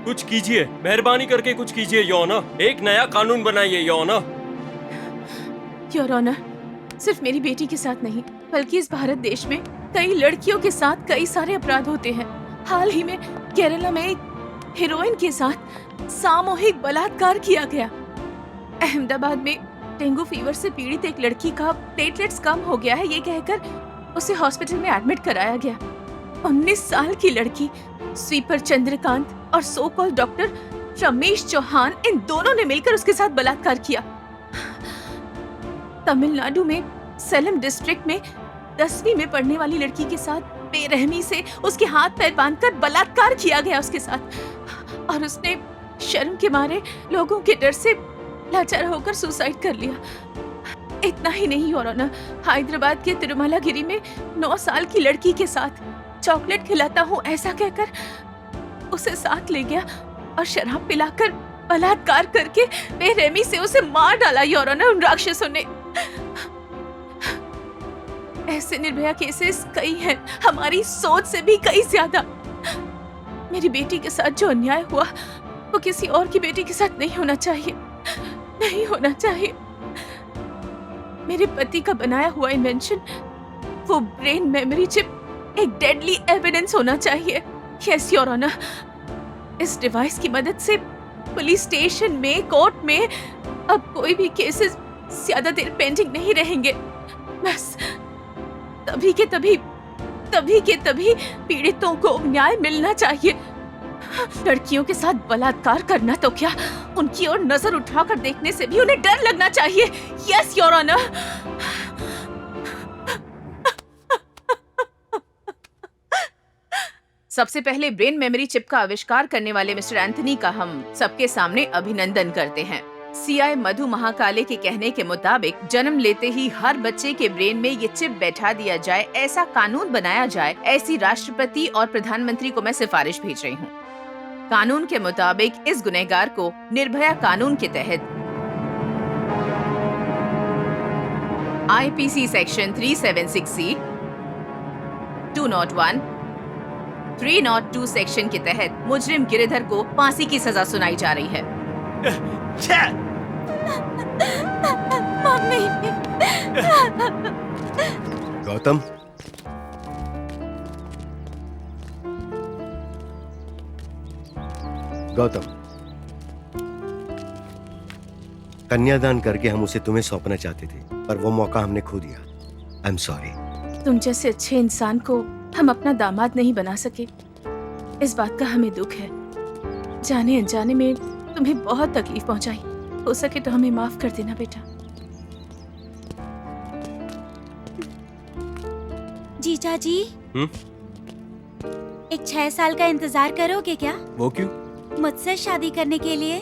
कुछ कीजिए, मेहरबानी करके कुछ कीजिए योर ऑनर। एक नया कानून बनाइए योर ऑनर। योर ऑनर, सिर्फ मेरी बेटी के साथ नहीं बल्कि इस भारत देश में कई लड़कियों के साथ कई सारे अपराध होते हैं। हाल ही में केरला में एक हीरोइन के साथ सामूहिक बलात्कार किया गया। अहमदाबाद में डेंगू फीवर से पीड़ित एक लड़की का प्लेटलेट्स कम हो गया है ये कहकर उसे हॉस्पिटल में एडमिट कराया गया। 19 साल की लड़की स्वीपर चंद्रकांत और so called doctor Ramesh Chauhan, इन दोनों ने मिलकर उसके साथ बलात्कार किया। तमिलनाडु में सेलम डिस्ट्रिक्ट में 10वीं में पढ़ने वाली लड़की के साथ बेरहमी से उसके हाथ पैर बांधकर बलात्कार किया गया उसके साथ, और उसने शर्म के मारे लोगों के डर से लाचार होकर सुसाइड कर लिया। इतना ही नहीं योर ऑनर, हैदराबाद के तिरुमलागिरी में 9 साल की लड़की के साथ चॉकलेट खिलाता हूँ ऐसा कहकर उसे साथ ले गया और शराब पिलाकर बलात्कार करके बेरहमी से उसे मार डाला योर ऑनर उन राक्षसों ने। ऐसे निर्भया केसेस कई हैं, हमारी सोच से भी कई ज्यादा। मेरी बेटी के साथ जो अन्याय हुआ वो किसी और की बेटी के साथ नहीं होना चाहिए, नहीं होना चाहिए। मेरे पति का बनाया हुआ इन्वेंशन, वो ब्रेन मेमोरी चिप, एक डेडली एविडेंस होना चाहिए। यस योर ऑनर, इस डिवाइस की मदद से पुलिस स्टेशन में, कोर्ट में अब कोई भी केसेस ज्यादा देर पेंडिंग नहीं रहेंगे। बस तभी के तभी तभी के तभी पीड़ितों को न्याय मिलना चाहिए। लड़कियों के साथ बलात्कार करना तो क्या, उनकी ओर नजर उठाकर देखने से भी उन्हें डर लगना चाहिए। Yes your honour. सबसे पहले ब्रेन मेमोरी चिप का आविष्कार करने वाले मिस्टर एंथनी का हम सबके सामने अभिनंदन करते हैं। सीआई मधु महाकाले के कहने के मुताबिक जन्म लेते ही हर बच्चे के ब्रेन में ये चिप बैठा दिया जाए, ऐसा कानून बनाया जाए, ऐसी राष्ट्रपति और प्रधानमंत्री को मैं सिफारिश भेज रही हूँ। कानून के मुताबिक इस गुनहगार को निर्भया कानून के तहत आईपीसी सेक्शन 376C, 201, 302 सेक्शन के तहत मुजरिम गिरिधर को फांसी की सजा सुनाई जा रही है। मम्मी। गौतम, गौतम, कन्यादान करके हम उसे तुम्हें सौंपना चाहते थे, पर वो मौका हमने खो दिया। आई एम सॉरी। तुम जैसे अच्छे इंसान को हम अपना दामाद नहीं बना सके, इस बात का हमें दुख है। जाने अनजाने में तुम्हें बहुत तकलीफ पहुंचाई। हो सके तो हमें माफ कर देना बेटा। जीजा जी, एक 6 साल का इंतजार करोगे क्या? वो क्यों? मुझसे शादी करने के लिए।